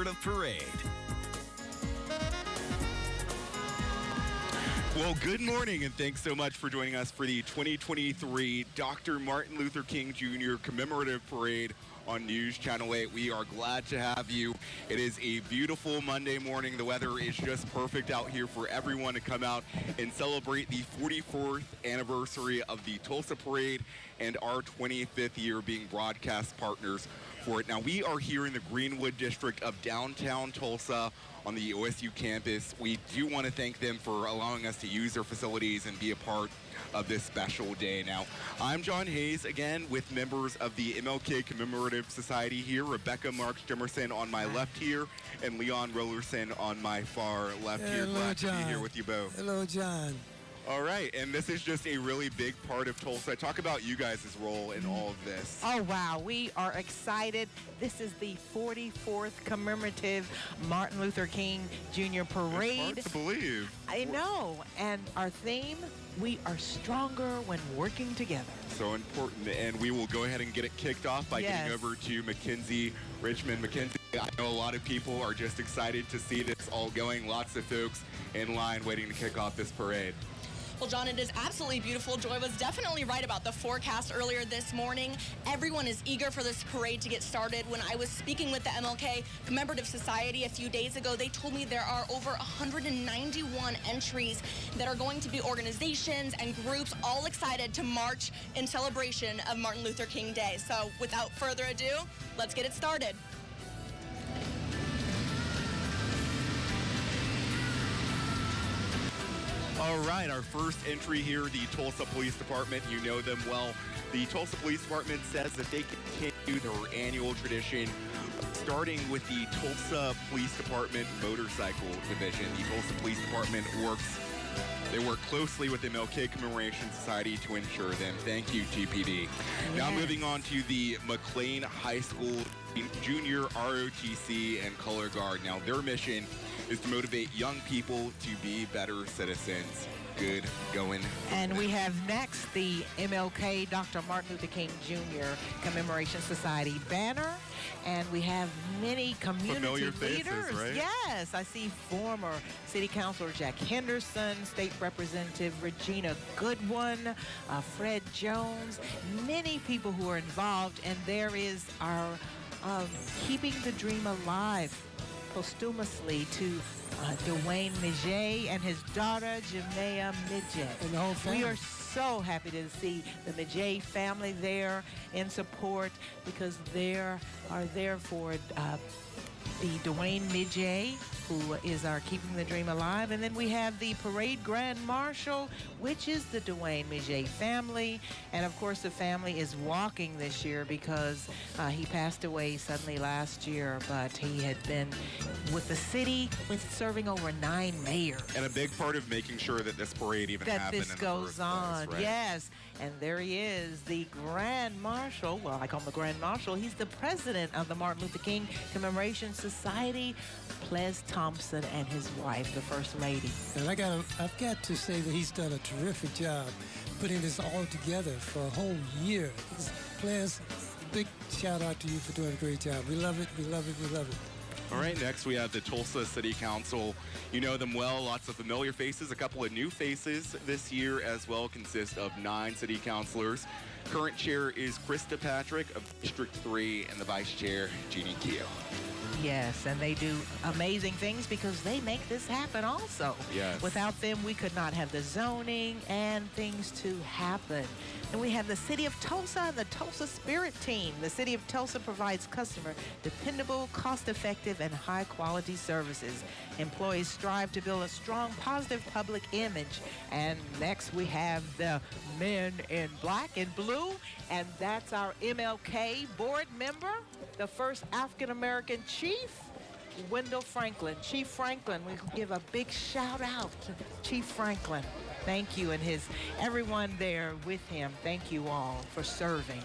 Commemorative Parade. Well, good morning, and thanks so much for joining us for the 2023 Dr. Martin Luther King Jr. Commemorative Parade on News Channel 8. We are glad to have you. It is a beautiful Monday morning. The weather is just perfect out here for everyone to come out and celebrate the 44th anniversary of the Tulsa Parade and our 25th year being broadcast partners for it. Now, we are here in the Greenwood District of downtown Tulsa on the OSU campus. We do want to thank them for allowing us to use their facilities and be a part of this special day. Now, I'm John Hayes, again, with members of the MLK Commemorative Society here. Rebecca Marks Jimerson on my left here, and Leon Rollerson on my far left here. Hello, Glad John. to be here with you both. Hello, John. All right, and this is just a really big part of Tulsa. Talk about you guys' role in all of this. Oh, wow. We are excited. This is the 44th commemorative Martin Luther King Jr. Parade. It's hard to believe. I know. And our theme, we are stronger when working together. So important. And we will go ahead and get it kicked off by getting over to Mackenzie Richmond. Mackenzie, I know a lot of people are just excited to see this all going. Lots of folks in line waiting to kick off this parade. Well, John, it is absolutely beautiful. Joy was definitely right about the forecast earlier this morning. Everyone is eager for this parade to get started. When I was speaking with the MLK Commemorative Society a few days ago, they told me there are over 191 entries that are going to be organizations and groups all excited to march in celebration of Martin Luther King Day. So without further ado, let's get it started. All right, our first entry here, the Tulsa Police Department. You know them well. The Tulsa Police Department says that they continue their annual tradition, starting with the Tulsa Police Department Motorcycle Division. The Tulsa Police Department they work closely with the MLK Commemoration Society to ensure them. Thank you, TPD. Now moving on to the McLean High School Junior ROTC and Color Guard. Now their mission is to motivate young people to be better citizens. Good going. And we have next the MLK Dr. Martin Luther King Jr. Commemoration Society banner. And we have many community leaders. Right? Yes, I see former City Councilor Jack Henderson, State Representative Regina Goodwin, Fred Jones, many people who are involved. And there is our Keeping the Dream Alive posthumously to Dwayne Midget and his daughter, Jamea Midget. And the whole family. We are so happy to see the Midget family there in support because they are there for the Dwayne Midget, who is our Keeping the Dream Alive. And then we have the Parade Grand Marshal, which is the Dwayne Midget family. And of course, the family is walking this year because he passed away suddenly last year, but he had been with the city with serving over 9 mayors. And a big part of making sure that this parade even happened That this goes on, right? yes. And there he is, the Grand Marshal. Well, I call him the Grand Marshal. He's the president of the Martin Luther King Commemoration Society, Ples Thompson, and his wife, the First Lady. And I've got to say that he's done a terrific job putting this all together for a whole year. Ples, big shout out to you for doing a great job. We love it, we love it, we love it. All right, next we have the Tulsa City Council. You know them well, lots of familiar faces, a couple of new faces this year as well, consist of 9 city councilors. Current chair is Krista Patrick of District 3 and the vice chair, Jeannie Keogh. Yes, and they do amazing things because they make this happen also. Yes. Without them, we could not have the zoning and things to happen. And we have the City of Tulsa and the Tulsa Spirit Team. The City of Tulsa provides customer dependable, cost-effective, and high-quality services. Employees strive to build a strong, positive public image. And next we have the men in black and blue, and that's our MLK board member, the first African-American chief, Wendell Franklin. Chief Franklin, we give a big shout out to Chief Franklin. Thank you, and everyone there with him. Thank you all for serving.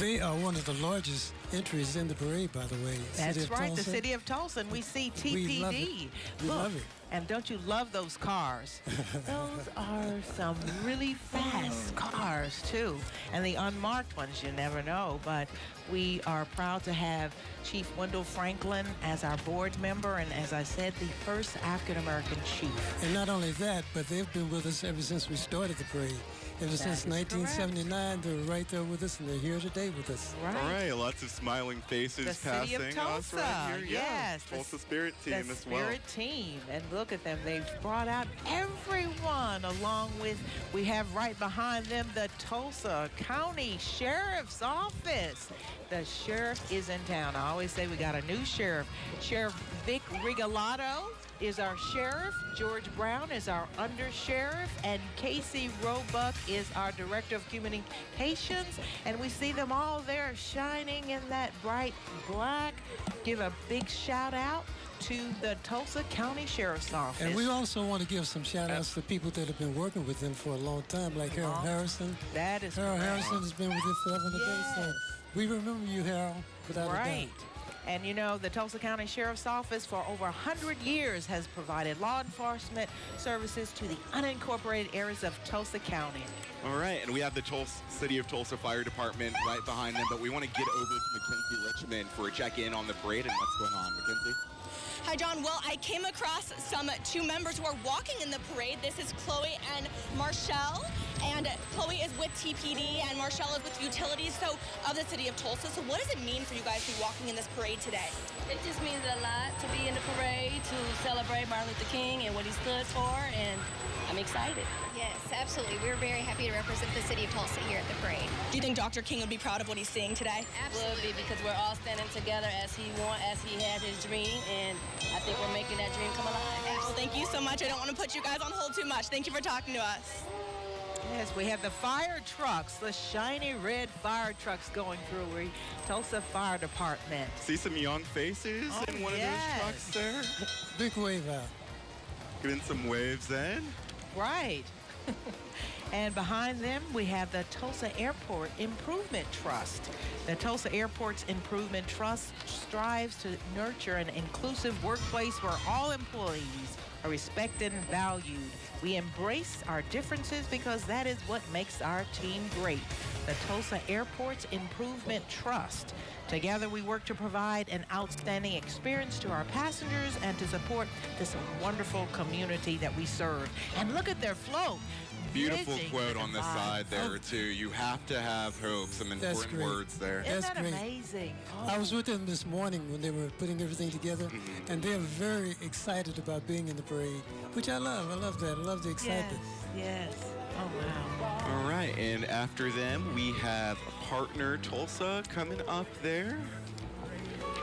They are one of the largest entries in the parade, by the way. That's right, the City of Tulsa, and we see TPD. We love it. We love it. And don't you love those cars? Those are some really fast cars, too. And the unmarked ones, you never know. But we are proud to have Chief Wendell Franklin as our board member, and as I said, the first African-American chief. And not only that, but they've been with us ever since we started the parade. Ever since 1979, they were right there with us, and they're here today with us. Right. All right, lots of smiling faces the passing City of Tulsa. us right here. Yes, Tulsa Spirit Team as well. The Spirit Team, and look at them. They've brought out everyone along with, we have right behind them the Tulsa County Sheriff's Office. The sheriff is in town. I always say we got a new sheriff. Sheriff Vic Rigalato is our sheriff. George Brown is our undersheriff, and Casey Roebuck is our director of communications. And we see them all there shining in that bright black. Give a big shout out to the Tulsa County Sheriff's Office. And we also want to give some shout outs to people that have been working with them for a long time, like Harold Harrison. That is Harold correct. Harrison has been with us forever and a day, so we remember you, Harold, without a doubt. And you know, the Tulsa County Sheriff's Office for over 100 years has provided law enforcement services to the unincorporated areas of Tulsa County. All right, and we have the City of Tulsa Fire Department right behind them, but we want to get over to Mackenzie Richmond for a check-in on the parade and what's going on. Mackenzie? Hi, John. Well, I came across two members who are walking in the parade. This is Chloe and Marshall. And Chloe is with TPD and Marshall is with Utilities of the City of Tulsa. So what does it mean for you guys to be walking in this parade today? It just means a lot to be in the parade, to celebrate Martin Luther King and what he stood for, and I'm excited. Yes, absolutely. We're very happy to represent the City of Tulsa here at the parade. Do you think Dr. King would be proud of what he's seeing today? Absolutely, because we're all standing together as he had his dream, and I think we're making that dream come alive. Well, thank you so much. I don't want to put you guys on hold too much. Thank you for talking to us. Yes, we have the fire trucks, the shiny red fire trucks going through the Tulsa Fire Department. See some young faces in one of those trucks there? Big wave out. Getting some waves in. Right. And behind them, we have the Tulsa Airport Improvement Trust. The Tulsa Airport's Improvement Trust strives to nurture an inclusive workplace where all employees are respected and valued. We embrace our differences because that is what makes our team great. The Tulsa Airport's Improvement Trust. Together we work to provide an outstanding experience to our passengers and to support this wonderful community that we serve. And look at their float. Beautiful Bridging quote the on the divide. side there, too. You have to have hope. Some important great. words there. Isn't That's that great. amazing? I was with them this morning when they were putting everything together, and they're very excited about being in the parade, which I love. I love that. I love the excitement. Yes. Oh, wow. All right, and after them, we have Partner Tulsa coming up there.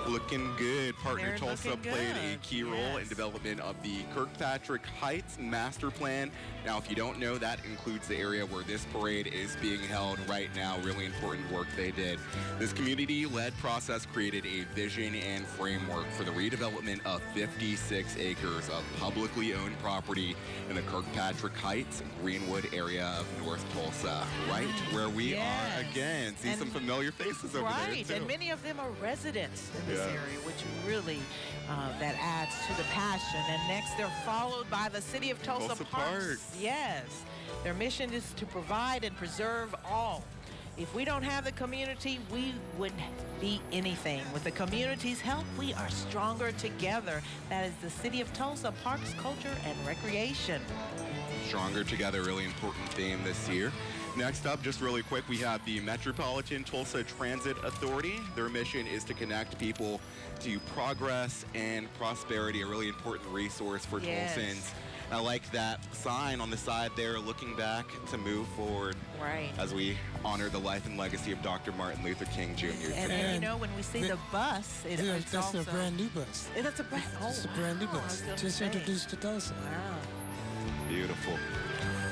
Looking good. Partner They're Tulsa looking played a good. key role in Yes. development of the Kirkpatrick Heights Master Plan. Now, if you don't know, that includes the area where this parade is being held right now. Really important work they did. This community-led process created a vision and framework for the redevelopment of 56 acres of publicly owned property in the Kirkpatrick Heights, Greenwood area of North Tulsa, right where we Yes. are again. See And- some familiar faces over Right, there, too. and many of them are residents in this Yeah. area, which really that adds to the passion. And next, they're followed by the City of Tulsa, Tulsa Parks. Parks. Yes, their mission is to provide and preserve all. If we don't have the community, we wouldn't be anything. With the community's help, we are stronger together. That is the City of Tulsa Parks, Culture, and Recreation. Stronger Together, really important theme this year. Next up, just really quick, we have the Metropolitan Tulsa Transit Authority. Their mission is to connect people to progress and prosperity, a really important resource for Yes. Tulsans. I like that sign on the side there, looking back to move forward Right. as we honor the life and legacy of Dr. Martin Luther King Jr. And today. you know, when we see They- the bus, it's That's also... their brand new bus. That's a brand, It's a brand new wow, I bus. was gonna Just say. introduced to Tulsa. Wow. Beautiful.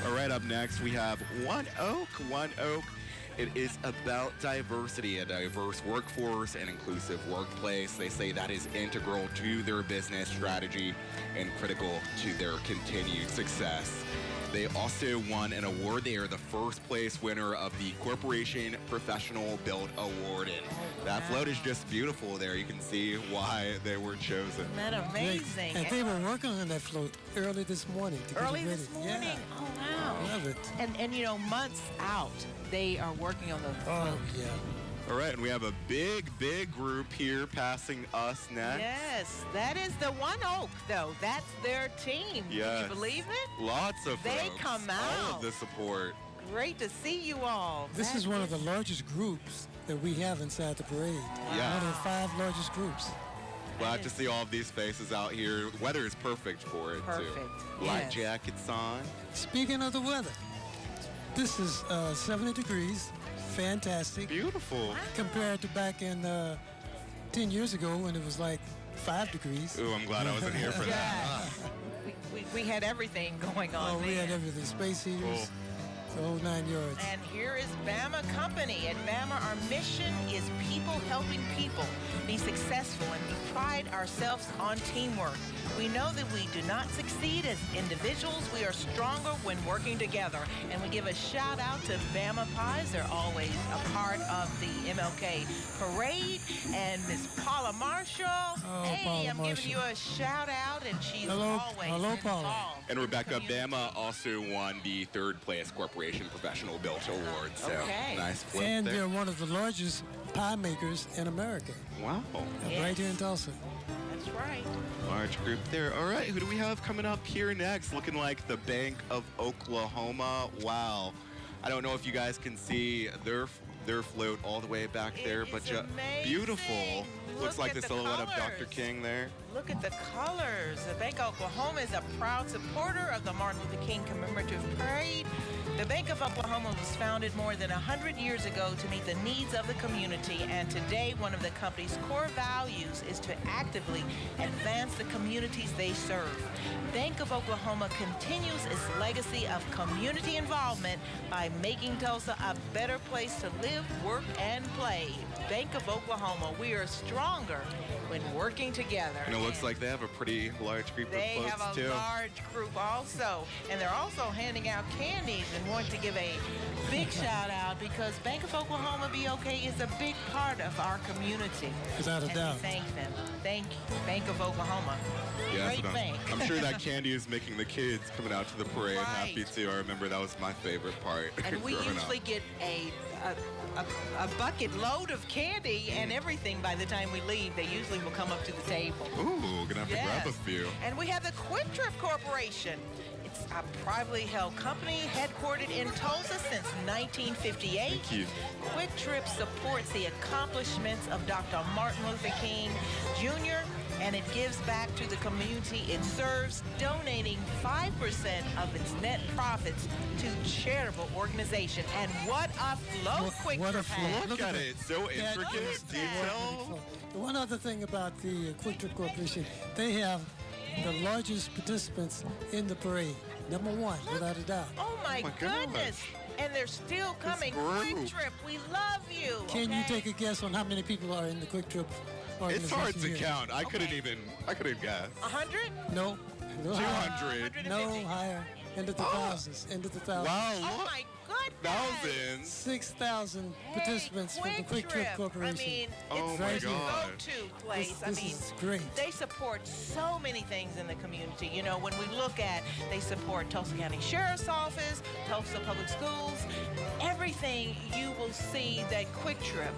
All right, up next we have One Oak. One Oak It is about diversity, a diverse workforce, and inclusive workplace. They say that is integral to their business strategy and critical to their continued success. They also won an award. They are the first place winner of the Corporation Professional Build Award. And that float is just beautiful there. You can see why they were chosen. Isn't that amazing? And they were working on that float early this morning to Early get it ready. this morning? Yeah. Oh, wow. I love it. And you know, months out, they are working on the float. Oh, yeah. All right, and we have a big group here passing us next. Yes, that is the One Oak, though. That's their team. Yes. Can you believe it? Lots of They folks. come All out. of the support. Great to see you all. This is one of the largest groups that we have inside the parade. Yeah. One of the 5 largest groups. Glad to see all of these faces out here. The weather is perfect for it, too. Perfect, Light yes. jackets on. Speaking of the weather, this is 70 degrees. Fantastic. Beautiful. Compared to back in 10 years ago when it was like 5 degrees. Ooh, I'm glad I wasn't here for that. We had everything going on. Oh, we there. had everything. Space heaters, Cool. the whole 9 yards. And here is Bama Company. At Bama, our mission is people helping people be successful, and we pride ourselves on teamwork. We know that we do not succeed as individuals. We are stronger when working together. And we give a shout out to Bama Pies. They're always a part of the MLK parade. And Miss Paula Marshall. Hey, Paula I'm Marshall. giving you a shout out, and she's Hello, always hello, Paula. involved. And in Rebecca, the community. Bama also won the 3rd place Corporation Professional Built Award. So Okay. nice flip And there. they're one of the largest pie makers in America, Wow. Yes. right here in Tulsa. That's right. Large group there. All right, who do we have coming up here next? Looking like the Bank of Oklahoma. Wow. I don't know if you guys can see their float all the way back there, It but is amazing. beautiful. Looks Look like at the the silhouette of Dr. colors. King there. Look at the colors. The Bank of Oklahoma is a proud supporter of the Martin Luther King Commemorative Parade. The Bank of Oklahoma was founded more than 100 years ago to meet the needs of the community, and today one of the company's core values is to actively advance the communities they serve. Bank of Oklahoma continues its legacy of community involvement by making Tulsa a better place to live, work, and play. Bank of Oklahoma, we are stronger when working together. And it looks like they have a pretty large group They of have folks a too. large group also, and they're also handing out candies, and want to give a big shout out because Bank of Oklahoma BOK is a big part of our community. Without a And doubt. we thank them. Thank you, Bank of Oklahoma. Yes, Great and bank. I'm sure that candy is making the kids coming out to the parade Right. happy too. I remember that was my favorite part. And we growing usually up. get a bucket load of candy and everything by the time we leave. They usually will come up to the table. Ooh, gonna have to grab a few. And we have the Quick Trip Corporation. It's a privately held company headquartered in Tulsa since 1958. Thank you. Quick Trip supports the accomplishments of Dr. Martin Luther King Jr., and it gives back to the community it serves, donating 5% of its net profits to charitable organization. And what a flow Quick what a Trip flow. has. Look at it, so Yeah, intricate, look at that. detail. One other thing about the Quick Trip Corporation, they have the largest participants in the parade. Number 1, without a doubt. Oh my my gosh. goodness. And they're still coming. Quick group. Trip, we love you. Can you okay? take a guess on how many people are in the Quick Trip It's organization hard to here? count. I couldn't Okay. guess. 100? No. No higher. 200. No 150. higher. Into the thousands. Into the thousands. Wow, Oh look. my goodness. Thousands. 6,000 participants from the Quick Trip Corporation. I mean, Oh it's my a gosh. go-to place. This I mean, is great. they support so many things in the community. You know, when we look at, they support Tulsa County Sheriff's Office, Tulsa Public Schools, everything you will see that Quick Trip,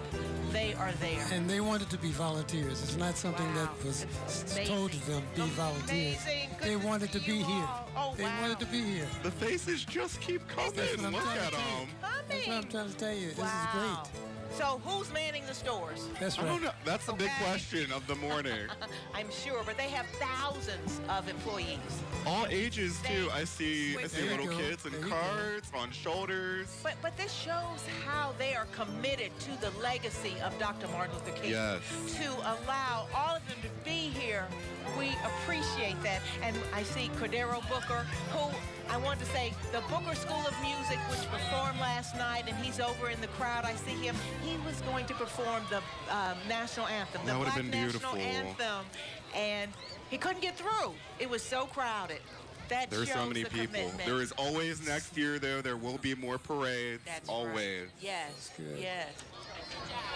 they are there. And they wanted to be volunteers. It's not something Wow. that was It's told to amazing. them, be volunteers. Amazing. Good They to wanted see to be you here. all. Oh, They wow. wanted to be here. The faces just keep coming. That's what I'm Look trying to at tell you. them. That's what I'm trying to tell you. This is Wow. great. So who's manning the stores? That's I right. don't know. That's the big Okay. question of the morning. I'm sure, but they have thousands of employees. All ages too. I see There you little go. kids in There you go. carts, on shoulders. But this shows how they are committed to the legacy of Dr. Martin Luther King. Yes. To allow all of them to be here, we appreciate that. And I see Cordero Booker, who I want to say the Booker School of Music, which performed last night, and he's over in the crowd. I see him. He was going to perform the national anthem, the That would have Black been national beautiful. anthem, and he couldn't get through. It was so crowded. That There's shows so many the people. commitment. There is always next year, though. There will be more parades. That's always. right. Yes. good. Yes.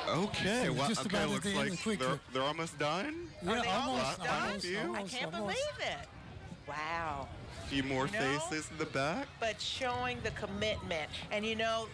Okay. Well, Just okay. about at Looks the end of the like quick they're, trip. they're almost done. Are they almost Last done? few? I can't believe it. Wow. A few more You know? faces in the back. But showing the commitment. And you know,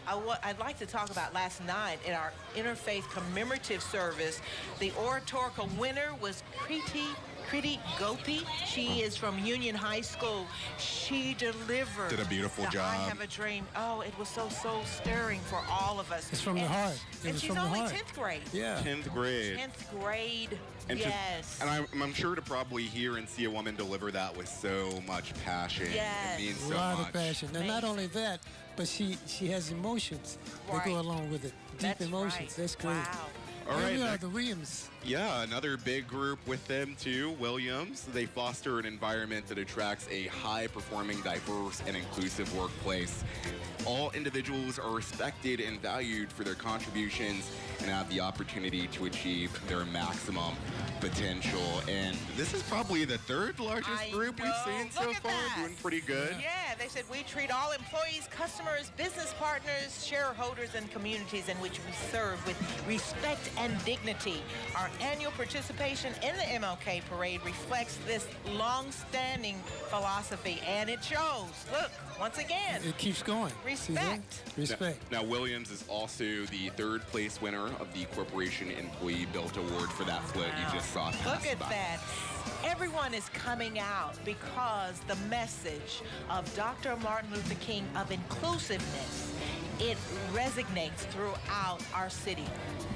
I'd like to talk about last night in our interfaith commemorative service. The oratorical winner was Kriti Gopi. She is from Union High School. She delivered. Did a beautiful the job. I Have a Dream. Oh, it was so stirring for all of us. It's from the heart. It And was she's from the only heart. 10th grade. Yeah. 10th grade. 10th grade. And Yes. and I'm sure to probably hear and see a woman deliver that with so much passion. Yes. It means A so lot much. of passion. And not Amazing. only that, but she has emotions that Right. go along with it. Deep That's emotions. right. That's great. Wow. All And right. we are next- the Williams. Yeah, another big group with them too, Williams. They foster an environment that attracts a high-performing, diverse, and inclusive workplace. All individuals are respected and valued for their contributions and have the opportunity to achieve their maximum potential. And this is probably the third largest I group we've know. seen so Look at far, that. doing pretty good. Yeah, they said we treat all employees, customers, business partners, shareholders, and communities in which we serve with respect and dignity. Our annual participation in the MLK Parade reflects this long-standing philosophy, and it shows. Look, once again, It keeps going. See that? respect. Respect. Now, Williams is also the third place winner of the Corporation Employee Belt Award for that float Wow. you just saw pass Look at by. that. Everyone is coming out because the message of Dr. Martin Luther King of inclusiveness, it resonates throughout our city,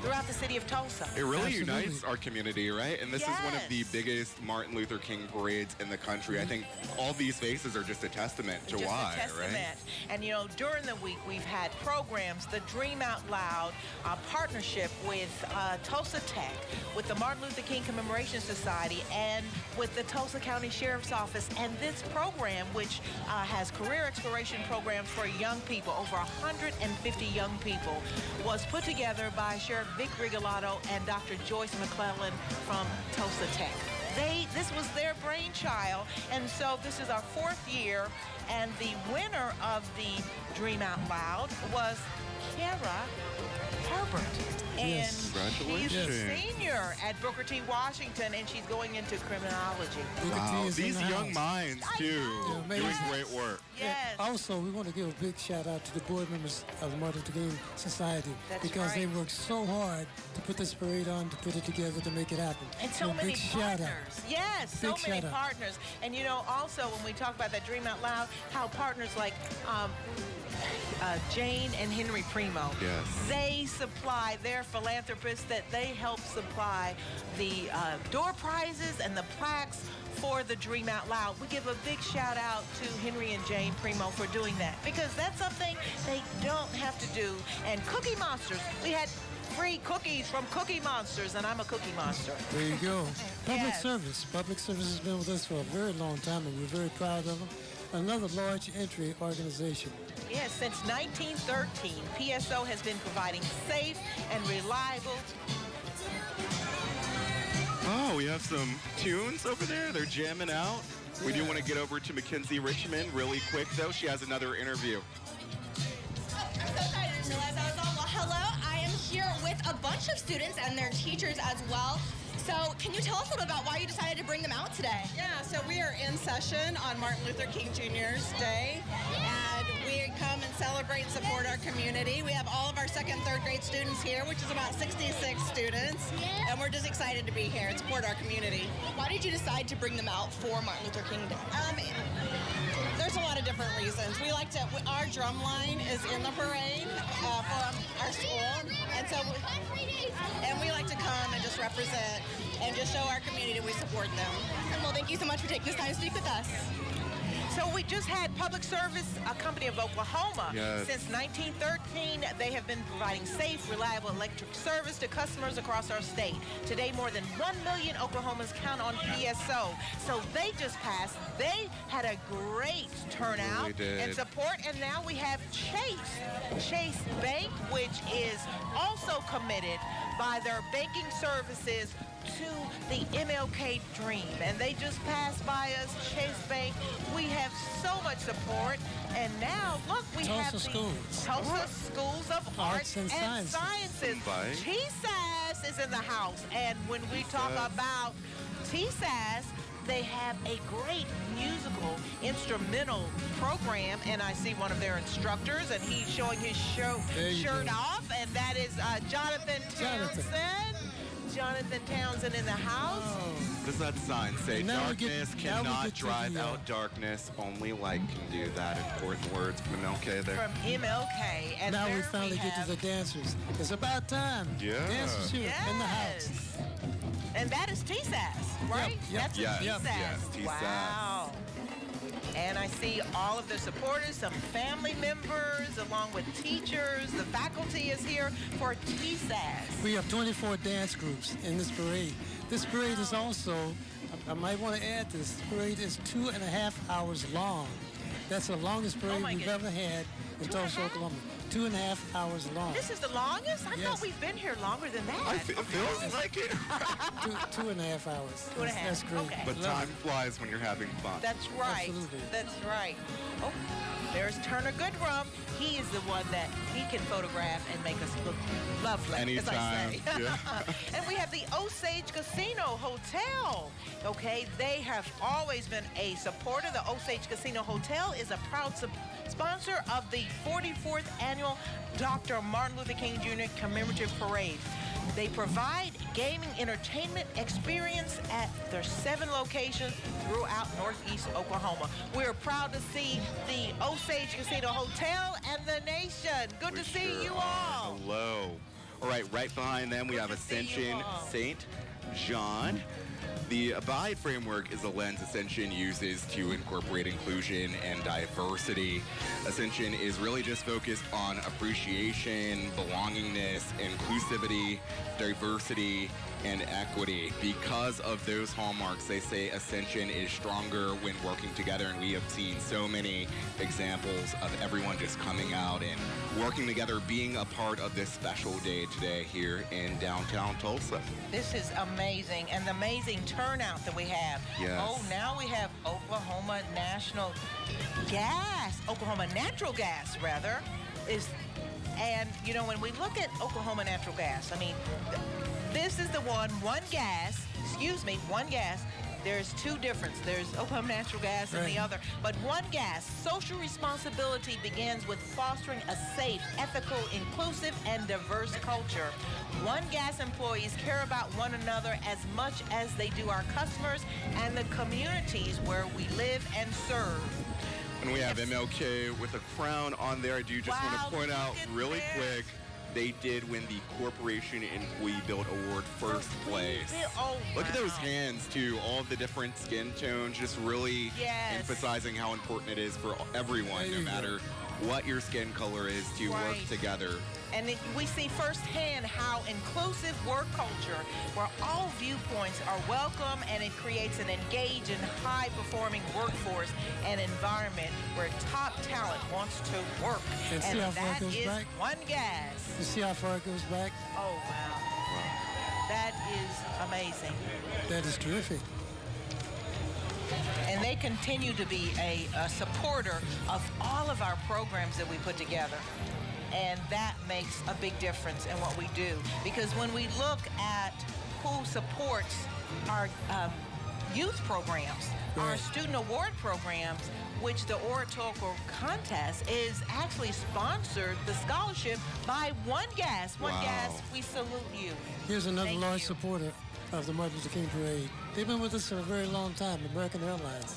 throughout the city of Tulsa. It really Absolutely. unites our community, right? And this is one of the Yes. biggest Martin Luther King parades in the country. I think all these faces are just a testament to Just why, a testament. right? And you know, during the week we've had programs, the Dream Out Loud partnership with Tulsa Tech, with the Martin Luther King Commemoration Society, and with the Tulsa County Sheriff's Office. And this program, which has career exploration programs for young people, over 150 young people, was put together by Sheriff Vic Rigolato and Dr. Joyce McClellan from Tulsa Tech. This was their brainchild, and so this is our 4th year, and the winner of the Dream Out Loud was Kara Herbert. And Yes. she's a Congratulations. senior at Booker T. Washington, and she's going into criminology. Booker T Wow, is in these the young house. minds, I too, know. They're doing amazing. great work. Yes. Also, we want to give a big shout out to the board members of the Martin Luther King Society That's because they right. worked so hard to put this parade on, to put it together, to make it happen. And so many big shout out. partners. Yes, so Big many shout out. partners. And you know, also when we talk about that Dream Out Loud, how partners like Jane and Henry Primo, Yes. they supply, their philanthropists, that they help supply the door prizes and the plaques for the Dream Out Loud. We give a big shout out to Henry and Jane Primo for doing that, because that's something they don't have to do. And Cookie Monsters, we had free cookies from Cookie Monsters, and I'm a cookie monster. There you go. Public Yes. service. Public service has been with us for a very long time, and we're very proud of them. Another large entry organization. Yes, since 1913, PSO has been providing safe and reliable. Oh, we have some tunes over there. They're jamming out. We do want to get over to Mackenzie Richmond really quick, though. She has another interview. I'm so sorry, I didn't realize I was on. Well, hello, I am here with a bunch of students and their teachers as well. So can you tell us a little about why you decided to bring them out today? Yeah, so we are in session on Martin Luther King Jr.'s Day, and we come and celebrate and support our community. We have all of our 2nd and 3rd grade students here, which is about 66 students, and we're just excited to be here and support our community. Why did you decide to bring them out for Martin Luther King Day? There's a lot of different reasons. We like to, our drum line is in the parade for our school, and so, and we like to come and just represent and just show our community we support them. Well, thank you so much for taking this time to speak with us. So we just had Public Service Company of Oklahoma. Yes. Since 1913, they have been providing safe, reliable electric service to customers across our state. Today, more than 1 million Oklahomans count on PSO. So they just passed. They had a great turnout Really did. and support. And now we have Chase Bank, which is also committed by their banking services to the MLK dream. And they just passed by us, Chase Bank. We have so much support. And now, look, we Tulsa have the Schools. Tulsa Schools of Arts and Sciences. Bye. TSAS is in the house. And when we talk about TSAS, they have a great musical instrumental program, and I see one of their instructors, and he's showing his shirt off, and that is Jonathan Townsend. Jonathan Townsend in the house. Does that sign say darkness cannot drive the, out darkness? Only light can do that. Important words from MLK there. From MLK. And now there we finally get to the dancers. It's about time. Yeah. Dancers here in the house. And that is TSAS, right? Yep. That's Yes. TSAS. Yes, TSAS. Wow. And I see all of the supporters, some family members, along with teachers. The faculty is here for TSAS. We have 24 dance groups in this parade. This parade is also, I might want to add this parade is 2.5 hours long. That's the longest parade we've ever had in Tulsa, Oklahoma. 2.5 hours long. This is the longest? I thought we've been here longer than that. It feels like it. 2.5 hours. 2.5. That's great. Okay. But time flies when you're having fun. That's right. Absolutely. That's right. Oh, there's Turner Goodrum. He is the one that he can photograph and make us look lovely, Anytime. as I say. Yeah. And we have the Osage Casino Hotel. Okay, they have always been a supporter. The Osage Casino Hotel is a proud sponsor of the 44th annual Dr. Martin Luther King Jr. Commemorative Parade. They provide gaming entertainment experience at their 7 locations throughout Northeast Oklahoma. We're proud to see the Osage Casino Hotel and the nation. Good to see you all. Hello. All right, right behind them we have Ascension St. John. The Abide framework is a lens Ascension uses to incorporate inclusion and diversity. Ascension is really just focused on appreciation, belongingness, inclusivity, diversity, and equity. Because of those hallmarks, they say Ascension is stronger when working together, and we have seen so many examples of everyone just coming out and working together, being a part of this special day today here in downtown Tulsa. This is amazing, and the amazing turnout that we have. Yes. Oh, now we have Oklahoma Natural Gas, and you know, when we look at Oklahoma Natural Gas, I mean, this is the one gas. There's two differences. There's Oklahoma Natural Gas and the other. But One Gas, social responsibility begins with fostering a safe, ethical, inclusive, and diverse culture. One Gas employees care about one another as much as they do our customers and the communities where we live and serve. And we have MLK with a crown on there. I do just want to point out really quick, they did win the Corporation Employee Build Award first place. Oh, Look at those hands, too. All of the different skin tones, just really emphasizing how important it is for everyone, no matter what your skin color is, to work together. And we see firsthand how inclusive work culture, where all viewpoints are welcome, and it creates an engaged and high-performing workforce and environment where top talent wants to work. And see how far it goes back? One Gas. You see how far it goes back? Oh, wow. That is amazing. That is terrific. And they continue to be a supporter of all of our programs that we put together. And that makes a big difference in what we do. Because when we look at who supports our youth programs, our student award programs, which the oratorical contest is actually sponsored, the scholarship, by One Gas. One Gas, we salute you. Here's another large supporter of the Martin Luther King Parade. They've been with us for a very long time, American Airlines.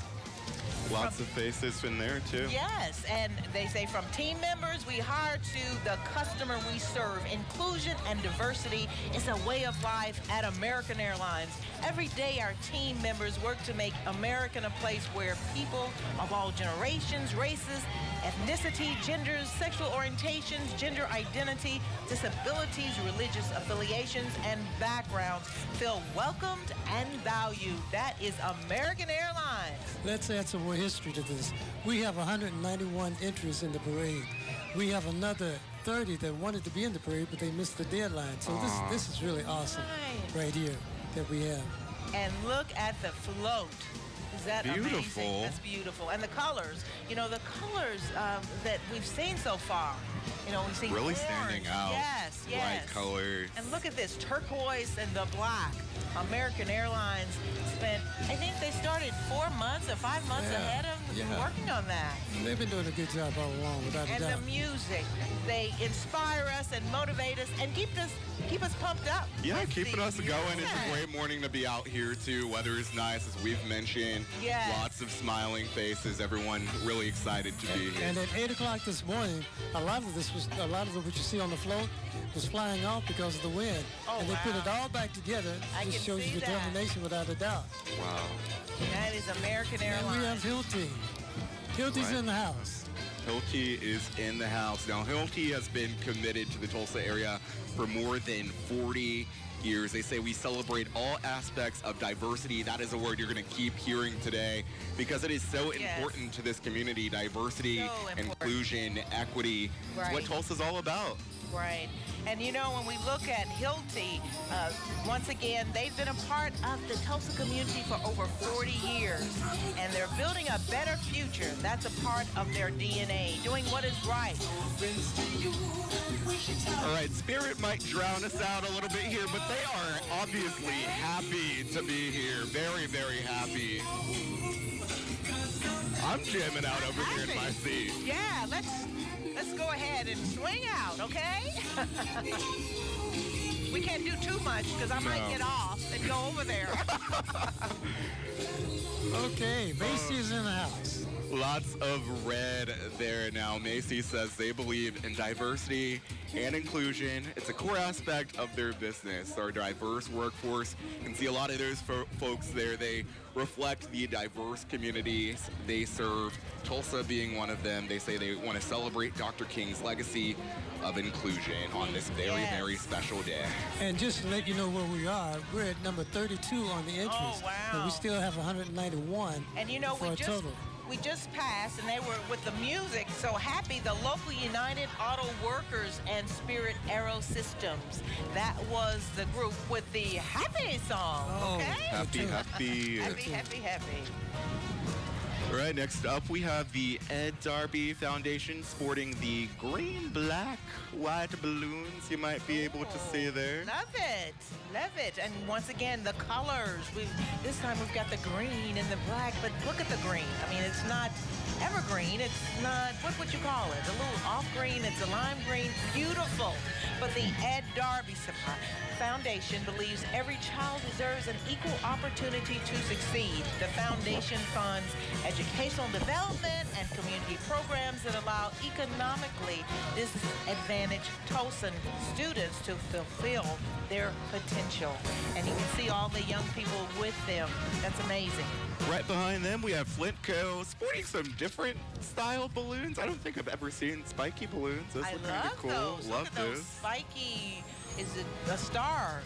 Lots of faces in there, too. Yes, and they say from team members we hire to the customer we serve. Inclusion and diversity is a way of life at American Airlines. Every day our team members work to make American a place where people of all generations, races, ethnicity, genders, sexual orientations, gender identity, disabilities, religious affiliations, and backgrounds feel welcomed and valued. That is American Airlines. Let's add some more history to this. We have 191 entries in the parade. We have another 30 that wanted to be in the parade, but they missed the deadline. So this is really awesome right here that we have. And look at the float. Is that beautiful? Amazing? That's beautiful. And the colors, you know, the colors that we've seen so far. You know, we've seen really orange. standing out. Yes, yes. Bright colors. And look at this, turquoise and the black. American Airlines spent, I think they started 4 months or 5 months ahead of working on that. They've been doing a good job all along, without a doubt. And the music, they inspire us and motivate us and keep us pumped up. Yeah, keeping us going. It's a great morning to be out here, too. Weather is nice, as we've mentioned. Yes. Lots of smiling faces. Everyone really excited to be here. And at 8 o'clock this morning, a lot of what you see on the float was flying off because of the wind. Oh, and they put it all back together. Just shows you determination without a doubt. Wow. That is American Airlines. And we have Hilti. Hilti's in the house. Hilti is in the house. Now, Hilti has been committed to the Tulsa area for more than 40 years. They say we celebrate all aspects of diversity. That is a word you're going to keep hearing today because it is so important to this community. Diversity, inclusion, equity. It's what Tulsa's all about. Right. And you know, when we look at Hilti, once again, they've been a part of the Tulsa community for over 40 years. And they're building a better future. That's a part of their DNA, doing what is right. All right, Spirit might drown us out a little bit here, but they are obviously happy to be here. Very, very happy. I'm jamming out over here in my seat. Yeah, let's go ahead and swing out, okay? We can't do too much because I might get off and go over there. Okay, Macy's in the house. Lots of red there now. Macy says they believe in diversity and inclusion. It's a core aspect of their business. Our diverse workforce. You can see a lot of those folks there. They reflect the diverse communities they serve. Tulsa being one of them. They say they want to celebrate Dr. King's legacy of inclusion on this very, very special day. And just to let you know where we are, we're at number 32 on the entries. Oh, wow. But we still have 191 and you know, for a total. We just passed, and they were with the music so happy, the local United Auto Workers and Spirit Aero Systems. That was the group with the happy song, okay? Happy, happy. Happy, happy, happy. All right, next up we have the Ed Darby Foundation sporting the green, black, white balloons you might be able to see there. Love it. Love it. And once again, the colors. This time we've got the green and the black, but look at the green. I mean, it's not evergreen. It's not, what would you call it? A little off green. It's a lime green. Beautiful. But the Ed Darby Foundation believes every child deserves an equal opportunity to succeed. The foundation funds educational development and community programs that allow economically disadvantaged Tulsa students to fulfill their potential. And you can see all the young people with them. That's amazing. Right behind them, we have Flintco sporting some different style balloons. I don't think I've ever seen spiky balloons. Those look kind of cool. Those. Love look at those. Those spiky is a star.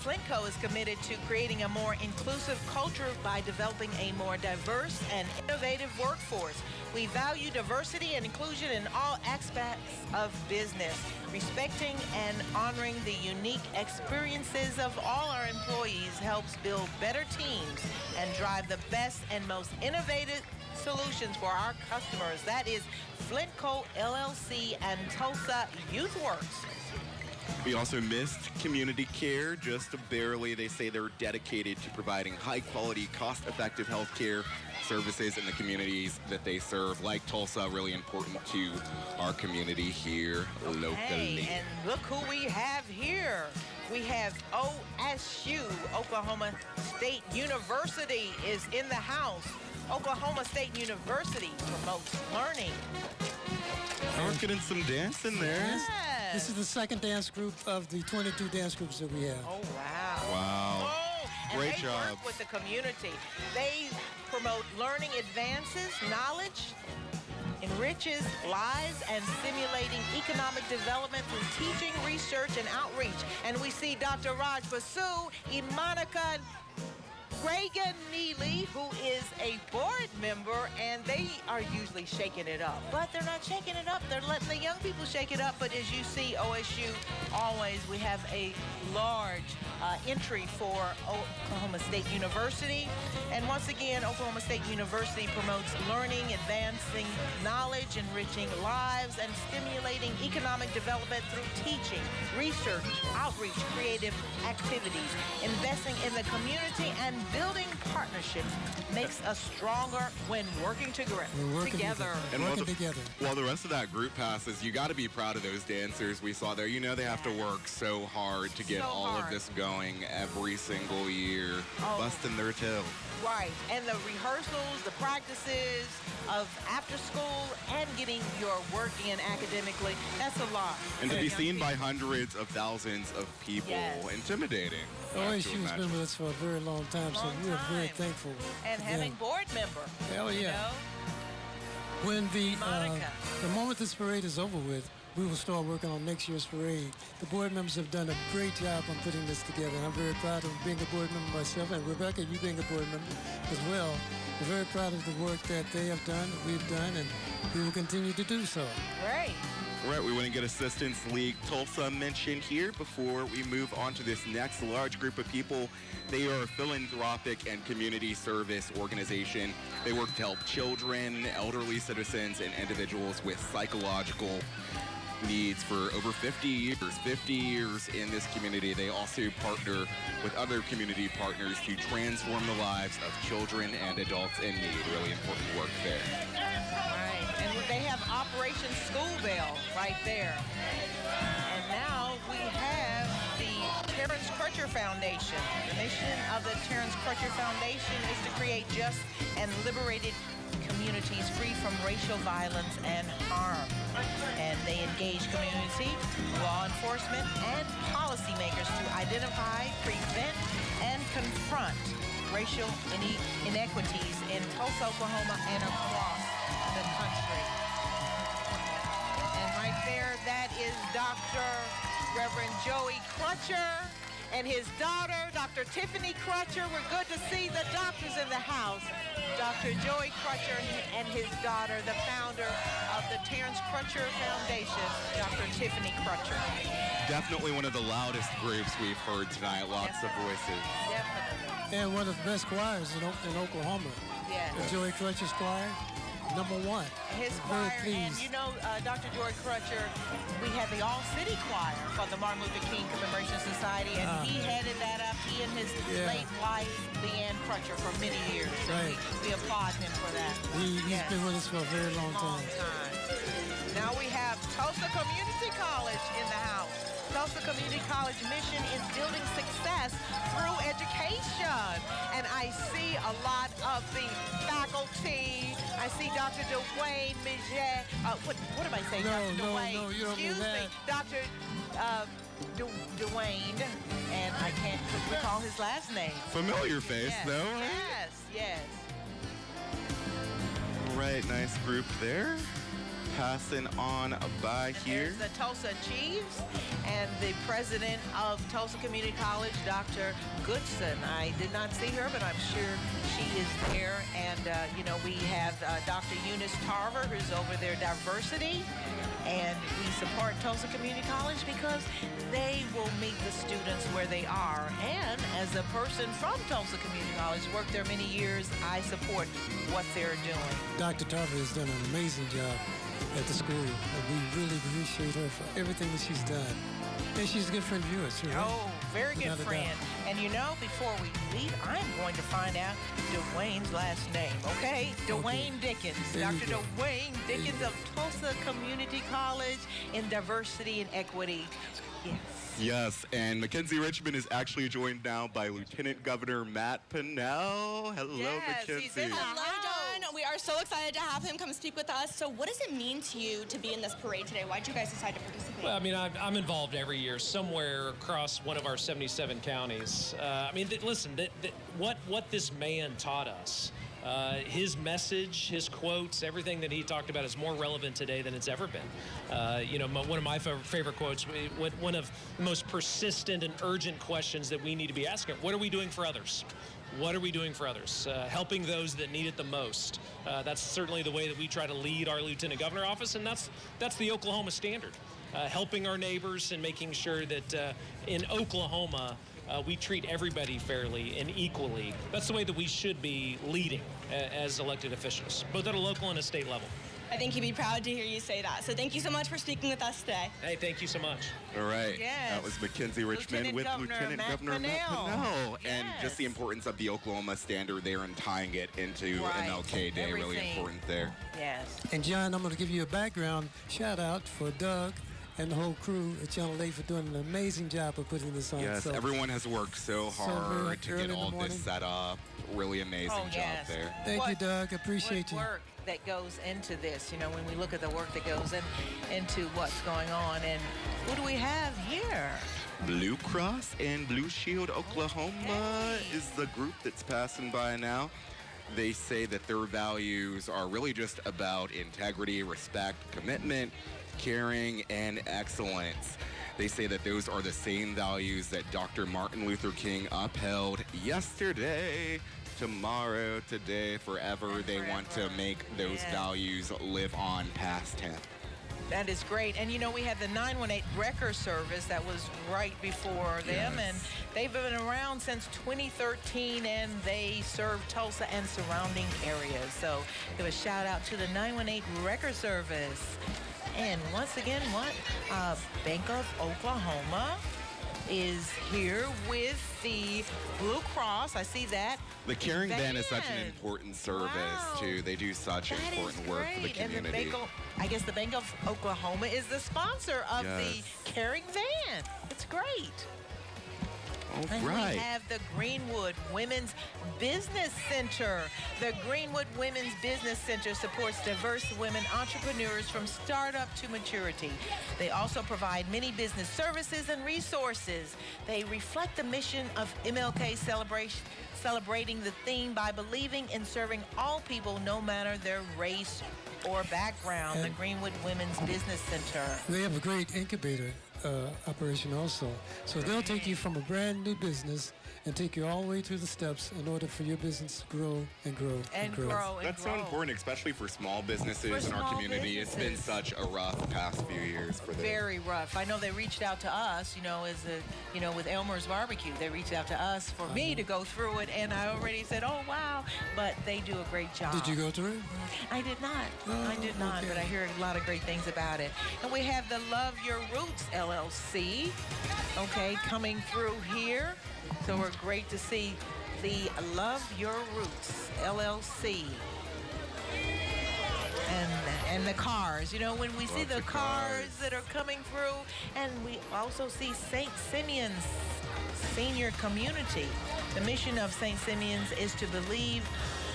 Flintco is committed to creating a more inclusive culture by developing a more diverse and innovative workforce. We value diversity and inclusion in all aspects of business, respecting and honoring the unique experiences of all our employees helps build better teams and drive the best and most innovative solutions for our customers. That is Flintco LLC and Tulsa YouthWorks. We also missed community care just barely. They say they're dedicated to providing high-quality, cost-effective health care services in the communities that they serve. Like Tulsa, really important to our community here locally. And look who we have here. We have OSU, Oklahoma State University, is in the house. Oklahoma State University promotes learning. We're getting some dance in there. Yes. This is the second dance group of the 22 dance groups that we have. Oh, wow. Wow. Oh, and Great they job. work with the community. They promote learning advances, knowledge, enriches lives, and stimulating economic development through teaching, research, and outreach. And we see Dr. Raj Basu, Monica Reagan Neely, who is a board member, and they are usually shaking it up. But they're not shaking it up. They're letting the young people shake it up. But as you see, OSU, always, we have a large entry for Oklahoma State University. And once again, Oklahoma State University promotes learning, advancing knowledge, enriching lives, and stimulating economic development through teaching, research, outreach, creative activities. Investing in the community and building partnerships makes us stronger when working together. And while the rest of that group passes, you got to be proud of those dancers we saw there. You know they have to work so hard to get all of this going every single year, busting their tail. Right, and the rehearsals, the practices of after school, and getting your work in academically, that's a lot. And to be seen by hundreds of thousands of people, intimidating. OSU has been with us for a very long time, so we're very thankful. And having board member. Hell yeah. You know? When the moment this parade is over with, we will start working on next year's parade. The board members have done a great job on putting this together, and I'm very proud of being a board member myself, and Rebecca, you being a board member as well. We're very proud of the work that they have done, that we've done, and we will continue to do so. Right. All right, we want to get Assistance League Tulsa mentioned here before we move on to this next large group of people. They are a philanthropic and community service organization. They work to help children, elderly citizens, and individuals with psychological needs for over 50 years. 50 years in this community. They also partner with other community partners to transform the lives of children and adults in need. Really important work there. Right, and they have Operation School Bell right there. And now we have the Terrence Crutcher Foundation. The mission of the Terrence Crutcher Foundation is to create just and liberated communities free from racial violence and harm. And they engage community, law enforcement, and policymakers to identify, prevent, and confront racial inequities in Tulsa, Oklahoma, and across the country. And right there, that is Dr. Reverend Joey Crutcher and his daughter, Dr. Tiffany Crutcher. We're good to see the doctors in the house. Dr. Joey Crutcher and his daughter, the founder of the Terrence Crutcher Foundation, Dr. Tiffany Crutcher. Definitely one of the loudest groups we've heard tonight. Lots of voices. Definitely. And one of the best choirs in Oklahoma. Yes. The Joey Crutcher's choir, #1. His choir, and you know, Dr. Joey Crutcher, we had the All-City Choir for the Martin Luther King Commemoration Society, and he headed that up, he and his late wife, Leanne Crutcher, for many years. So we applaud him for that. He's been with us for a very long time. Now we have Tulsa Community College in the house. Tulsa Community College mission is building success through education. And I see a lot of the faculty. I see Dr. Dwayne Mijet. What am I saying? No, Dr. Dwayne. no, you don't Excuse mean me. that. Dr. Dwayne. And I can't recall his last name. Familiar face, though, right? Yes, yes. All right, nice group there. Passing on by here. There's the Tulsa Chiefs and the president of Tulsa Community College, Dr. Goodson. I did not see her, but I'm sure she is there. And, you know, we have Dr. Eunice Tarver, who's over there, diversity. And we support Tulsa Community College because they will meet the students where they are. And as a person from Tulsa Community College, worked there many years, I support what they're doing. Dr. Tarver has done an amazing job at the school, and we really appreciate her for everything that she's done. And she's a good friend of yours, too, right? Oh, very good friend. And you know, before we leave, I'm going to find out Dwayne's last name, okay? Dwayne Dickens. Dr. Dwayne Dickens of Tulsa Community College in Diversity and Equity. Yes. Yes, and Mackenzie Richmond is actually joined now by Lieutenant Governor Matt Pinnell. Hello, Yes, Mackenzie. he's in the house. We are so excited to have him come speak with us. So what does it mean to you to be in this parade today? Why did you guys decide to participate? Well, I mean, I'm involved every year somewhere across one of our 77 counties. Listen, what this man taught us, his message, his quotes, everything that he talked about is more relevant today than it's ever been. One of my favorite quotes, one of the most persistent and urgent questions that we need to be asking, what are we doing for others? What are we doing for others? Helping those that need it the most. That's certainly the way that we try to lead our Lieutenant Governor office, and that's the Oklahoma standard. Helping our neighbors and making sure that in Oklahoma, we treat everybody fairly and equally. That's the way that we should be leading as elected officials, both at a local and a state level. I think he'd be proud to hear you say that. So thank you so much for speaking with us today. Hey, thank you so much. All right. Yes. That was Mackenzie Richmond with Lieutenant Governor Matt Panhellenic. And just the importance of the Oklahoma standard there and tying it into MLK Day, really important there. Yes. And John, I'm going to give you a background shout out for Doug and the whole crew at Channel 8 for doing an amazing job of putting this on. Yes, so, everyone has worked so hard to get all this set up. Really amazing job there. Thank you, Doug. Appreciate you. Work that goes into this, when we look at the work that goes into what's going on. And who do we have here? Blue Cross and Blue Shield Oklahoma is the group that's passing by now. They say that their values are really just about integrity, respect, commitment, caring, and excellence. They say that those are the same values that Dr. Martin Luther King upheld yesterday, tomorrow, today, forever. They want to make those values live on past him. That is great. And we had the 918 Wrecker service that was right before them, and they've been around since 2013, and they serve Tulsa and surrounding areas. So give a shout out to the 918 Wrecker service. And once again, Bank of Oklahoma is here with the Blue Cross. I see that. The Caring Band is such an important service, too. They do such important work for the community. And the Bank of Oklahoma is the sponsor of the Caring Van. It's great. And we have the Greenwood Women's Business Center. The Greenwood Women's Business Center supports diverse women entrepreneurs from startup to maturity. They also provide many business services and resources. They reflect the mission of MLK celebrating the theme by believing in serving all people no matter their race or background. The Greenwood Women's Business Center. They have a great incubator operation also. So they'll take you from a brand new business and take you all the way through the steps in order for your business to grow and grow and grow. That's so important, especially for small businesses in our community. It's been such a rough past few years for them. Very rough. I know they reached out to us, with Elmer's Barbecue. They reached out to us for me to go through it, and I already said, oh, wow. But they do a great job. Did you go through it? I did not. I did not, but I hear a lot of great things about it. And we have the Love Your Roots LLC, coming through here. So we're great to see the Love Your Roots LLC. And the cars, when we see the cars that are coming through, and we also see St. Simeon's Senior Community. The mission of St. Simeon's is to believe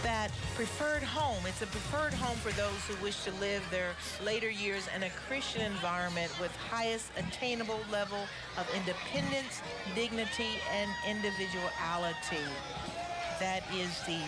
that preferred home, it's a preferred home for those who wish to live their later years in a Christian environment with highest attainable level of independence, dignity, and individuality. That is the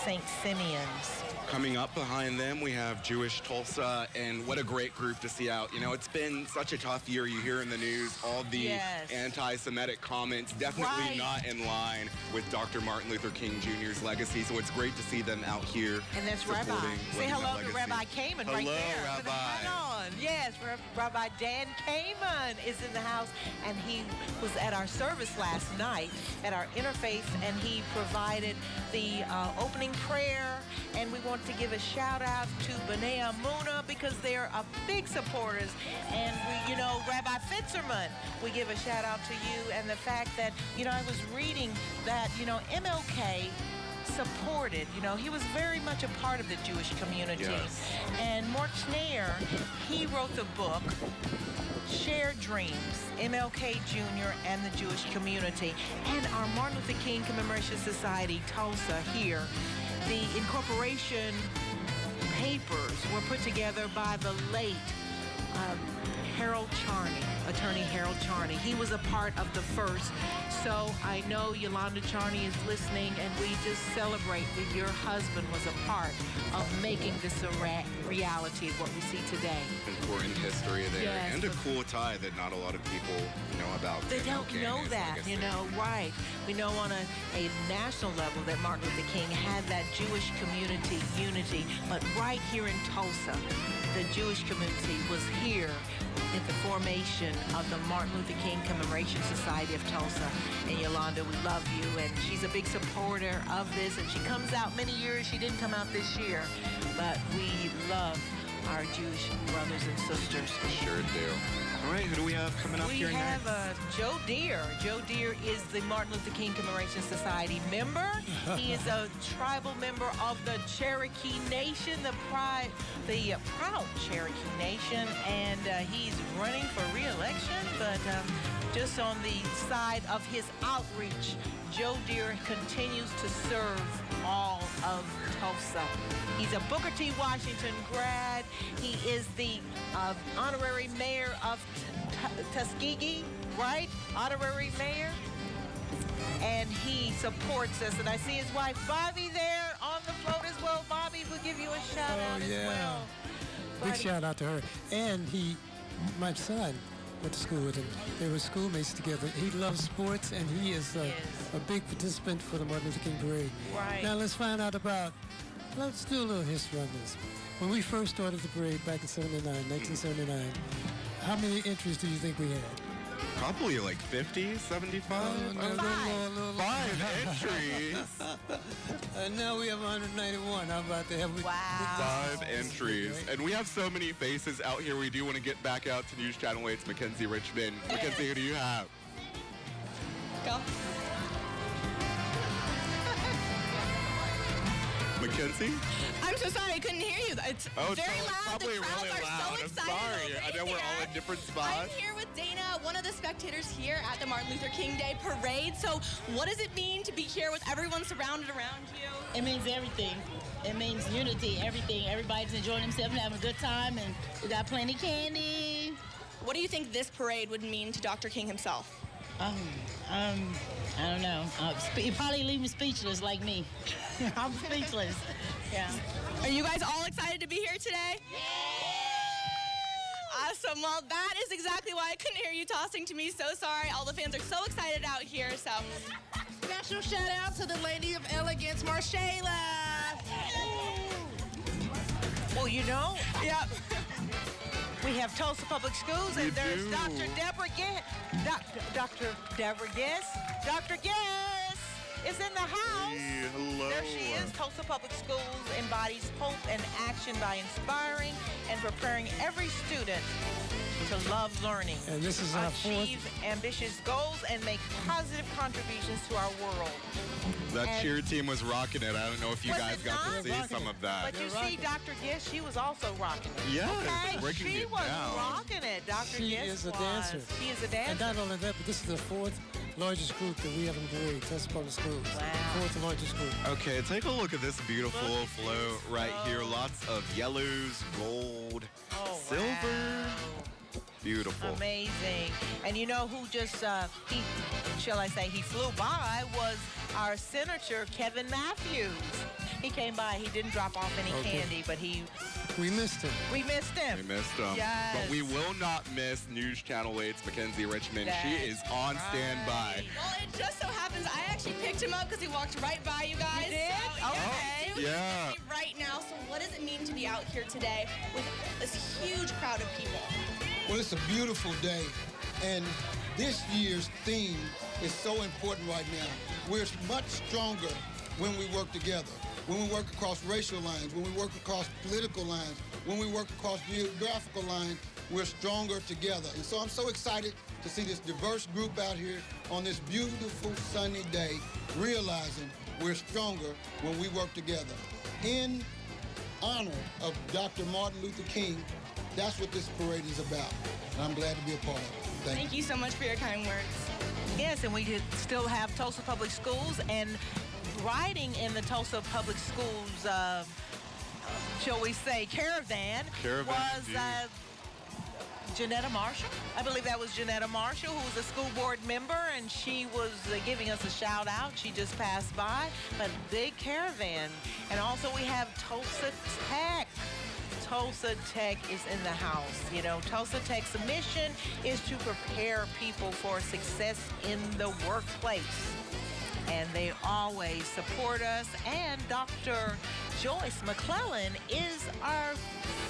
St. Simeon's. Coming up behind them, we have Jewish Tulsa, and what a great group to see out. It's been such a tough year. You hear in the news all the anti-Semitic comments, definitely not in line with Dr. Martin Luther King Jr.'s legacy, so it's great to see them out here. And that's Rabbi. Say hello to Rabbi Kamen right there. Hello, Rabbi. Yes, Rabbi Dan Kamen is in the house, and he was at our service last night at our interfaith, and he provided the opening prayer, and we want to give a shout out to B'nai Amuna because they're big supporters. And we, Rabbi Fitzerman, we give a shout out to you, and the fact that, I was reading that, MLK supported, he was very much a part of the Jewish community. Yes. And Mort Schneer, he wrote the book, Shared Dreams, MLK Jr. and the Jewish Community. And our Martin Luther King Commemoration Society, Tulsa, here, the incorporation papers were put together by the late Harold Charney, attorney Harold Charney. He was a part of the first. So I know Yolanda Charney is listening, and we just celebrate that your husband was a part of making this a reality of what we see today. Important history there, Yes. and a cool tie that not a lot of people know about. They MLK don't and know his that, legacy. you know, right. We know on a national level that Martin Luther King had that Jewish community unity, but right here in Tulsa, the Jewish community was here at the formation of the Martin Luther King Commemoration Society of Tulsa. And Yolanda, we love you, and she's a big supporter of this, and she comes out many years. She didn't come out this year, but we love our Jewish brothers and sisters. Sure do. All right, who do we have coming up here We next? have Joe Deere. Joe Deere is the Martin Luther King Commemoration Society member. He is a tribal member of the Cherokee Nation, the proud Cherokee Nation, and he's running for re-election, but just on the side of his outreach, Joe Deere continues to serve all of Tulsa. He's a Booker T. Washington grad. He is the honorary mayor of Tuskegee, right? Honorary mayor. And he supports us. And I see his wife, Bobby, there on the float as well. Bobby will give you a shout out as well. Big Buddy. shout out to her. And my son went to school with him. They were schoolmates together. He loves sports, and he is a big participant for the Martin Luther King Parade. Right. Now let's find out let's do a little history on this. When we first started the parade back in 1979, how many entries do you think we had? Probably like 50, 75? No, Five entries. And now we have 191. How about that? Wow. 5 entries. And we have so many faces out here. We do want to get back out to News Channel 8's Mackenzie Richmond. Mackenzie, who do you have? Go. Mackenzie? I'm so sorry, I couldn't hear you. It's very loud. Probably The crowds really are loud. so I'm excited sorry. over I know we're all here. in different I'm spots. here with Dana, one of the spectators here at the Martin Luther King Day Parade. So what does it mean to be here with everyone surrounded around you? It means everything. It means unity, everything. Everybody's enjoying themselves and having a good time, and we got plenty of candy. What do you think this parade would mean to Dr. King himself? I don't know. You probably leave me speechless like me. I'm speechless. Yeah. Are you guys all excited to be here today? Yeah! Awesome. Well, that is exactly why I couldn't hear you tossing to me. So sorry. All the fans are so excited out here. So Special shout out to the Lady of Elegance, Marshayla. Well, you know, yep. we have Tulsa Public Schools, and there's Dr. Deborah Guess. Dr. Deborah Guess. Dr. Guess is in the house. Hey, hello. There she is. Tulsa Public Schools embodies hope and action by inspiring and preparing every student to love learning, And this is our achieve ambitious goals, and make positive contributions to our world. That And- cheer team was rocking it. I don't know if you Was guys it got not? to see Rocking some it. of that. But you see, Dr. Guess, she was also rocking it. Yes, Okay, breaking she it was down. rocking it. Dr. She Guess is a was. dancer. She is a And dancer. not only that, but this is the 4th largest group that we have in the parade, Tulsa Public Schools. Wow. 4th largest group. Okay, take a look at this beautiful Look. float right here. Lots of yellows, gold, Oh, silver. wow. Beautiful. Amazing. And you know who just, he flew by was our Senator Kevin Matthews. He came by. He didn't drop off any Okay. candy, but We missed him. we missed him. We missed them. Yes. But we will not miss News Channel 8's Mackenzie Richmond. She is on standby. Well, it just so happens I actually picked him up because he walked right by you guys. You did? So, Okay. He's Yeah. with me right now. So what does it mean to be out here today with this huge crowd of people? Well, it's a beautiful day, and this year's theme is so important right now. We're much stronger when we work together, when we work across racial lines, when we work across political lines, when we work across geographical lines. We're stronger together. And so I'm so excited to see this diverse group out here on this beautiful sunny day, realizing we're stronger when we work together. In honor of Dr. Martin Luther King, that's what this parade is about. And I'm glad to be a part of it. Thank you. Thank you so much for your kind words. Yes, and we could still have Tulsa Public Schools, and riding in the Tulsa Public Schools shall we say, caravan was Janetta Marshall. I believe that was Janetta Marshall, who was a school board member, and she was giving us a shout out. She just passed by, but big caravan. And also we have Tulsa Tech. Tulsa Tech is in the house. You know, Tulsa Tech's mission is to prepare people for success in the workplace. And they always support us. And Dr. Joyce McClellan is our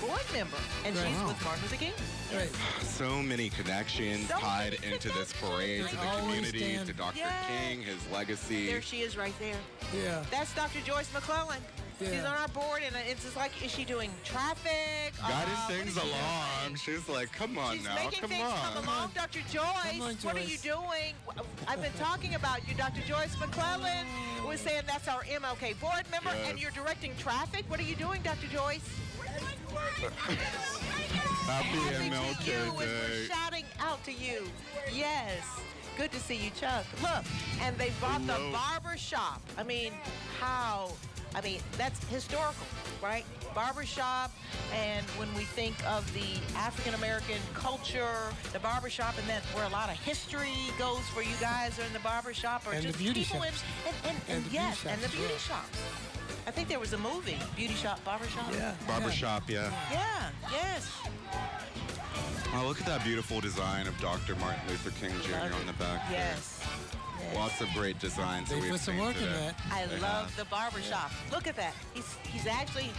board member, and she's with Martin Luther King. Right. So many connections tied into this parade, to the community, to Dr. King, his legacy. There she is right there. Yeah. That's Dr. Joyce McClellan. Yeah. She's on our board, and it's just like, is she doing traffic? Guiding things along. She's like, come on now, making come things on. come along. Dr. Joyce, on, what are you doing? I've been talking about you. Dr. Joyce McClellan was saying that's our MLK board member, and you're directing traffic. What are you doing, Dr. Joyce? Happy to MLK you, and Day. we're shouting out to you. Yes. Good to see you, Chuck. Look, and they bought the barber shop. I mean, that's historical, right? Barbershop, and when we think of the African-American culture, the barbershop, and that's where a lot of history goes for you guys are in the barbershop, or and just the beauty people shops. and the beauty shops. I think there was a movie, Beauty Shop, Barbershop. Yeah. Barbershop, yeah. Yeah, yes. Oh, look at that beautiful design of Dr. Martin Luther King Jr. on the back. Yes. Lots of great designs that They we've put some seen work in today. that. I love the barbershop. Look at that. He's actually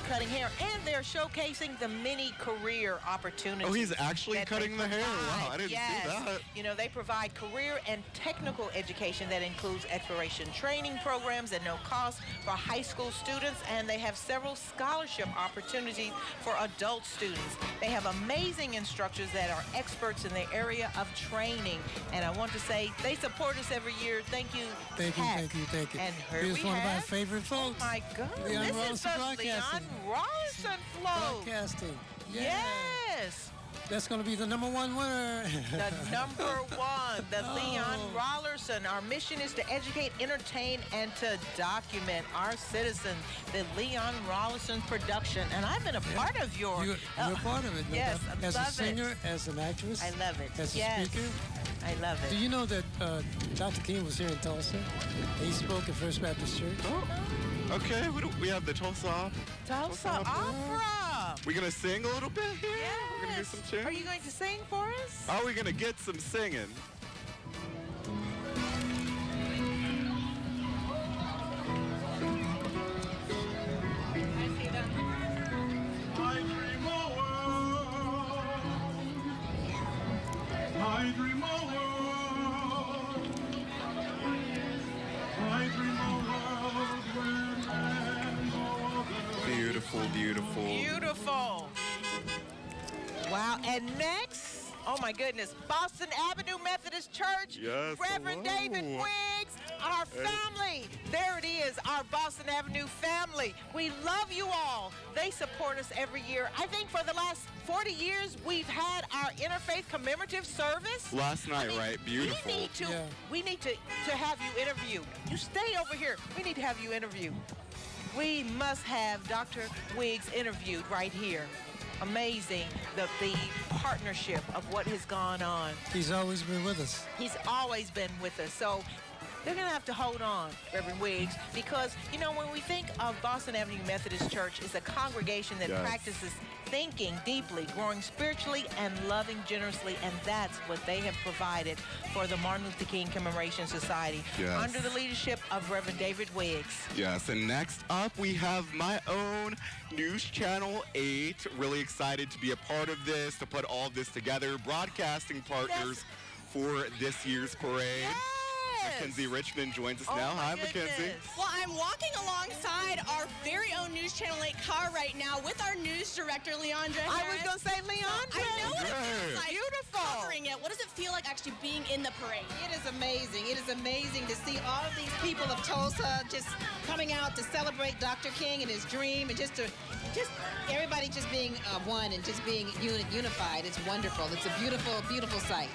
cutting hair, and they're showcasing the many career opportunities. Oh, he's actually that cutting they the hair. provide. Wow, I didn't see that. You know, they provide career and technical education that includes exploration training programs at no cost for high school students, and they have several scholarship opportunities for adult students. They have amazing instructors that are experts in the area of training, and I want to say they support us every year. Thank you. Thank you, Tech. thank you, thank you. And here Here's we one of our have- favorite folks. Oh my God! Leon This is Rawlinson the Broadcasting. Leon Rawlinson float. Broadcasting. Yeah. Yes. That's going to be the #1 winner. The number one, the Oh. Leon Rawlinson. Our mission is to educate, entertain, and to document our citizens. The Leon Rawlinson production. And I've been a part of your... You're part of it. No yes, doubt. I As love a singer, as an actress. I love it. As a Yes. speaker. I love Do it. you know that Dr. King was here in Tulsa? He spoke at First Baptist Church. Oh, okay. We have the Tulsa. Tulsa Opera. We gonna sing a little bit here? Yes. We're gonna do some tunes? Are you going to sing for us? Are we gonna get some singing? I dream a world. I dream a world where man no other. Beautiful, beautiful. Beautiful. Wow. And next, oh my goodness, Boston Avenue Methodist Church. Yes, Reverend hello. David Wiggs, our family. There it is, our Boston Avenue family. We love you all. They support us every year. I think for the last 40 years, we've had our interfaith commemorative service. Last night, right? Beautiful. We need to have you interviewed. You stay over here. We need to have you interviewed. We must have Dr. Wiggs interviewed right here. Amazing, the partnership of what has gone on. He's always been with us. He's always been with us. So they're going to have to hold on, Reverend Wiggs, because, you know, when we think of Boston Avenue Methodist Church, it's a congregation that practices thinking deeply, growing spiritually, and loving generously, and that's what they have provided for the Martin Luther King Commemoration Society under the leadership of Reverend David Wiggs. Yes, and next up we have my own News Channel 8. Really excited to be a part of this, to put all of this together. Broadcasting partners for this year's parade. Mackenzie Richmond joins us now. Hi, Mackenzie. Well, I'm walking alongside our very own News Channel 8 car right now with our news director, Leandra Harris. I was going to say Leandra. I know what it feels like. Beautiful. Covering it. What does it feel like actually being in the parade? It is amazing. It is amazing to see all of these people of Tulsa just coming out to celebrate Dr. King and his dream, and just everybody just being one and just being unified. It's wonderful. It's a beautiful, beautiful sight.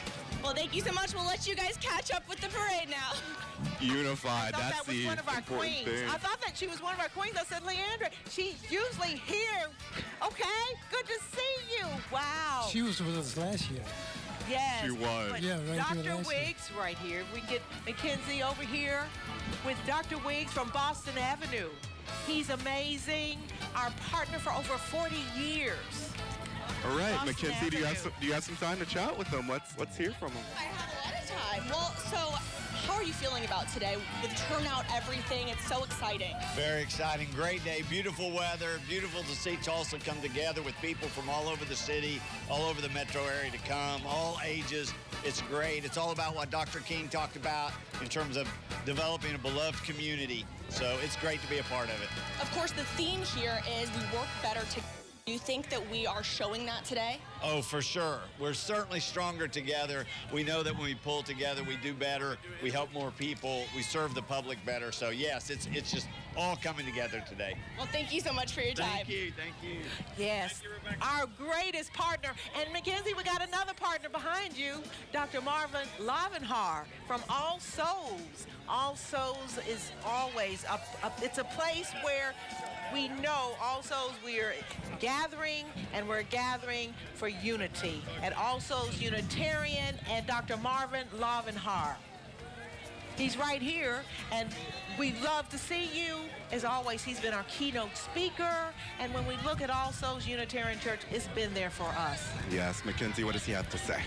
Well, thank you so much. We'll let you guys catch up with the parade now. Unified. I thought That's that was the one of our important queens. thing. I thought that she was one of our queens. I said, Leandra, she's usually here. Okay, good to see you. Wow. She was with us last year. Yes. She was. But Yeah, right here Dr. last year. Wiggs right here. We get Mackenzie over here with Dr. Wiggs from Boston Avenue. He's amazing. Our partner for over 40 years. All right, Boston Mackenzie, do Avenue. you have some time to chat with them? Let's hear from them. I have a lot of time. Well, so how are you feeling about today? With turnout, everything, it's so exciting. Very exciting, great day, beautiful weather, beautiful to see Tulsa come together with people from all over the city, all over the metro area to come, all ages. It's great. It's all about what Dr. King talked about in terms of developing a beloved community. So it's great to be a part of it. Of course, the theme here is we work better together. Do you think that we are showing that today? Oh, for sure. We're certainly stronger together. We know that when we pull together, we do better. We help more people. We serve the public better. So yes, it's just all coming together today. Well, thank you so much for your time. Thank you. Thank you. Yes, our greatest partner. And Mackenzie, we got another partner behind you, Dr. Marvin Lavenhar from All Souls. All Souls is always it's a place where we know All Souls we are gathering, and we're gathering for unity. At All Souls Unitarian and Dr. Marvin Lavenhar. He's right here, and we love to see you. As always, he's been our keynote speaker, and when we look at All Souls Unitarian Church, it's been there for us. Yes, Mackenzie, what does he have to say?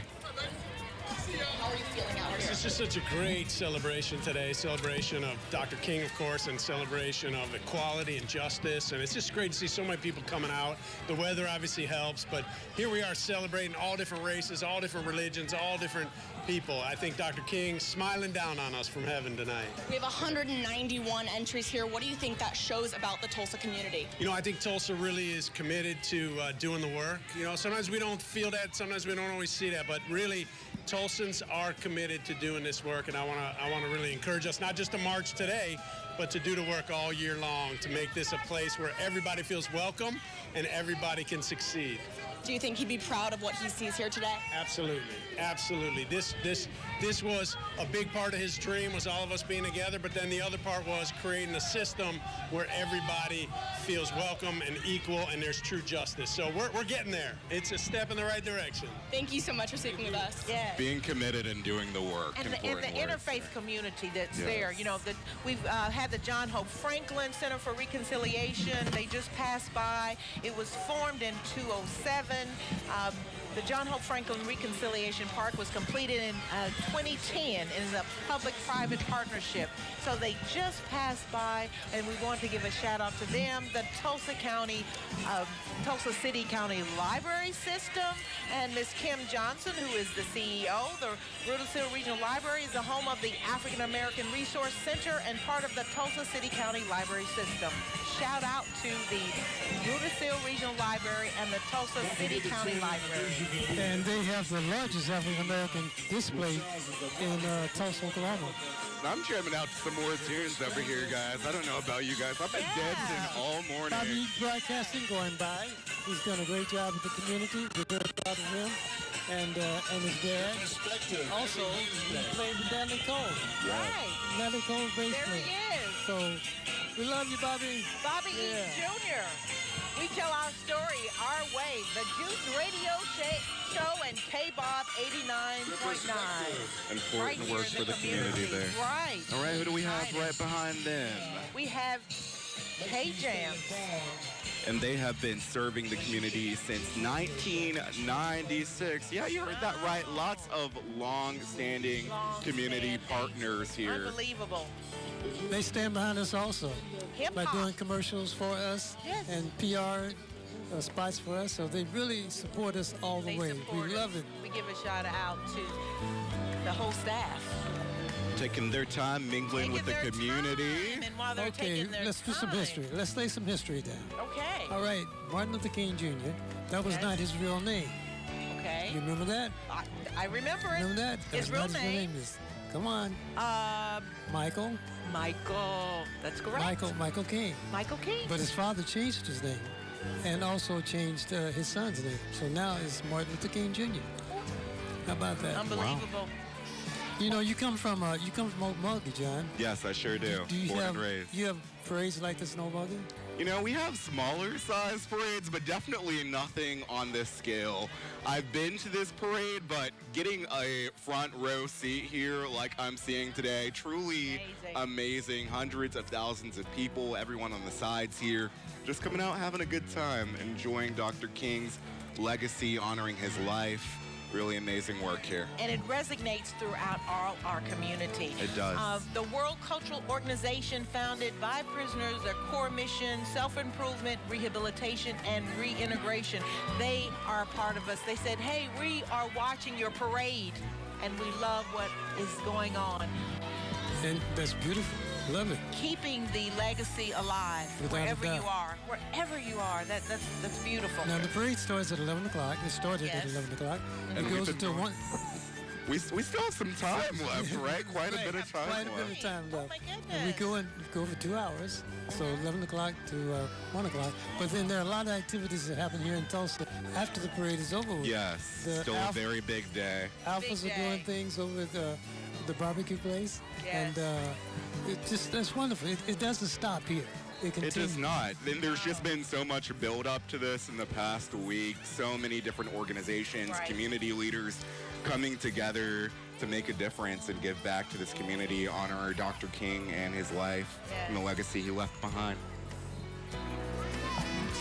How are you feeling out here? It's just such a great celebration today, celebration of Dr. King, of course, and celebration of equality and justice. And it's just great to see so many people coming out. The weather obviously helps, but here we are celebrating all different races, all different religions, all different people. I think Dr. King smiling down on us from heaven tonight. We have 191 entries here. What do you think that shows about the Tulsa community? You know, I think Tulsa really is committed to doing the work. You know, sometimes we don't feel that, sometimes we don't always see that, but really, Tulsans are committed to doing this work, and I want to really encourage us not just to march today, but to do the work all year long to make this a place where everybody feels welcome and everybody can succeed. Do you think he'd be proud of what he sees here today? Absolutely, absolutely. This was a big part of his dream, was all of us being together, but then the other part was creating a system where everybody feels welcome and equal and there's true justice. So we're getting there. It's a step in the right direction. Thank you so much for speaking with us. Yes. Being committed and doing the work. And the interfaith community that's Yes. there. You know, we've had the John Hope Franklin Center for Reconciliation. They just passed by. It was formed in 2007. The John Hope Franklin Reconciliation Park was completed in 2010 and is a public-private partnership. So they just passed by, and we want to give a shout-out to them. The Tulsa City County Library System, and Ms. Kim Johnson, who is the CEO. The Rudolph Regional Library is the home of the African American Resource Center and part of the Tulsa City County Library System. Shout out to the Rudolph Regional Library and the Tulsa City County Library. And they have the largest African American display in Tulsa, Oklahoma. I'm jamming out some more tunes over here, guys. I don't know about you guys. I've been dancing all morning. Bobby Broadcasting going by. He's done a great job with the community. We're very proud of him and his dad. Also, he played with Natalie Cole. Right. Natalie Cole bass There player. he is. So we love you, Bobby. Bobby E. Jr. We tell our story our way. The Juice Radio Show and K-Bob 89.9. Important Right here work in for the community there. Right. All right, who do we have right behind them? We have K-Jams. And they have been serving the community since 1996. Yeah, you heard that right. Lots of long-standing community partners here. Unbelievable. They stand behind us also by Hip-hop. doing commercials for us Yes. and PR spots for us. So they really support us all the They way. support We love us. it. We give a shout out to the whole staff. Taking their time mingling with the Taking their community. time, and while they're Okay, taking their let's do some time. history. Let's lay some history down. Okay. All right, Martin Luther King Jr., that was Yes. not his real name. Okay. You remember that? I remember it. Remember that? His That's real not name. Come on. Michael. Michael. That's correct. Michael King. Michael King. But his father changed his name and also changed his son's name. So now it's Martin Luther King Jr. How about that? Unbelievable. You know, you come from Okmulgee, John. Yes, I sure do. Do you Born have and raised. you have parades like this in Okmulgee? You know, we have smaller size parades, but definitely nothing on this scale. I've been to this parade, but getting a front row seat here like I'm seeing today, truly amazing. Hundreds of thousands of people, everyone on the sides here, just coming out having a good time, enjoying Dr. King's legacy, honoring his life. Really amazing work here. And it resonates throughout all our community. It does. The World Cultural Organization, founded by prisoners, their core mission, self-improvement, rehabilitation, and reintegration. They are a part of us. They said, hey, we are watching your parade, and we love what is going on. And that's beautiful. Love it. Keeping the legacy alive wherever you are. Wherever you are. That's beautiful. Now, the parade starts at 11 o'clock. It started at 11 o'clock. And it goes until 1. We still have some time left, right? Quite a bit of time Quite a bit of time left. And we go for 2 hours, so 11 o'clock to 1 o'clock. But then there are a lot of activities that happen here in Tulsa after the parade is over with. Yes, still a very big day. Alphas are doing things over at the barbecue place. Yes. And that's wonderful. It doesn't stop here. It continues. It does not. And there's just been so much build up to this in the past week. So many different organizations, community leaders coming together to make a difference and give back to this community, honor Dr. King and his life and the legacy he left behind.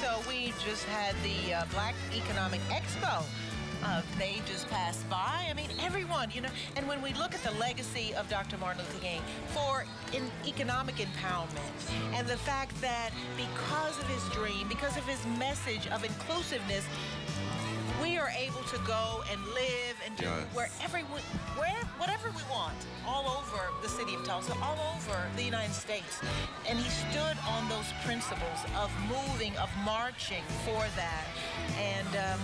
So we just had the Black Economic Expo. They just passed by. I mean, everyone, you know. And when we look at the legacy of Dr. Martin Luther King for economic empowerment and the fact that because of his dream, because of his message of inclusiveness, we are able to go and live and do whatever we want all over the city of Tulsa, all over the United States. And he stood on those principles of moving, of marching for that. And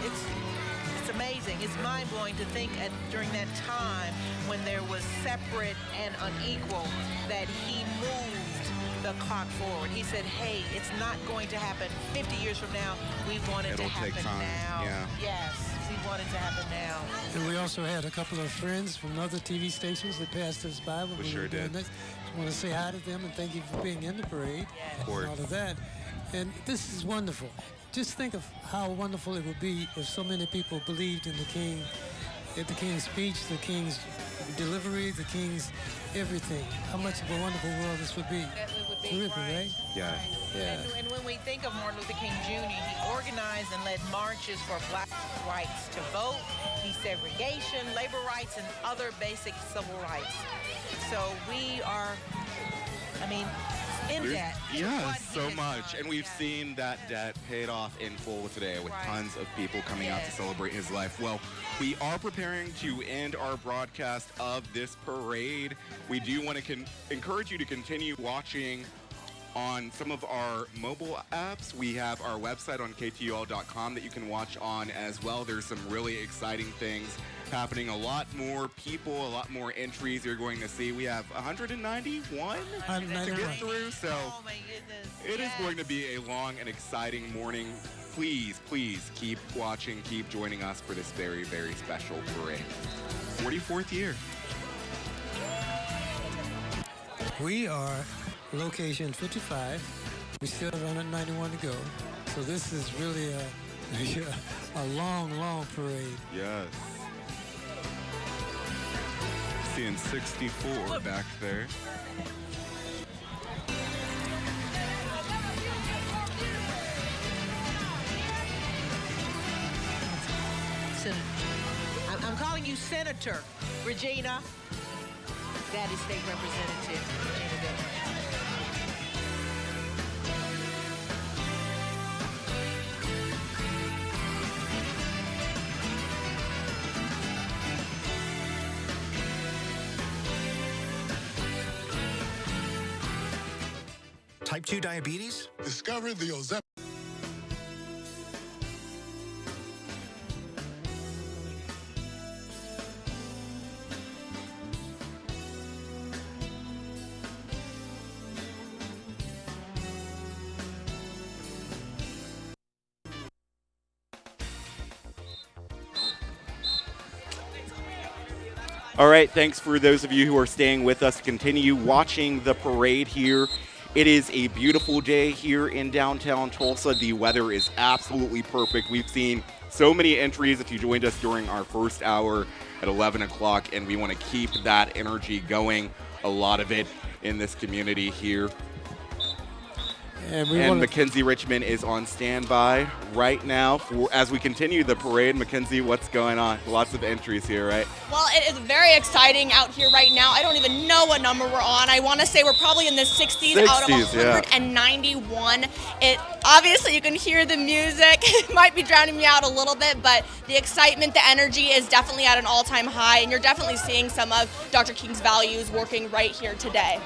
it's amazing. It's mind-blowing to think during that time when there was separate and unequal that he moved the clock forward. He said, hey, it's not going to happen 50 years from now. We want it to happen now. Yeah. Yes, we want it to happen now. And we also had a couple of friends from other TV stations that passed us by when we were doing this. Just want to say hi to them and thank you for being in the parade and all of that. And this is wonderful. Just think of how wonderful it would be if so many people believed in the King, at the King's speech, the King's delivery, the King's everything. How much of a wonderful world this would be. That it would be terrific, right? Yeah. Yeah. And when we think of Martin Luther King Jr., he organized and led marches for black rights to vote, desegregation, labor rights, and other basic civil rights. So we are, I mean, in debt. Yes, so much. And we've seen that debt paid off in full today with tons of people coming out to celebrate his life. Well, we are preparing to end our broadcast of this parade. We do want to encourage you to continue watching on some of our mobile apps. We have our website on ktul.com that you can watch on as well. There's some really exciting things happening. A lot more people, a lot more entries you're going to see. We have 191 to get through, so it is going to be a long and exciting morning. Please, please keep watching, keep joining us for this very, very special parade. 44th year. We are location 55. We still have 191 to go. So this is really a long, long parade. Yes. Seeing 64 back there. I'm calling you Senator Regina. Daddy State Representative Regina Dillon. Type 2 diabetes? Discover the Ozempic. All right, thanks for those of you who are staying with us to continue watching the parade here. It is a beautiful day here in downtown Tulsa. The weather is absolutely perfect. We've seen so many entries if you joined us during our first hour at 11 o'clock, and we want to keep that energy going, a lot of it in this community here. And Mackenzie Richmond is on standby right now as we continue the parade. Mackenzie, what's going on? Lots of entries here, right? Well, it is very exciting out here right now. I don't even know what number we're on. I want to say we're probably in the 60s out of 191. Yeah. It obviously, you can hear the music. It might be drowning me out a little bit, but the excitement, the energy is definitely at an all-time high, and you're definitely seeing some of Dr. King's values working right here today.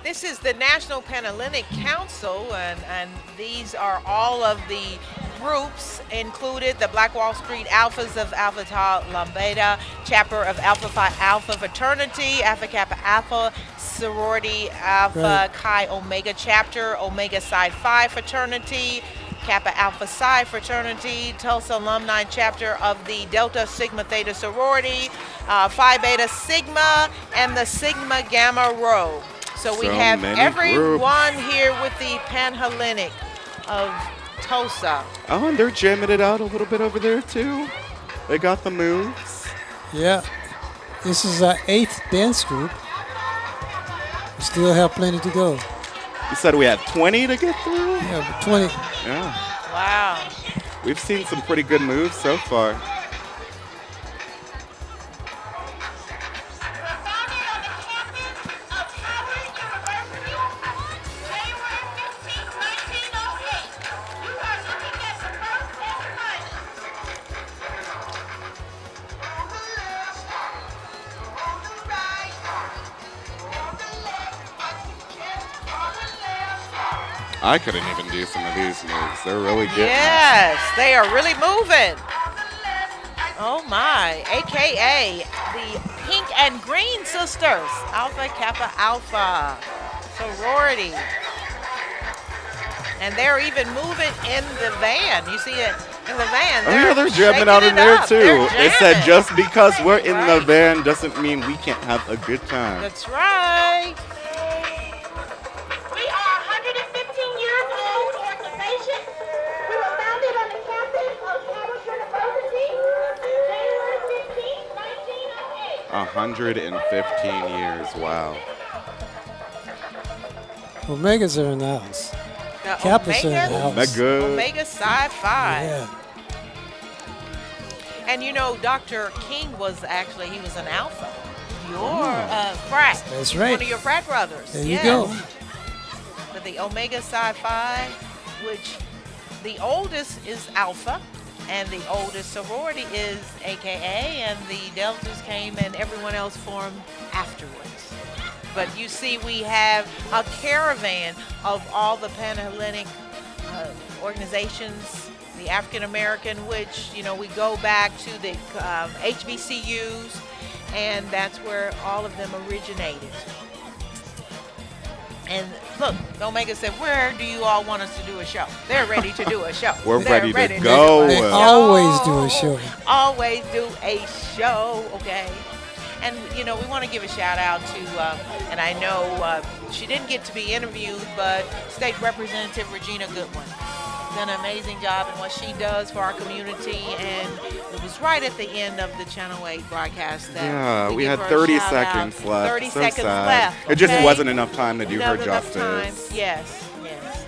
This is the National Panhellenic Council, and these are all of the groups included: the Black Wall Street Alphas of Alpha Tau Lambda, chapter of Alpha Phi Alpha Fraternity, Alpha Kappa Alpha Sorority, Alpha Chi Omega chapter, Omega Psi Phi Fraternity, Kappa Alpha Psi Fraternity, Tulsa Alumni chapter of the Delta Sigma Theta Sorority, Phi Beta Sigma, and the Sigma Gamma Rho. So we have everyone here with the Panhellenic of Tulsa. Oh, and they're jamming it out a little bit over there, too. They got the moves. Yeah. This is our 8th dance group. We still have plenty to go. You said we had 20 to get through? Yeah, but 20. Yeah. Wow. We've seen some pretty good moves so far. I couldn't even do some of these moves. They're really good. Yes, they are really moving. Oh my, AKA the Pink and Green Sisters, Alpha Kappa Alpha sorority. And they're even moving in the van. You see it in the van. Oh yeah, they're jamming out in there too. They said just because we're in the van doesn't mean we can't have a good time. That's right. Organization. We were founded on the campus of Harvard University, January 15, 1908. 115 years, wow. Omegas are in the house. Kappas are in the house. Omega Psi Phi. Yeah. And you know, Dr. King was actually, he was an alpha. Your frat. That's right. One of your frat brothers. There you go. But the Omega Psi Phi, which the oldest is Alpha, and the oldest sorority is AKA, and the Deltas came and everyone else formed afterwards. But you see, we have a caravan of all the Panhellenic organizations, the African American, which, you know, we go back to the HBCUs, and that's where all of them originated. And look, Omega said, where do you all want us to do a show? They're ready to do a show. We're ready to go. They always do a show. Always do a show, okay? And, you know, we want to give a shout out to, and I know she didn't get to be interviewed, but State Representative Regina Goodwin. Done an amazing job in what she does for our community, and it was right at the end of the Channel 8 broadcast that we had 30 seconds left. 30 so seconds sad. left. It just okay? wasn't enough time to do Not her enough justice. time. Yes, yes.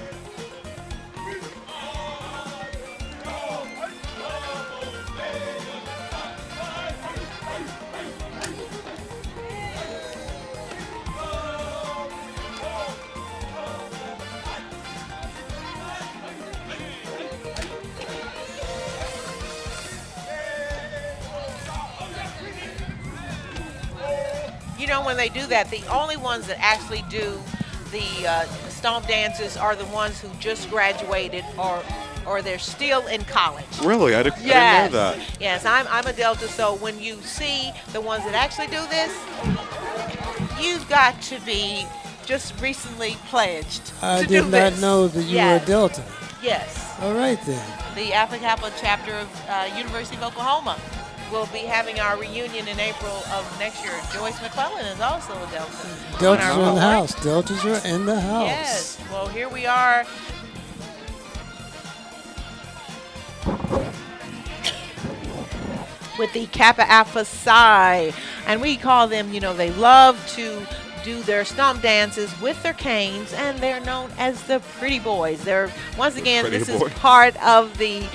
You know, when they do that, the only ones that actually do the stomp dances are the ones who just graduated or they're still in college. Really? I didn't know that. Yes, I'm a Delta, so when you see the ones that actually do this, you've got to be just recently pledged I to did do not this. know that you were a Delta. Yes. All right then. The Alpha Kappa chapter of University of Oklahoma. we'll be having our reunion in April of next year. Joyce McClellan is also a Delta. Deltas are in the house. Deltas are in the house. Yes. Well, here we are. With the Kappa Alpha Psi. And we call them, they love to do their stomp dances with their canes, and they're known as the Pretty Boys. They're, once again, this is part of the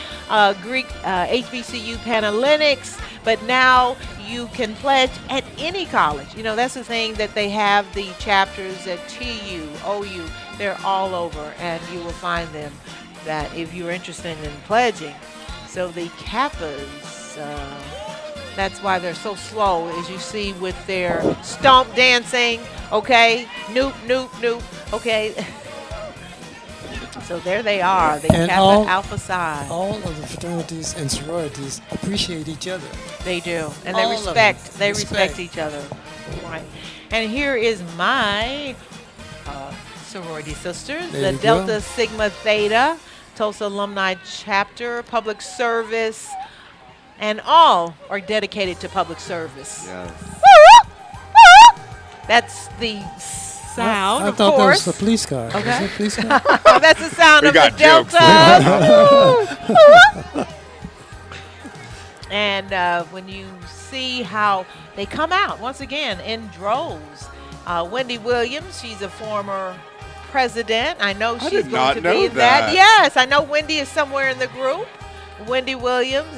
Greek HBCU Panhellenics, but now you can pledge at any college. That's the thing that they have, the chapters at TU, OU, they're all over, and you will find them that if you're interested in pledging. So the Kappas, that's why they're so slow, as you see with their stomp dancing, okay? Noop, noop, noop, okay? So there they are, the Kappa Alpha Psi. All of the fraternities and sororities appreciate each other. They do, and they respect each other. Right. And here is my sorority sisters, the Delta Sigma Theta, Tulsa Alumni Chapter, Public Service, and all are dedicated to public service. Yes. That's the sound, I thought that was the police car. Okay. Is it a police car? That's the sound of the Delta. And when you see how they come out, once again, in droves. Wendy Williams, she's a former president. I know she's going to be in that. Yes, I know Wendy is somewhere in the group. Wendy Williams,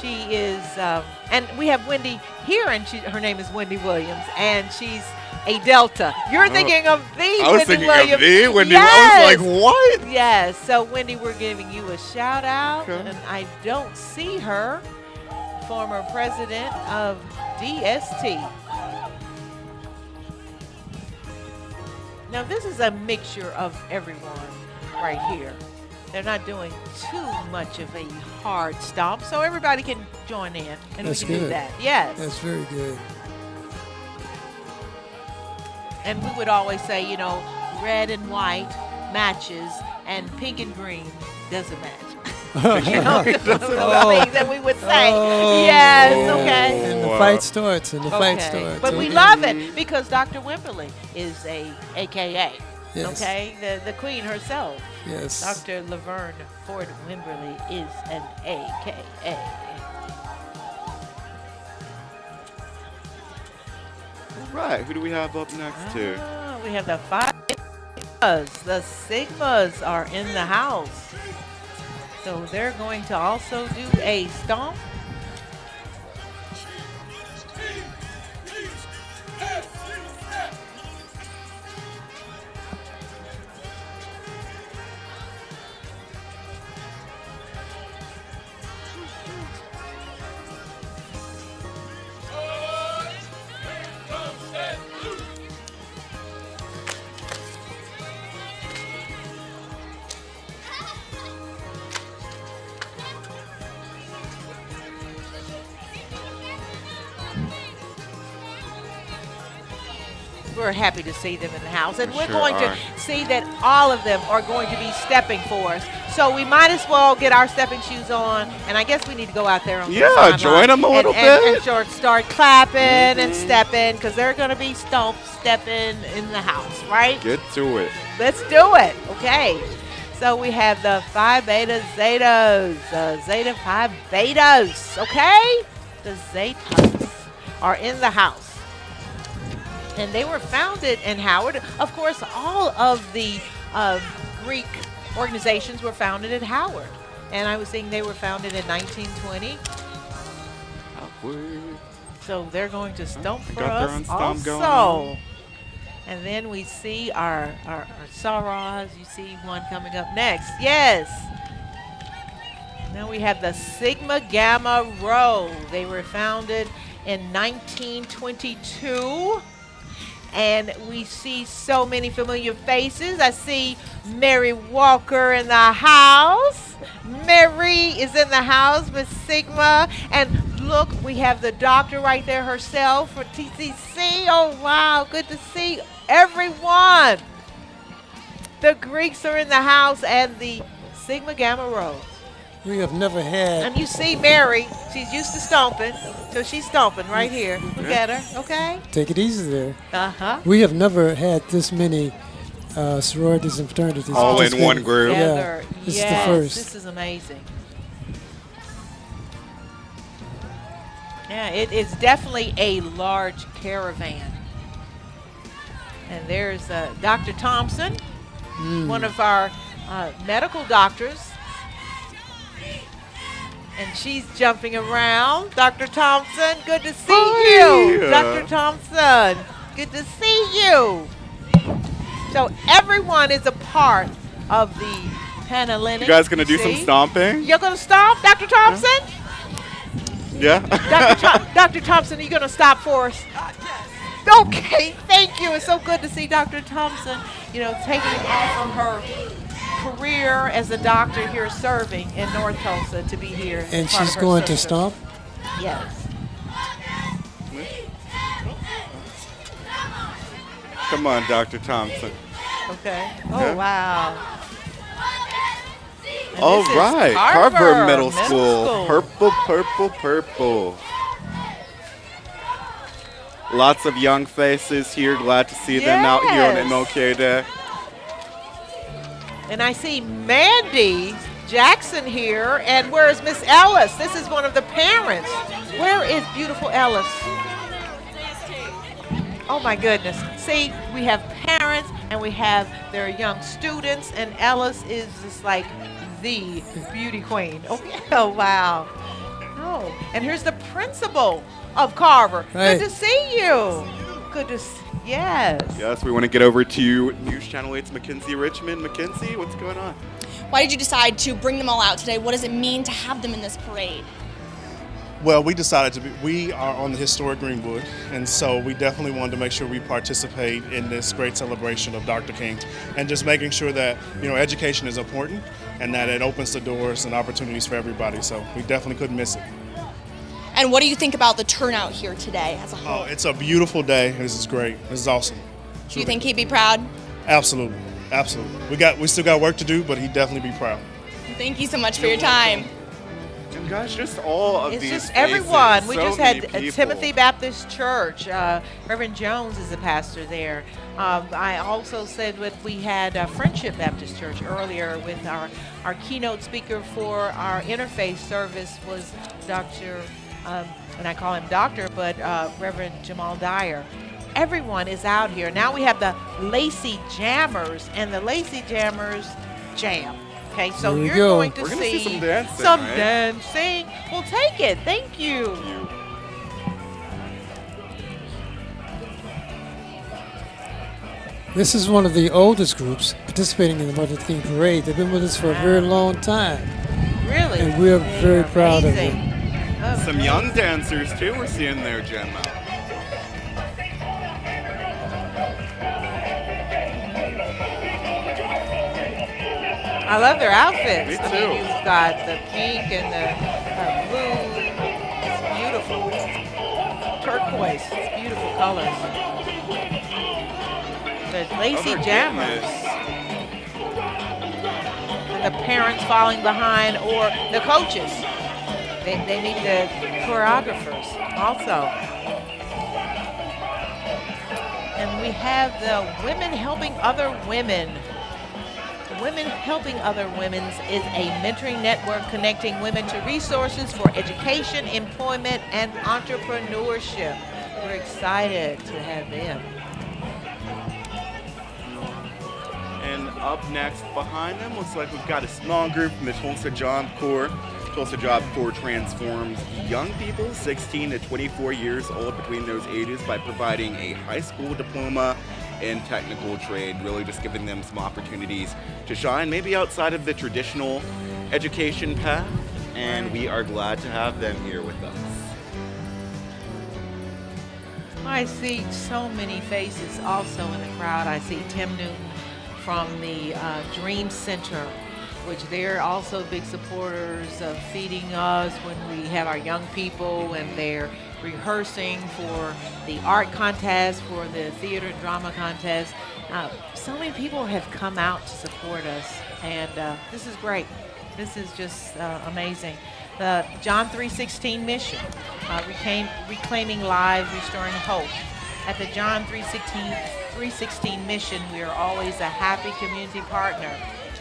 she is, and we have Wendy here, and her name is Wendy Williams, and she's a Delta. You're thinking of the Wendy Williams. I was thinking of the Wendy. Yes. I was like, what? Yes. So Wendy, we're giving you a shout out, and I don't see her. Former president of DST. Now this is a mixture of everyone right here. They're not doing too much of a hard stomp, so everybody can join in, and we can do that. Yes. That's very good. And we would always say, red and white matches, and pink and green doesn't match. That we would say. Yes, okay. And the fight starts, But we love it because Dr. Wimberly is a AKA. Yes. Okay, the queen herself. Yes. Dr. Laverne Ford Wimberly is an AKA. All right, who do we have up next too? We have the Phi Sigmas. The Sigmas are in the house. So they're going to also do a stomp. We're happy to see them in the house, and we're going to see that all of them are going to be stepping for us. So we might as well get our stepping shoes on, and I guess we need to go out there on the join them a little bit, and start clapping and stepping, because they're going to be stepping in the house, right? Get to it. Let's do it. Okay. So we have the Phi Beta Zetas, Zeta Phi Betas. Okay, the Zetas are in the house. And they were founded in Howard. Of course, all of the Greek organizations were founded at Howard. And I was saying they were founded in 1920. So they're going to stomp for us also. And then we see our Saras. You see one coming up next. Yes. Now we have the Sigma Gamma Rho. They were founded in 1922. And we see so many familiar faces. I see Mary Walker in the house. Mary is in the house with Sigma. And look, we have the doctor right there herself for TCC. Oh, wow. Good to see everyone. The Greeks are in the house, and the Sigma Gamma Rho We have never had. And you see Mary, she's used to stomping, so she's stomping right here. Look at her, okay? Take it easy there. Uh-huh. We have never had this many sororities and fraternities. All in one group. Yeah, this is the first. This is amazing. Yeah, it is definitely a large caravan. And there's Dr. Thompson, one of our medical doctors. And she's jumping around. Dr. Thompson, good to see you. Dr. Thompson, good to see you. So everyone is a part of the Panhellenic. You guys going to do some stomping? You're going to stomp, Dr. Thompson? Yeah. Dr. Thompson, are you going to stop for us? Okay, thank you. It's so good to see Dr. Thompson, you know, taking off from her career as a doctor here serving in North Tulsa to be here. And she's going to stomp? Yes. Come on, Dr. Thompson. Okay. Oh, wow. And All this is right. Carver Middle School. Purple, purple, purple. Lots of young faces here. Glad to see them out here on MLK Day. And I see Mandy Jackson here. And where is Miss Ellis? This is one of the parents. Where is beautiful Ellis? Oh, my goodness. See, we have parents and we have their young students. And Ellis is just like the beauty queen. Oh, wow. Oh, and here's the principal of Carver. Hey. Good to see you. Good to see. Yes. Yes, we want to get over to News Channel 8's Mackenzie Richmond. Mackenzie, what's going on? Why did you decide to bring them all out today? What does it mean to have them in this parade? Well, we decided we are on the historic Greenwood, and so we definitely wanted to make sure we participate in this great celebration of Dr. King, and just making sure that, you know, education is important and that it opens the doors and opportunities for everybody, so we definitely couldn't miss it. And what do you think about the turnout here today as a whole? Oh, it's a beautiful day. This is great. This is awesome. Do you think he'd be proud? Absolutely. Absolutely. We still got work to do, but he'd definitely be proud. Thank you so much for your time. And guys, just all of It's these just faces, everyone. We so just had many people. Timothy Baptist Church. Reverend Jones is the pastor there. I also said that we had Friendship Baptist Church earlier with our keynote speaker for our interfaith service was Dr. And I call him doctor, but Reverend Jamal Dyer. Everyone is out here. Now we have the Lacey Jammers, and the Lacey Jammers jam. Okay, so Here we you're go. going to We're gonna see see some dancing, some right? dancing. Well, take it. Thank you. This is one of the oldest groups participating in the Martin Luther King Parade. They've been with us for a very long time. Really? And we're very proud of them. Amazing. Some young dancers, too, we're seeing there, Gemma. I love their outfits. Me I too. mean, you've got the pink and the blue. It's beautiful. Turquoise. It's beautiful colors. The Lacey Oh, my Jammers. goodness. And the parents falling behind, or the coaches. They need the choreographers also. And we have the Women Helping Other Women. Women Helping Other Women is a mentoring network connecting women to resources for education, employment, and entrepreneurship. We're excited to have them. And up next behind them, looks like we've got a small group from the Tulsa Job Corps. Tulsa Job Corps transforms young people 16 to 24 years old between those ages by providing a high school diploma in technical trade, really just giving them some opportunities to shine, maybe outside of the traditional education path. And we are glad to have them here with us. I see so many faces also in the crowd. I see Tim Newton from the Dream Center, which they're also big supporters of feeding us when we have our young people and they're rehearsing for the art contest, for the theater and drama contest. So many people have come out to support us, and this is great. This is just amazing. The John 3:16 mission, reclaiming lives, restoring hope. At the John 3:16 mission, we are always a happy community partner.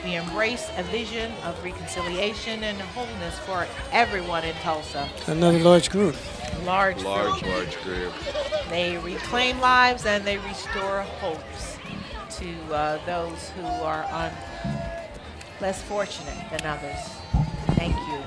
We embrace a vision of reconciliation and wholeness for everyone in Tulsa. Another large group. Large group. They reclaim lives and they restore hopes to those who are less fortunate than others. Thank you.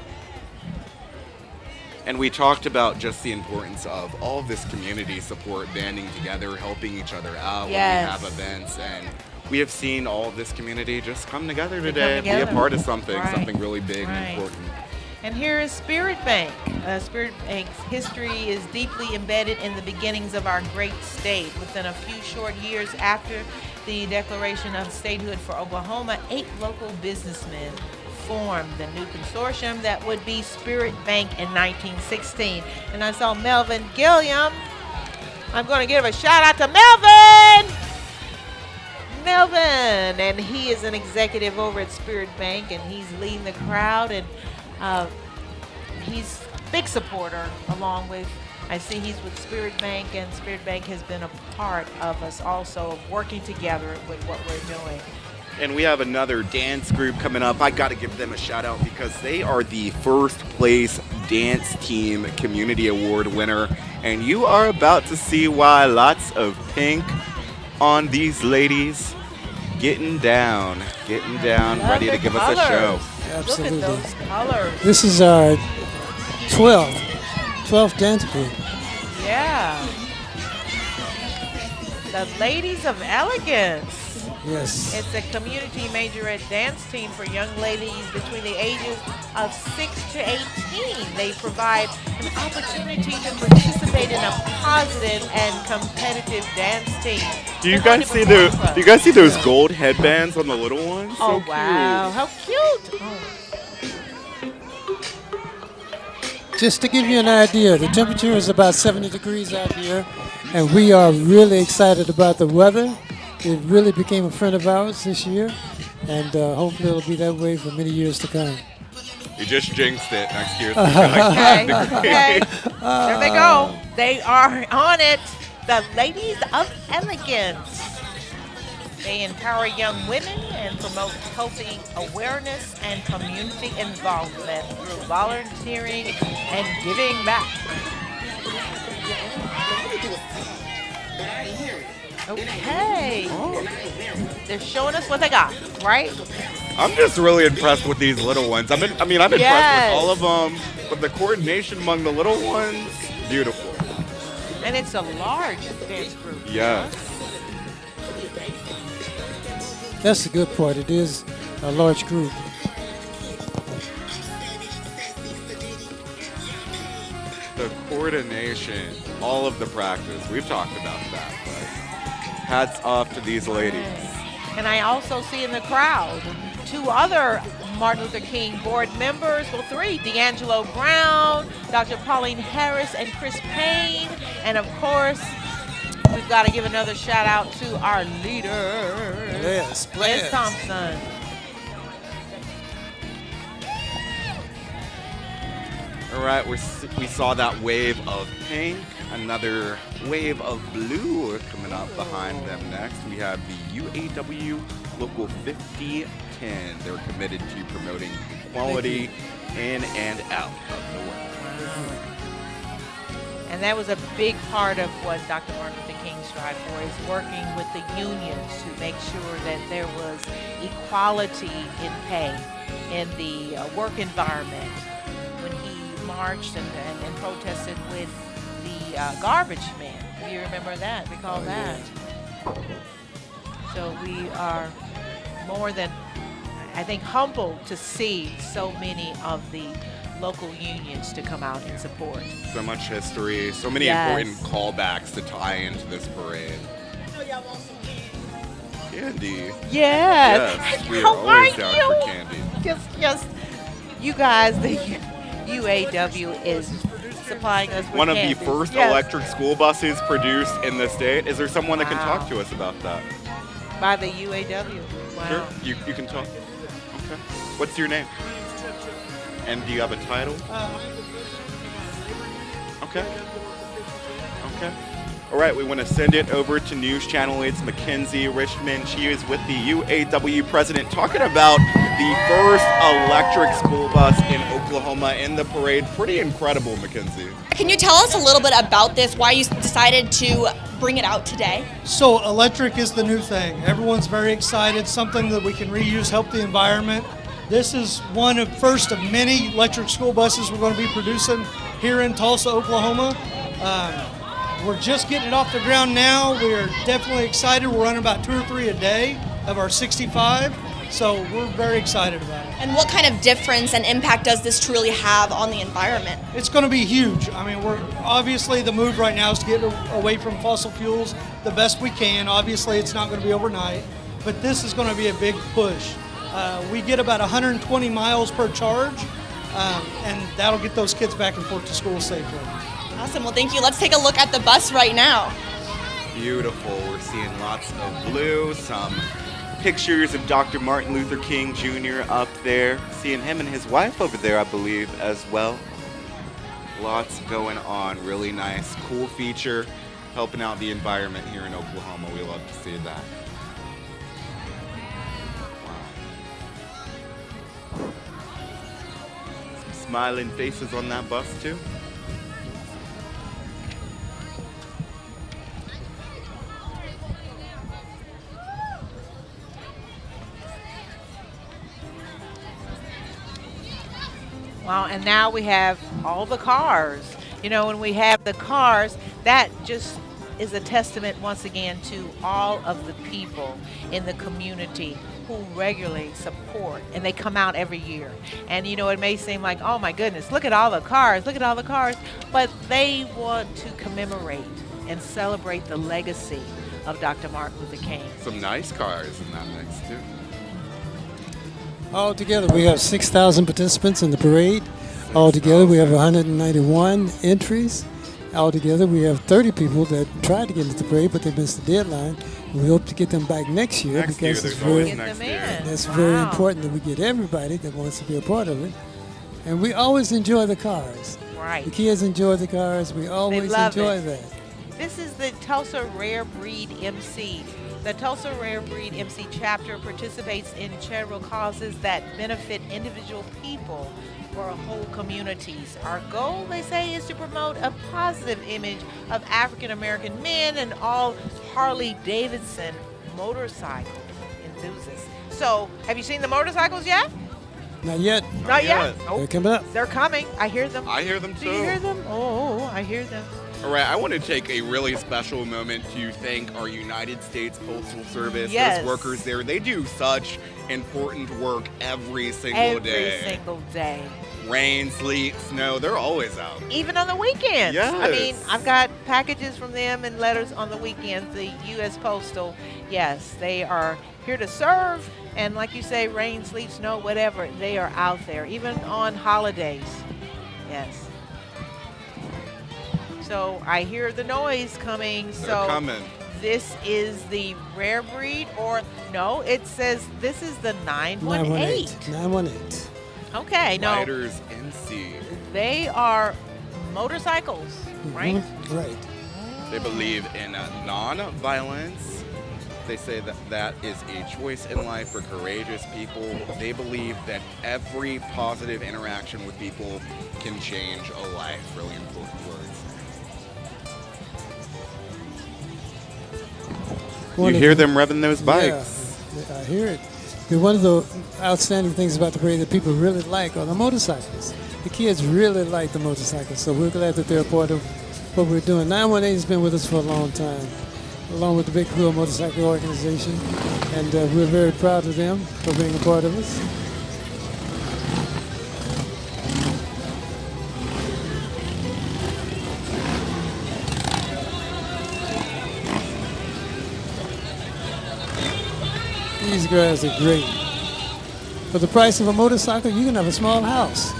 And we talked about just the importance of all of this community support, banding together, helping each other out when we have events. And we have seen all of this community just come together today, be a part of something, something really big and important. And here is Spirit Bank. Spirit Bank's history is deeply embedded in the beginnings of our great state. Within a few short years after the declaration of statehood for Oklahoma, 8 local businessmen formed the new consortium that would be Spirit Bank in 1916. And I saw Melvin Gilliam. I'm going to give a shout out to Melvin! Melvin, and he is an executive over at Spirit Bank, and he's leading the crowd, and he's a big supporter along with, I see he's with Spirit Bank, and Spirit Bank has been a part of us also, of working together with what we're doing. And we have another dance group coming up. I got to give them a shout out because they are the first place dance team community award winner. And you are about to see why. Lots of pink on these ladies getting down, ready to give us a show. Absolutely. Look at those colors. This is our 12th dance group. Yeah. The Ladies of Elegance. Yes. It's a community majorette dance team for young ladies between the ages of 6 to 18. They provide an opportunity to participate in a positive and competitive dance team. Do you guys see those gold headbands on the little ones? Oh, So wow. How cute. Just to give you an idea, the temperature is about 70 degrees out here, and we are really excited about the weather. It really became a friend of ours this year, and hopefully it'll be that way for many years to come. You just jinxed it. Next year. Okay. There they go. They are on it. The Ladies of Elegance. They empower young women and promote healthy awareness and community involvement through volunteering and giving back. Okay. They're showing us what they got, right? I'm just really impressed with these little ones. I'm impressed with all of them, but the coordination among the little ones, beautiful. And it's a large dance group. Yes. That's the good part. It is a large group. The coordination, all of the practice, we've talked about that, but hats off to these ladies. And I also see in the crowd 2 other Martin Luther King board members, well 3, D'Angelo Brown, Dr. Pauline Harris, and Chris Payne. And of course, we've got to give another shout out to our leader, Liz Thompson. All right, we saw that wave of pink, another wave of blue coming up behind them next. We have the UAW Local 5010. They're committed to promoting equality in and out of the workplace. And that was a big part of what Dr. Martin Luther King strived for, is working with the unions to make sure that there was equality in pay in the work environment. When he marched and protested with the garbage men. Do you remember that? Recall that? So we are more than, I think, humbled to see so many of the local unions to come out and support. So much history, so many important callbacks to tie into this parade. Candy. Yes. Yes, we are How always are down you? for candy. Yes. You guys, the UAW is supplying us with One of candy. the first electric school buses produced in the state. Is there someone that can talk to us about that? By the UAW. Wow. Sure, you can talk. Okay. What's your name? And do you have a title? Okay. Okay. All right, we want to send it over to News Channel 8's Mackenzie Richmond. She is with the UAW president talking about the first electric school bus in Oklahoma in the parade. Pretty incredible, Mackenzie. Can you tell us a little bit about this, why you decided to bring it out today? So electric is the new thing. Everyone's very excited, something that we can reuse, help the environment. This is first of many electric school buses we're going to be producing here in Tulsa, Oklahoma. We're just getting it off the ground now. We're definitely excited. We're running about 2 or 3 a day of our 65, so we're very excited about it. And what kind of difference and impact does this truly have on the environment? It's going to be huge. I mean, we're obviously the move right now is to get away from fossil fuels the best we can. Obviously, it's not going to be overnight, but this is going to be a big push. We get about 120 miles per charge, and that'll get those kids back and forth to school safely. Awesome. Well, thank you. Let's take a look at the bus right now. Beautiful. We're seeing lots of blue, some pictures of Dr. Martin Luther King Jr. up there. Seeing him and his wife over there, I believe, as well. Lots going on. Really nice, cool feature, helping out the environment here in Oklahoma. We love to see that. Wow. Some smiling faces on that bus, too. Wow, and now we have all the cars. You know, when we have the cars, that just is a testament once again to all of the people in the community who regularly support, and they come out every year. And you know, it may seem like, oh my goodness, look at all the cars, but they want to commemorate and celebrate the legacy of Dr. Martin Luther King. Some nice cars in that mix, too. Altogether, we have 6,000 participants in the parade. Altogether, we have 191 entries. Altogether, we have 30 people that tried to get into the parade, but they missed the deadline. We hope to get them back next year because it's very important that we get everybody that wants to be a part of it. And we always enjoy the cars. Right. The kids enjoy the cars. We always enjoy that. This is the Tulsa Rare Breed MC. The Tulsa Rare Breed MC chapter participates in charitable causes that benefit individual people or whole communities. Our goal, they say, is to promote a positive image of African American men and all Harley-Davidson motorcycle enthusiasts. So, have you seen the motorcycles yet? Not yet. Not yet. They're coming up. They're coming. I hear them. I hear them too. Do you hear them? Oh, I hear them. All right, I want to take a really special moment to thank our United States Postal Service, Yes. those workers there. They do such important work every single day. Every single day. Rain, sleet, snow, they're always out. Even on the weekends. Yes. I mean, I've got packages from them and letters on the weekends. The U.S. Postal, yes, they are here to serve. And like you say, rain, sleet, snow, whatever, they are out there, even on holidays. Yes. So I hear the noise coming. They're coming. This is the rare breed, or no, it says this is the 918. 918. Okay, no. Riders NC. They are motorcycles, right? Right. They believe in non-violence. They say that that is a choice in life for courageous people. They believe that every positive interaction with people can change a life. Really important words. You hear them revving those bikes. Yeah, I hear it. One of the outstanding things about the parade that people really like are the motorcycles. The kids really like the motorcycles, so we're glad that they're a part of what we're doing. 918 has been with us for a long time, along with the Big Wheel Motorcycle Organization, and we're very proud of them for being a part of us. These guys are great. For the price of a motorcycle, you can have a small house.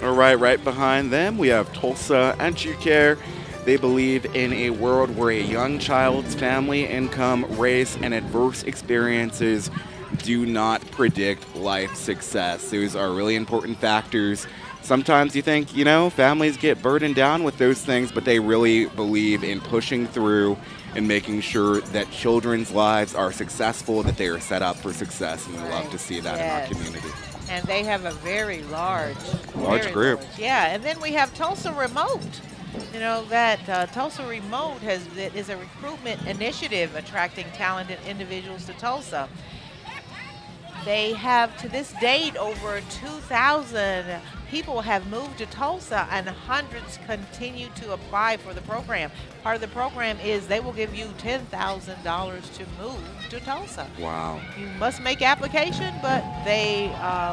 All right behind them, we have Tulsa EduCare. They believe in a world where a young child's family, income, race, and adverse experiences do not predict life success. Those are really important factors. Sometimes you think, families get burdened down with those things, but they really believe in pushing through and making sure that children's lives are successful, that they are set up for success, and we love to see that in our community. And they have a very large group. Yeah, and then we have Tulsa Remote. That Tulsa Remote is a recruitment initiative attracting talented individuals to Tulsa. They have, to this date, over 2,000 people have moved to Tulsa, and hundreds continue to apply for the program. Part of the program is they will give you $10,000 to move to Tulsa. Wow. You must make application, but they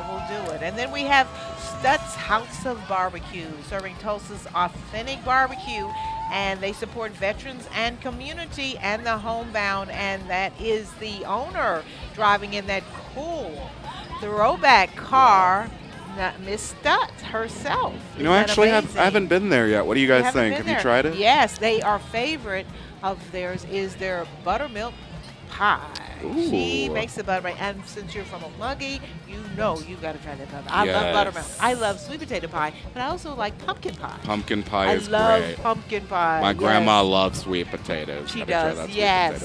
will do it. And then we have Stutz House of Barbecue, serving Tulsa's authentic barbecue, and they support veterans and community and the homebound, and that is the owner driving in that cool throwback car, Miss Stutz herself. Actually, I haven't been there yet. What do you guys think? Have you tried it? Yes, our favorite of theirs is their buttermilk pie. Ooh. She makes the buttermilk, and since you're from Okla, you got to try that buttermilk. I love buttermilk. I love sweet potato pie, but I also like pumpkin pie. Pumpkin pie is great. I love pumpkin pie. My grandma loves sweet potatoes. She does. Yes.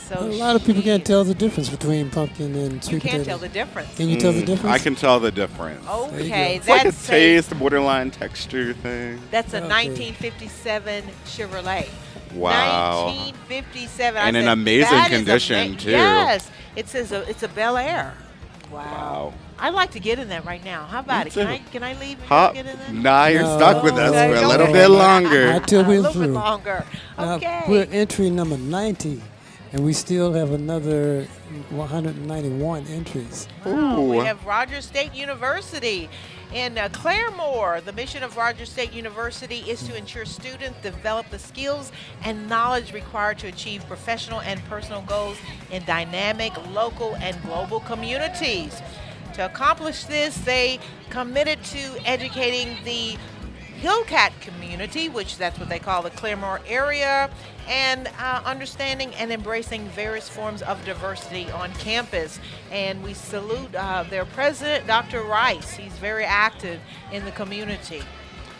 So a lot of people can't tell the difference between pumpkin and sweet potatoes. You can't tell the difference. Can you tell the difference? I can tell the difference. Okay, it's like a taste, borderline texture thing. That's a 1957 Chevrolet. Wow. 1957. And in amazing condition, too. Yes. It says it's a Bel Air. Wow. I'd like to get in that right now. How about it? Can I leave and get in there? Nah, you're stuck with us for a little bit longer. Until we're through. A little bit longer. Okay. We're entry number 90, and we still have another 191 entries. Wow. We have Rogers State University. In Claremore, the mission of Rogers State University is to ensure students develop the skills and knowledge required to achieve professional and personal goals in dynamic, local, and global communities. To accomplish this, they committed to educating the Hillcat community, which that's what they call the Claremore area, and understanding and embracing various forms of diversity on campus. And we salute their president, Dr. Rice. He's very active in the community.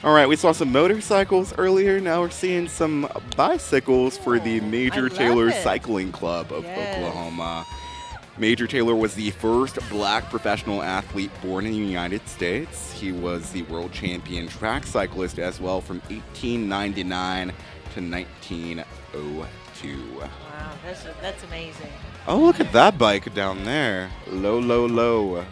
All right, we saw some motorcycles earlier. Now we're seeing some bicycles for the Major Taylor Cycling Club of Oklahoma. Major Taylor was the first black professional athlete born in the United States. He was the world champion track cyclist as well from 1899 to 1902. Wow, that's amazing. Oh, look at that bike down there. Low, low, low.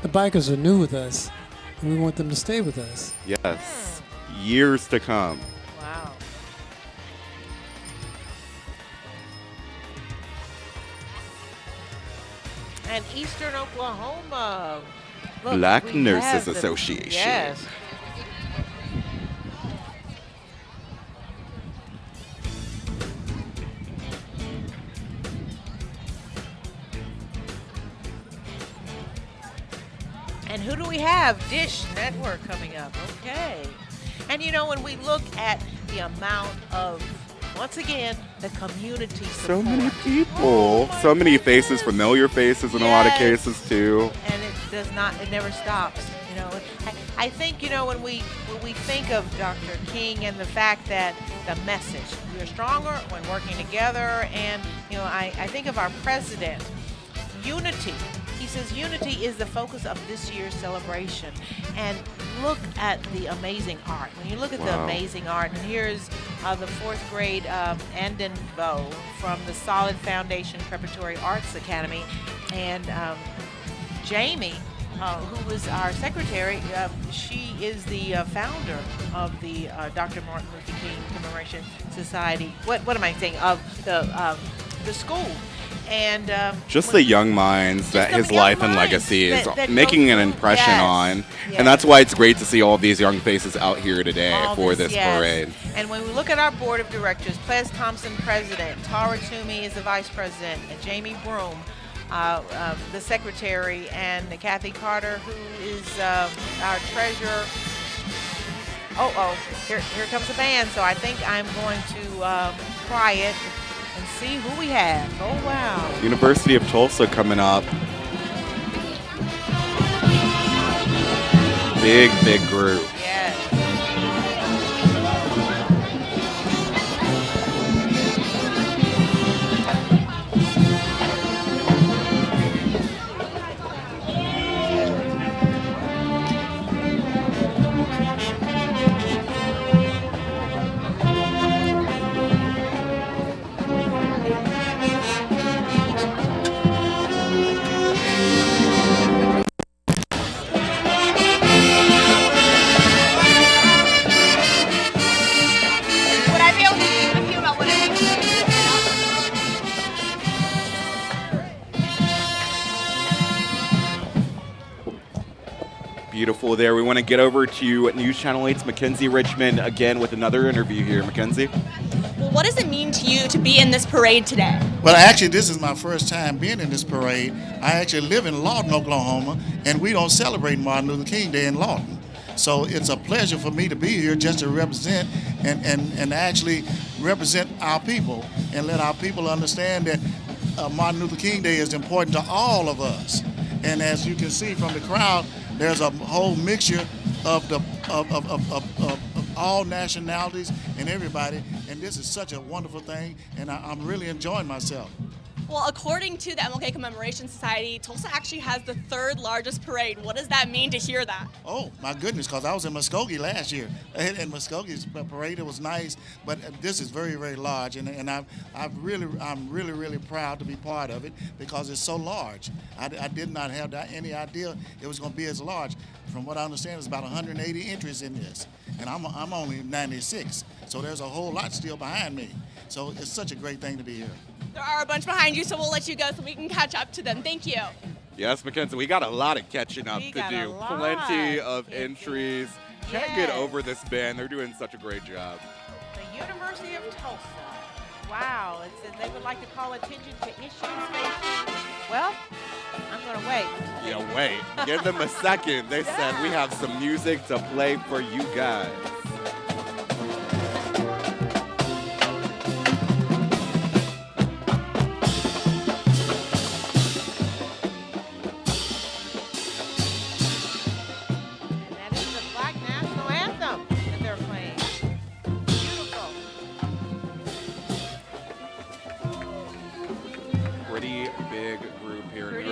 The bikers are new with us, and we want them to stay with us. Yes, years to come. Wow. And Eastern Oklahoma. Look, Black Nurses Association. Yes. And who do we have? Dish Network coming up. Okay. And when we look at the amount of, once again, the community support. So many people. So many faces, familiar faces in a lot of cases, too. And it never stops. I think, when we think of Dr. King and the fact that the message, we are stronger when working together. And, I think of our president, unity. He says unity is the focus of this year's celebration. And look at the amazing art. When you look at the amazing art, and here's the fourth grade Andon Bow from the Solid Foundation Preparatory Arts Academy. And Jamie, who is our secretary, she is the founder of the Dr. Martin Luther King Commemoration Society. What am I saying? Of the school. And just the young minds that his life and legacy is making an impression on. And that's why it's great to see all these young faces out here today for this parade. And when we look at our board of directors, Ples Thompson, president, Tara Toomey is the vice president, and Jamie Broom, the secretary, and Kathy Carter, who is our treasurer. Here comes the band. So I think I'm going to try it and see who we have. Oh, wow. University of Tulsa coming up. Big group. Yes. Beautiful there. We want to get over to News Channel 8's Mackenzie Richmond again with another interview here. Mackenzie? Well, what does it mean to you to be in this parade today? Well, actually, this is my first time being in this parade. I actually live in Lawton, Oklahoma, and we don't celebrate Martin Luther King Day in Lawton. So it's a pleasure for me to be here just to represent and actually represent our people and let our people understand that Martin Luther King Day is important to all of us. And as you can see from the crowd, there's a whole mixture of all nationalities and everybody, and this is such a wonderful thing, and I'm really enjoying myself. Well, according to the MLK Commemoration Society, Tulsa actually has the third largest parade. What does that mean to hear that? Oh, my goodness, because I was in Muskogee last year, and Muskogee's parade, it was nice, but this is very, very large, and I'm really proud to be part of it because it's so large. I did not have any idea it was going to be as large. From what I understand, there's about 180 entries in this, and I'm only 96, so there's a whole lot still behind me. So it's such a great thing to be here. There are a bunch behind you, so we'll let you go so we can catch up to them. Thank you. Yes, Mackenzie, we got a lot of catching up to do. Plenty of entries. Can't get over this band. They're doing such a great job. The University of Tulsa. Wow. They would like to call attention to issues facing. Well, I'm going to wait. Yeah, wait. Give them a second. They said we have some music to play for you guys.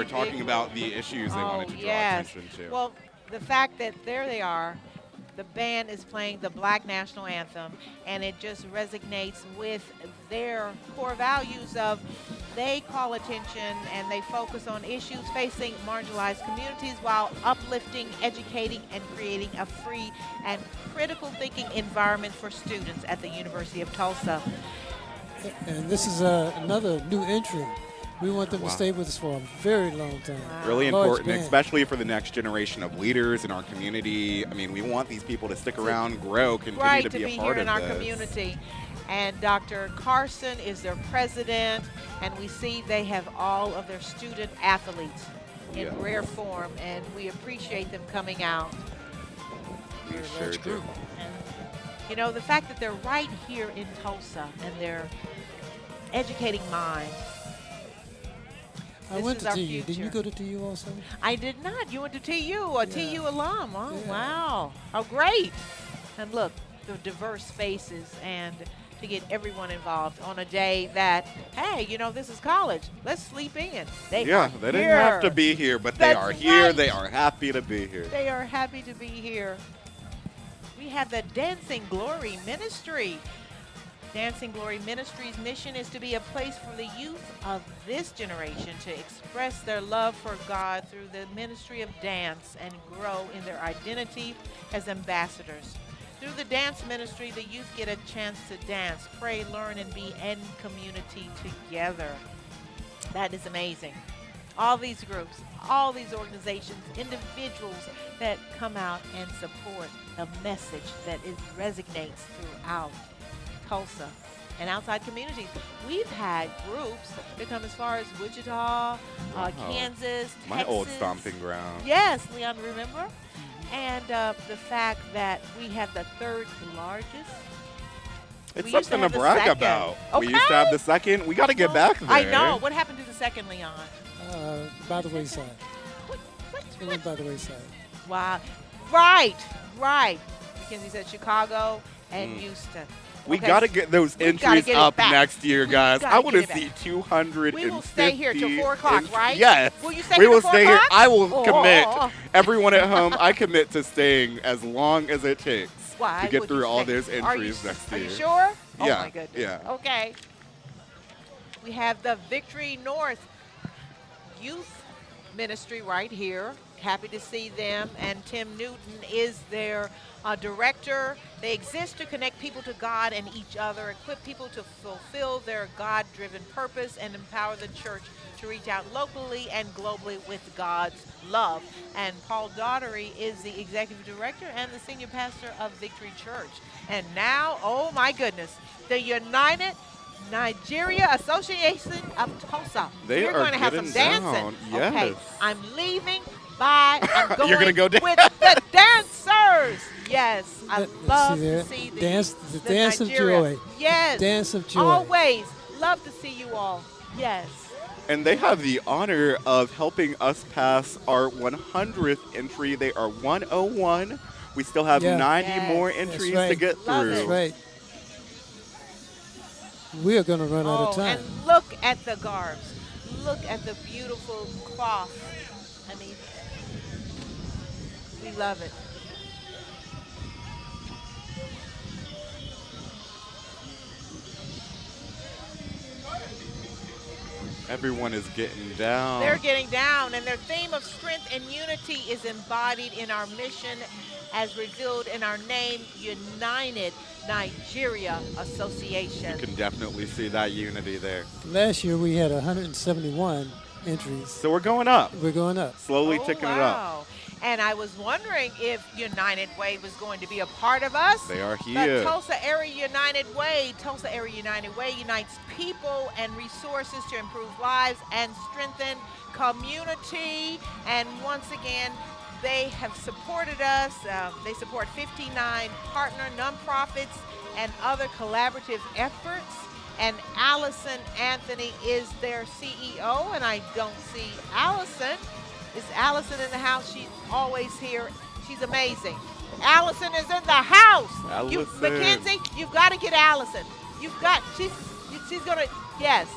Talking about the issues they wanted to draw attention to. Well, the fact that there they are, the band is playing the Black National Anthem, and it just resonates with their core values of they call attention and they focus on issues facing marginalized communities while uplifting, educating, and creating a free and critical thinking environment for students at the University of Tulsa. And this is another new entry. We want them to stay with us for a very long time. Really important, especially for the next generation of leaders in our community. I mean, we want these people to stick around, grow, continue to be a part of this. Right, to be here in our community. And Dr. Carson is their president, and we see they have all of their student athletes in rare form, and we appreciate them coming out. We sure do. And, you know, the fact that they're right here in Tulsa and they're educating minds. I went to TU. Did you go to TU also? I did not. You went to TU, a TU alum. Oh, wow. Oh, great. And look, the diverse spaces and to get everyone involved on a day that, hey, you know, this is college. Let's sleep in. They didn't have to be here, but they are here. Right. They are happy to be here. They are happy to be here. We have the Dancing Glory Ministry. Dancing Glory Ministry's mission is to be a place for the youth of this generation to express their love for God through the ministry of dance and grow in their identity as ambassadors. Through the dance ministry, the youth get a chance to dance, pray, learn, and be in community together. That is amazing. All these groups, all these organizations, individuals that come out and support a message that resonates throughout Tulsa. and outside communities. We've had groups that come as far as Wichita, Kansas, My Texas. old stomping ground. Yes, Leon, remember? And the fact that we have the third largest. It's We used to something to have the brag second. about. Okay. We used to have the second. We got to get back there. I know. What happened to the second, Leon? By the wayside. It went by the wayside. Wow. Right. Mackenzie said Chicago and Houston. We Okay, got to get those we've gotta entries get it up back. next year, guys. gotta I want to get it see back. 250. We will stay here till 4 o'clock, right? Yes. Will you stay we here will till 4 stay here. o'clock? I will Oh. commit. Everyone at home, I commit to staying as long as it takes Why to get would through you all stay? those Are you entries next Are year. you sure? Oh Yeah, my goodness. yeah. Okay. We have the Victory North Youth Ministry right here. Happy to see them. And Tim Newton is their director. They exist to connect people to God and each other, equip people to fulfill their God-driven purpose, and empower the church to reach out locally and globally with God's love. And Paul Daughtery is the executive director and the senior pastor of Victory Church. And now, oh my goodness, the United Nigeria Association of Tulsa. They We're are going to have some getting dancing. down, yes. Okay, I'm leaving by. I'm going You're gonna go with the dancers. Yes, I love there. to see the Dance, the dance Nigeria. of joy. Yes, Dance of joy. always love to see you all. Yes. And they have the honor of helping us pass our 100th entry. They are 101. We still have 90 Yes. more That's entries right. to get Love through. That's right. We are going to run out of Oh, time. and look at the garbs. Look at the beautiful cloth. I mean, we love it. Everyone is getting down. They're getting down, and their theme of strength and unity is embodied in our mission as revealed in our name, United Nigeria Association. You can definitely see that unity there. Last year we had 171 entries. So we're going up. We're going up. Slowly Oh, ticking it up. wow. And I was wondering if United Way was going to be a part of us. They are here. The Tulsa Area United Way. Tulsa Area United Way unites people and resources to improve lives and strengthen community. And once again, they have supported us. They support 59 partner nonprofits and other collaborative efforts. And Allison Anthony is their CEO, and I don't see Allison. Is Allison in the house? She's always here. She's amazing. Allison is in the house. Allison. Mackenzie, you've got to get Allison. You've got, she's going to, yes.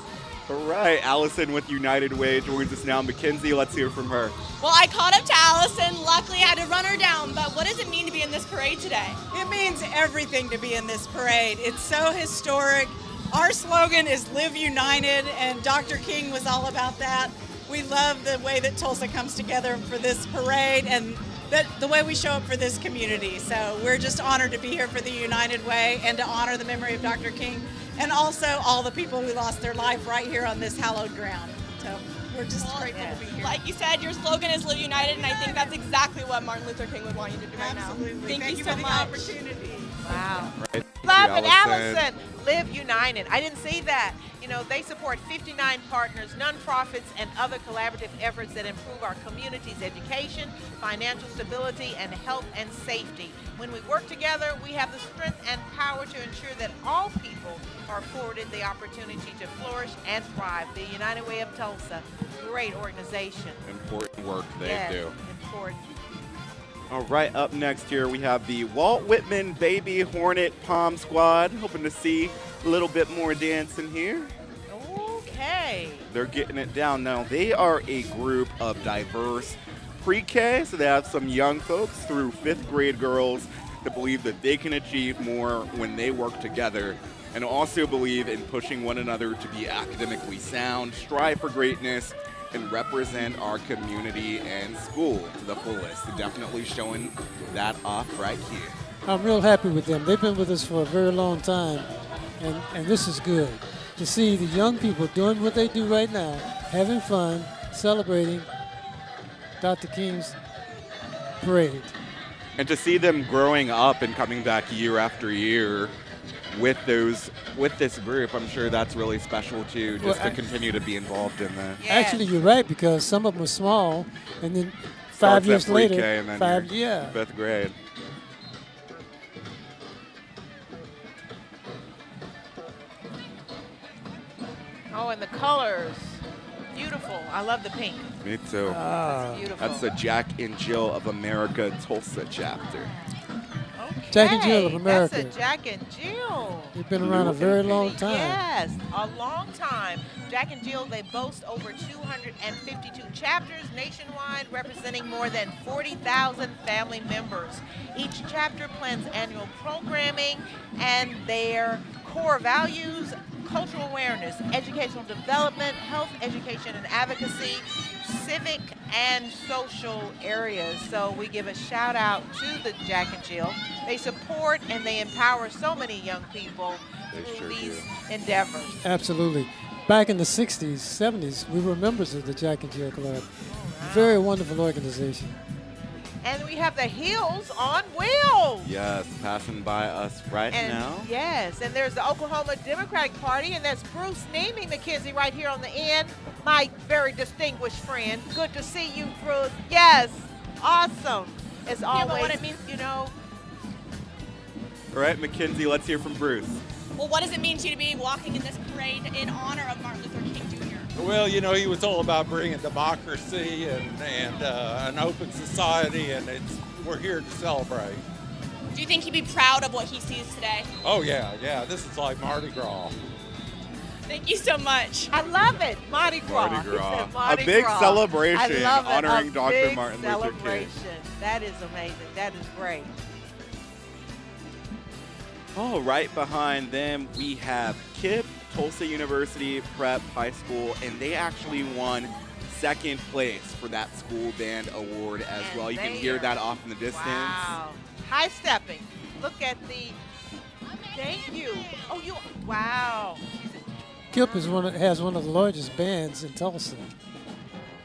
All right, Allison with United Way joins us now. Mackenzie, let's hear from her. Well, I caught up to Allison. Luckily, I had to run her down. But what does it mean to be in this parade today? It means everything to be in this parade. It's so historic. Our slogan is Live United, and Dr. King was all about that. We love the way that Tulsa comes together for this parade and the way we show up for this community. So we're just honored to be here for the United Way and to honor the memory of Dr. King and also all the people who lost their life right here on this hallowed ground. So we're just grateful to be here. Like you said, your slogan is Live United, and I think that's exactly what Martin Luther King would want you to do right now. Thank you so for the much. opportunity. Wow. Right. Love Thank it, you, Allison. Allison. Live United. I didn't see that. You know, they support 59 partners, nonprofits, and other collaborative efforts that improve our community's education, financial stability, and health and safety. When we work together, we have the strength and power to ensure that all people are afforded the opportunity to flourish and thrive. The United Way of Tulsa, great organization. Important work they Yes, do. important. All right, up next here we have the Walt Whitman Baby Hornet Palm Squad. Hoping to see a little bit more dancing here. Okay. They're getting it down now. They are a group of diverse pre-K, so they have some young folks through 5th grade girls that believe that they can achieve more when they work together, and also believe in pushing one another to be academically sound, strive for greatness, and represent our community and school to the fullest. Definitely showing that off right here. I'm real happy with them. They've been with us for a very long time, and this is good. To see the young people doing what they do right now, having fun, celebrating Dr. King's parade. And to see them growing up and coming back year after year with this group, I'm sure that's really special too, just to continue to be involved in that. Actually, you're right, because some of them are small, and then Starts 5 years at pre-K later, and then you're yeah. 5th grade. Oh, and the colors. Beautiful. I love the pink. Me too. That's beautiful. That's the Jack and Jill of America Tulsa chapter. Jack and Jill of Hey, America. That's a Jack and Jill. They've been around a very long time. Yes, a long time. Jack and Jill, they boast over 252 chapters nationwide, representing more than 40,000 family members. Each chapter plans annual programming, and their core values: cultural awareness, educational development, health education and advocacy, civic and social areas. So we give a shout out to the Jack and Jill. They support and they empower so many young people through these endeavors. Absolutely. Back in the 60s, 70s, we were members of the Jack and Jill Club. Very wonderful organization. And we have the Hills on Wheels. Yes, passing by us right now. Yes, and there's the Oklahoma Democratic Party, and that's Bruce Naming McKenzie right here on the end. My very distinguished friend. Good to see you, Bruce. Yes, awesome. As always, but what it means, All right, Mackenzie, let's hear from Bruce. Well, what does it mean to you to be walking in this parade in honor of Martin Luther King Jr.? Well, he was all about bringing democracy and an open society, and we're here to celebrate. Do you think he'd be proud of what he sees today? Oh, yeah. This is like Mardi Gras. Thank you so much. I love it. Mardi Gras. Mardi Gras. He said Mardi A big Gras. celebration I love it. honoring A Dr. big Martin Luther King. celebration. That is amazing. That is great. Oh, right behind them, we have KIPP, Tulsa University Prep High School, and they actually won second place for that school band award as well. You can hear that off in the distance. Wow. High stepping. Look at the. Thank you. Oh, you. Wow. KIPP has one of the largest bands in Tulsa.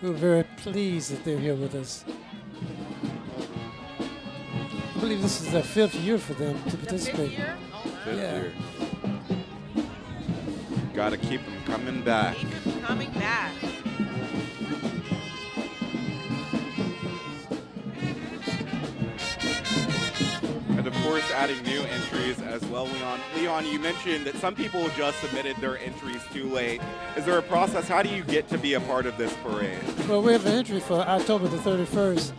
We're very pleased that they're here with us. I believe this is their 5th year for them to participate. Fifth year. Got to keep them coming back. Coming back. And of course, adding new entries as well, Leon. Leon, you mentioned that some people just submitted their entries too late. Is there a process? How do you get to be a part of this parade? Well, we have an entry for October the 31st,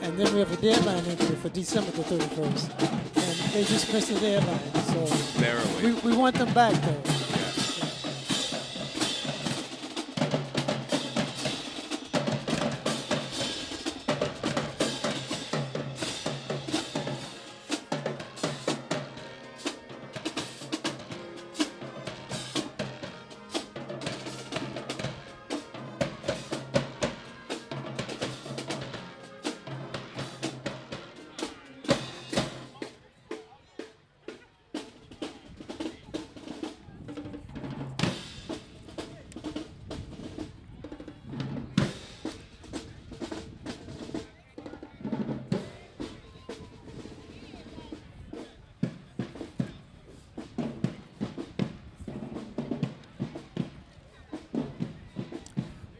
and then we have a deadline entry for December the 31st. And they just missed the deadline, so barely. We want them back, though.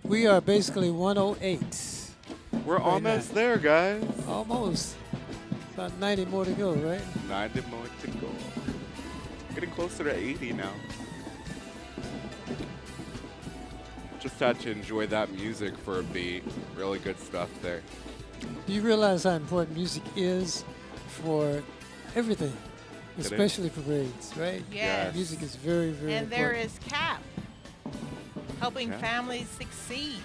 We are basically 108. We're almost there, guys. Almost. About 90 more to go, right? 90 more to go. Getting closer to 80 now. Just had to enjoy that music for a beat. Really good stuff there. Do you realize how important music is for everything, especially parades, right? Yes. Music is very, very And important. there is CAP, helping CAP. families succeed.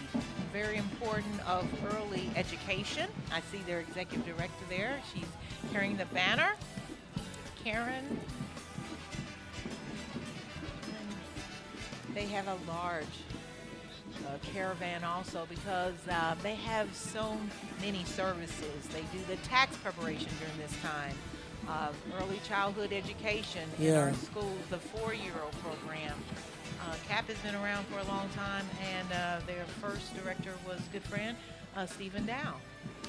Very important of early education. I see their executive director there. She's carrying the banner. Karen. They have a large caravan also because they have so many services. They do the tax preparation during this time. Early childhood education in our schools, the 4-year-old program. CAP has been around for a long time, and their first director was a good friend, Stephen Dow.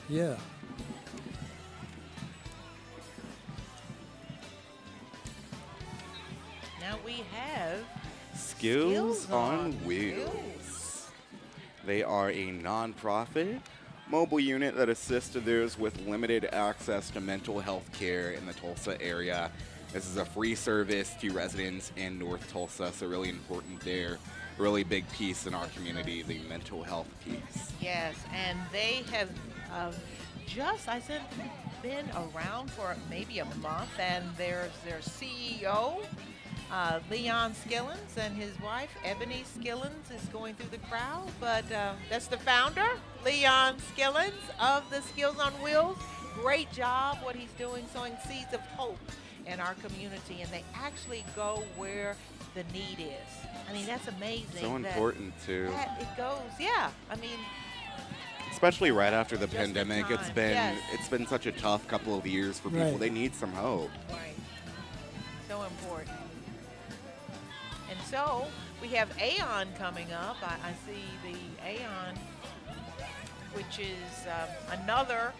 Yeah. Now we have Skills on Wheels. They are a nonprofit mobile unit that assists those with limited access to mental health care in the Tulsa area. This is a free service to residents in North Tulsa, so really important there. Really big piece in our community, the mental health piece. Yes, and they have been around for maybe a month, and there's their CEO, Leon Skillens, and his wife, Ebony Skillens, is going through the crowd. But that's the founder, Leon Skillens of the Skills on Wheels. Great job what he's doing, sowing seeds of hope in our community, and they actually go where the need is. I mean, that's amazing. So important, too. It goes, yeah. I mean, especially right after the pandemic, it's been such a tough couple of years for people. Right. They need some hope. Right. So important. And so we have Aon coming up. I see the Aon, which is another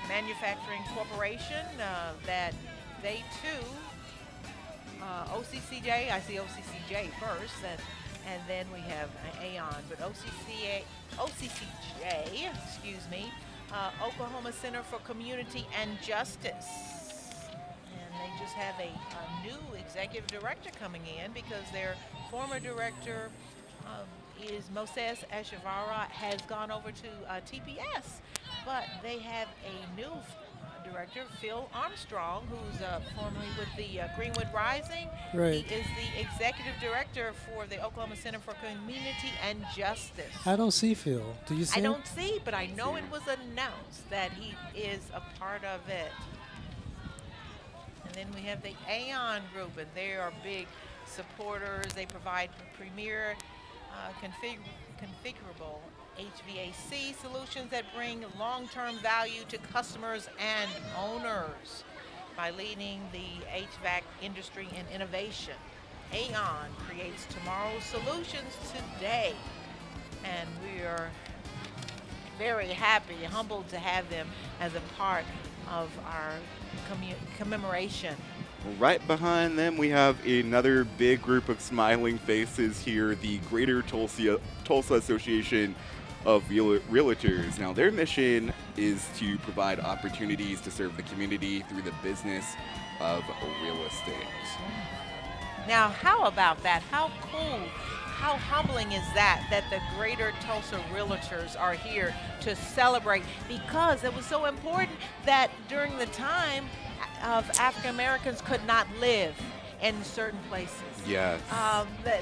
manufacturing corporation that they too, OCCJ, I see OCCJ first, and then we have Aon, but OCCJ, Oklahoma Center for Community and Justice. And they just have a new executive director coming in because their former director is Moses Eshavara, has gone over to TPS, but they have a new director, Phil Armstrong, who's formerly with the Greenwood Rising. Right. He is the executive director for the Oklahoma Center for Community and Justice. I don't see Phil. Do you see I him? don't see, but I know it was announced that he is a part of it. And then we have the Aon Group, and they are big supporters. They provide premier configurable HVAC solutions that bring long-term value to customers and owners by leading the HVAC industry in innovation. Aon creates tomorrow's solutions today, and we are very happy, humbled to have them as a part of our commemoration. Right behind them, we have another big group of smiling faces here, the Greater Tulsa Association of Realtors. Now, their mission is to provide opportunities to serve the community through the business of real estate. Now, how about that? How cool, how humbling is that the Greater Tulsa Realtors are here to celebrate, because it was so important that during the time of African Americans could not live in certain places. Yes.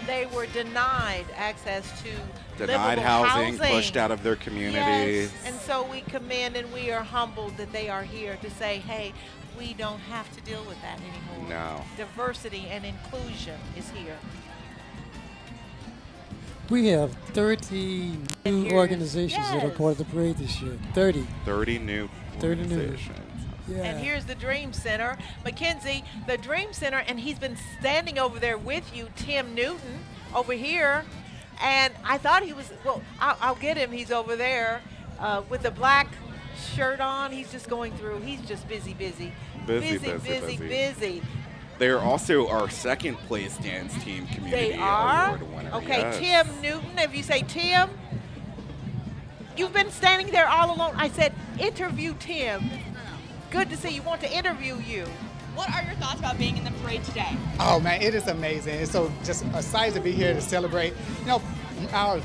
They were denied access to Denied livable housing, pushed out of their communities. Yes. And so we commend and we are humbled that they are here to say, hey, we don't have to deal with that anymore. No. Diversity and inclusion is here. We have 30 new organizations that are part of the parade this year. 30. 30 new 30 new. organizations. Yeah. And here's the Dream Center. Mackenzie, the Dream Center, and he's been standing over there with you, Tim Newton, over here. And I thought he was, well, I'll get him. He's over there with the black shirt on. He's just going through. He's just busy. Busy. They're also our second place dance team community They are? award winner. Okay, Yes. Tim Newton, if you say Tim, you've been standing there all alone. I said, interview Tim. Good to see you. Want to interview you. What are your thoughts about being in the parade today? Oh man, it is amazing. It's so just excited to be here to celebrate. You know, our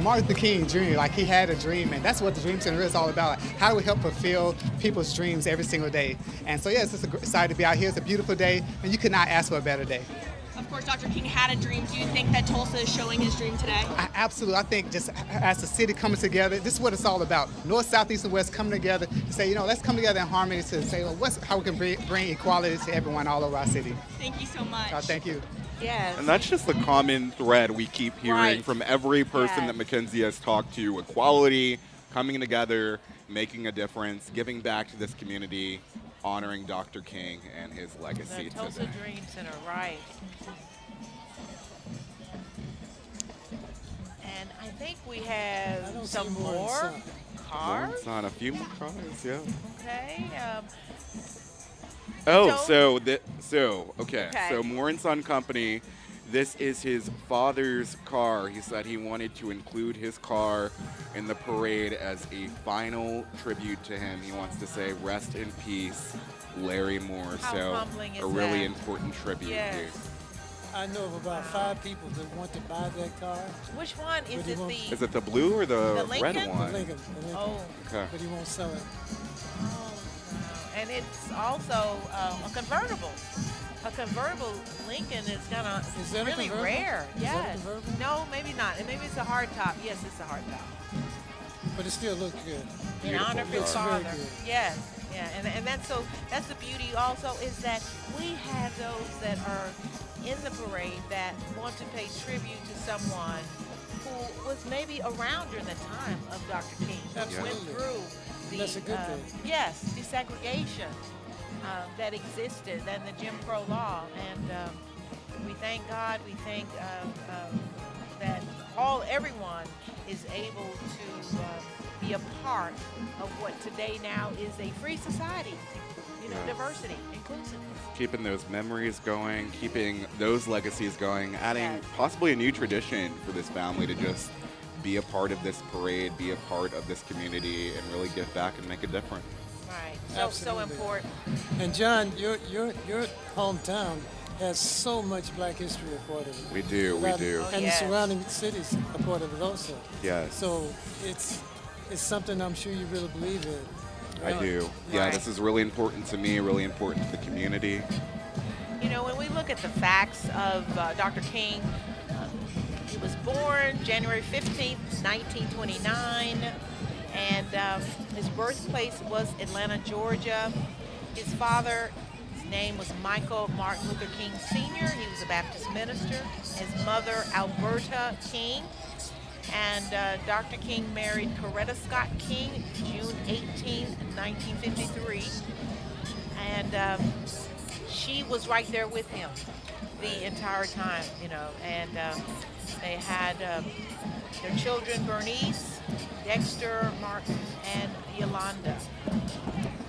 Martin Luther King Jr., like he had a dream, and that's what the Dream Center is all about. How do we help fulfill people's dreams every single day? And so yeah, it's just excited to be out here. It's a beautiful day, and you could not ask for a better day. Of course, Dr. King had a dream. Do you think that Tulsa is showing his dream today? Absolutely. I think just as a city coming together, this is what it's all about. North, South, East, and West coming together to say, you know, let's come together in harmony to say, well, how we can bring equality to everyone all over our city. Thank you so much. Thank you. Yes. And that's just the common thread we keep hearing from every person that Mackenzie has talked to. Equality, coming together, making a difference, giving back to this community, honoring Dr. King and his legacy The Tulsa today. Dream Center, right. And I think we have some more cars. It's on a few more cars, yeah. Okay. Oh, So- okay. Okay. So Moore and Son Company, this is his father's car. He said he wanted to include his car in the parade as a final tribute to him. He wants to say, rest in peace, Larry Moore. How So humbling is a really that? important tribute Yes. here. I know of about 5 people that want to buy that car. Which one is But he it? won't- The Is it the blue or the red Lincoln? one? The Lincoln. Oh. Okay. But he won't sell it. And it's also a convertible. A convertible Lincoln is gonna Is that a really convertible? rare. Is that a Yes. convertible? No, maybe not. And maybe it's a hard top. Yes, it's a hard top. But it still looks good. In honor of his Looks very father. good. Yes. Yeah. And that's the beauty also is that we have those that are in the parade that want to pay tribute to someone who was maybe around during the time of Dr. King. Who went Absolutely. through the That's a good thing. yes, desegregation that existed and the Jim Crow law. And we thank God. We thank that everyone is able to be a part of what today now is a free society. You know, Yes. diversity, inclusiveness. Keeping those memories going, keeping those legacies going, adding Yes. possibly a new tradition for this family to just be a part of this parade, be a part of this community, and really give back and make a difference. Right. So Absolutely. important. And John, your hometown has so much Black history a part of it. We do, we do. And yes. the surrounding cities are part of it also. Yes. So it's something I'm sure you really believe in. I Right. do. Yeah, Right. this is really important to me, really important to the community. You know, when we look at the facts of Dr. King, he was born January 15th, 1929, and his birthplace was Atlanta, Georgia. His father, his name was Michael Martin Luther King Sr. He was a Baptist minister. His mother, Alberta King. And Dr. King married Coretta Scott King June 18, 1953. And she was right there with him the entire time, you know. And they had their children, Bernice, Dexter, Martin, and Yolanda.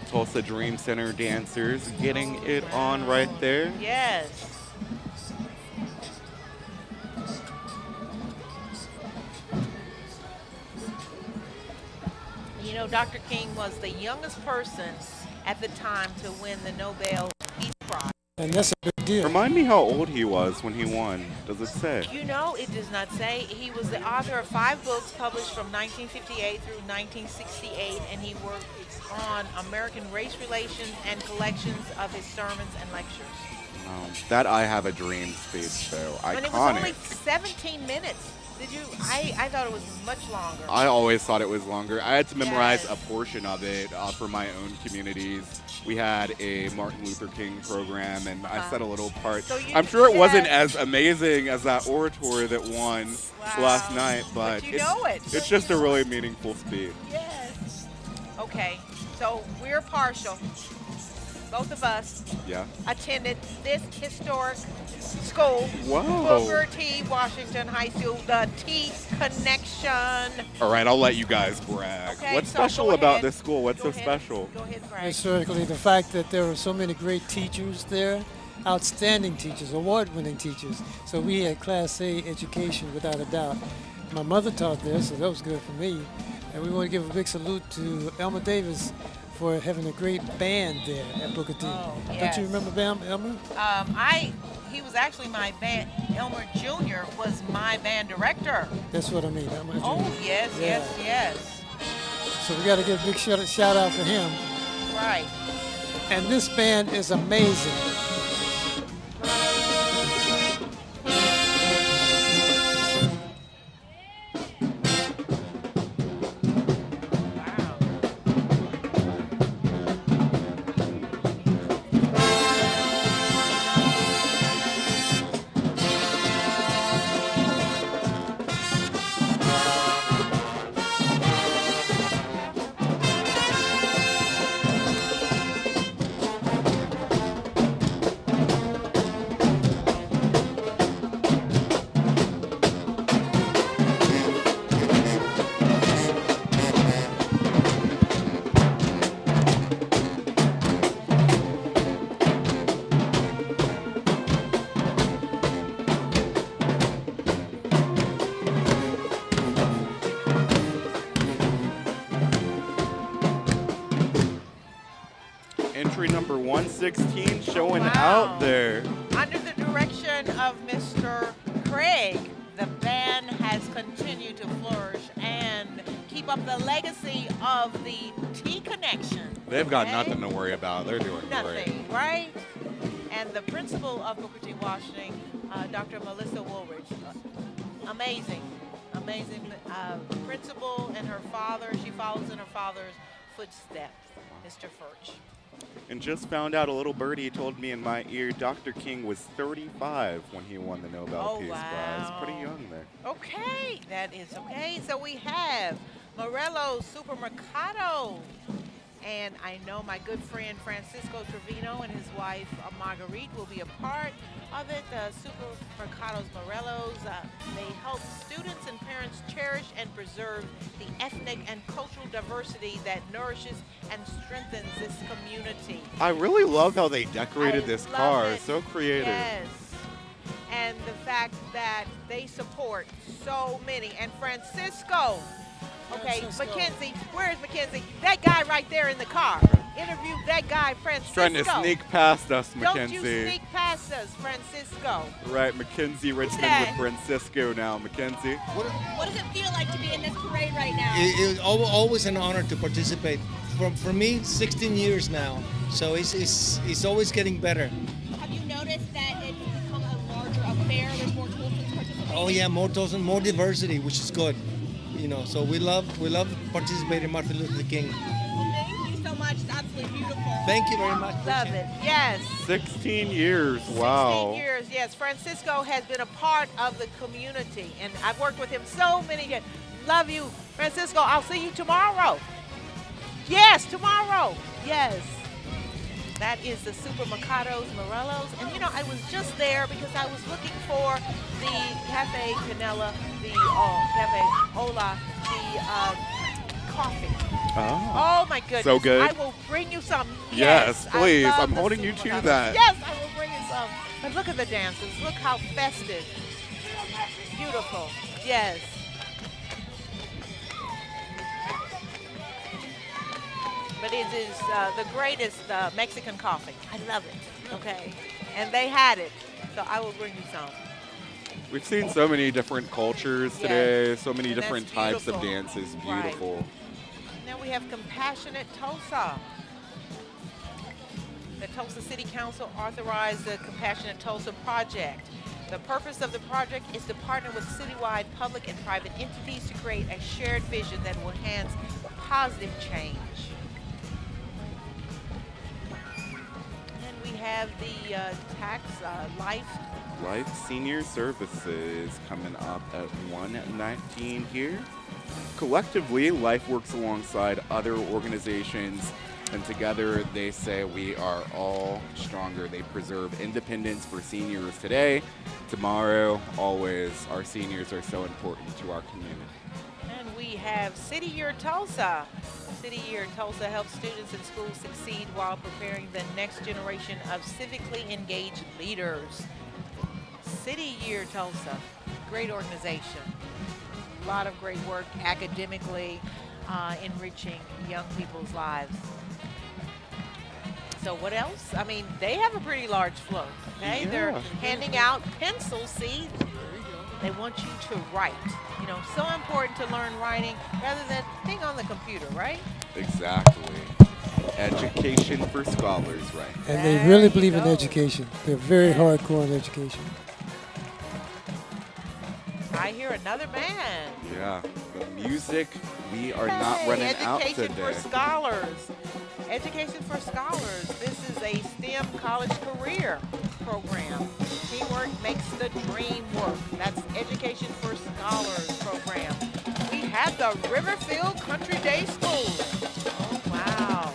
Tulsa Dream Center dancers getting it on right there. Yes. You know, Dr. King was the youngest person at the time to win the Nobel Peace Prize. And that's a big deal. Remind me how old he was when he won. Does it say? You know, it does not say. He was the author of 5 books published from 1958 through 1968, and he worked on American race relations and collections of his sermons and lectures. That I Have a Dream speech, though. And it was only Iconic. 17 minutes. Did you? I thought it was much longer. I always thought it was longer. I had to memorize Yes. a portion of it for my own communities. We had a Martin Luther King program, and I said a little part. So you- I'm sure it wasn't yes. as amazing as that orator that won last night, but you know it. it's just a really meaningful speech. Yes. Okay, so we're partial. Both of us Yeah. attended this historic school, Whoa. Booker T. Washington High School, the T Connection. All right, I'll let you guys brag. Okay, What's so special go about ahead. this school? What's Go so ahead. special? Go ahead, Brad. Historically, the fact that there were so many great teachers there, outstanding teachers, award-winning teachers. So we had Class A education without a doubt. My mother taught there, so that was good for me. And we want to give a big salute to Elmer Davis for having a great band there at Booker T. yes. Don't you remember Elmer? He was actually my band. Elmer Jr. was my band director. That's what I mean. Elmer Jr. Oh yes, Yeah. yes. So we got to give a big shout out for him. Right. And this band is amazing. entry number 116 showing out there. Under the direction of Mr. Craig, the band has continued to flourish and keep up the legacy of the T Connection. They've got nothing to worry about. They're doing Nothing, right? And the principal of Booker T. Washington, Dr. Melissa Woolridge, amazing principal, and her father, she follows in her father's footsteps, Mr. Furch. And just found out, a little birdie told me in my ear, Dr. King was 35 when he won the Nobel Peace Prize. Pretty young there. Okay, that is okay. So we have Morello's Supermercado. And I know my good friend Francisco Trevino and his wife Marguerite will be a part of it. Supermercados Morello's, they help students and parents cherish and preserve the ethnic and cultural diversity that nourishes and strengthens this community. I really love how they decorated this car. it. So creative. Yes. And the fact that they support so many. And Francisco. Okay, Mackenzie, where is Mackenzie? That guy right there in the car. Interview that guy, Francisco. Trying to sneak past us, Mackenzie. Don't you sneak past us, Francisco. Right, Mackenzie Richmond with Francisco now. Mackenzie. What does it feel like to be in this parade right now? It's always an honor to participate. For me, 16 years now, so it's always getting better. Have you noticed that it's become a larger affair? There's more Tulsans participating? Oh yeah, more Tulsa, more diversity, which is good. You know, so we love participating in Martin Luther King. Well, thank you so much. It's absolutely beautiful. Thank you very much. Love it. Yes. 16 years. Wow. 16 years. Yes. Francisco has been a part of the community, and I've worked with him so many years. Love you, Francisco. I'll see you tomorrow. Yes, tomorrow. Yes. That is the Supermercados Morello's. And you know, I was just there because I was looking for the Cafe Canela, the Cafe Ola, the coffee. Oh my goodness. So good. I will bring you some. Yes, please. I'm the holding you to Supermercados. that. Yes, I will bring you some. But look at the dancers. Look how festive. Beautiful. Yes. But it is the greatest Mexican coffee. I love it, okay? And they had it, so I will bring you some. We've seen so many different cultures today, so many And different that's types of beautiful. dances. Right. Beautiful. Now we have Compassionate Tulsa. The Tulsa City Council authorized the Compassionate Tulsa project. The purpose of the project is to partner with citywide public and private entities to create a shared vision that will enhance positive change. And we have the tax Life Senior Services coming up at 119 here. Collectively, Life works alongside other organizations, and together they say we are all stronger. They preserve independence for seniors today, tomorrow, always. Our seniors are so important to our community. And we have City Year Tulsa. City Year Tulsa helps students and schools succeed while preparing the next generation of civically engaged leaders. City Year Tulsa, great organization. A lot of great work academically, enriching young people's lives. So what else? I mean, they have a pretty large float, okay? Yeah. They're handing out pencils, see? They want you to write. You know, so important to learn writing rather than being on the computer, right? Exactly. Education for scholars, right? And they really believe in education. They're very hardcore in education. I hear another band. Yeah, the music, we are not running out today. Education for Scholars. Education for Scholars. This is a STEM college career program. Teamwork makes the dream work. That's Education for Scholars program. We have the Riverfield Country Day School. Oh, wow.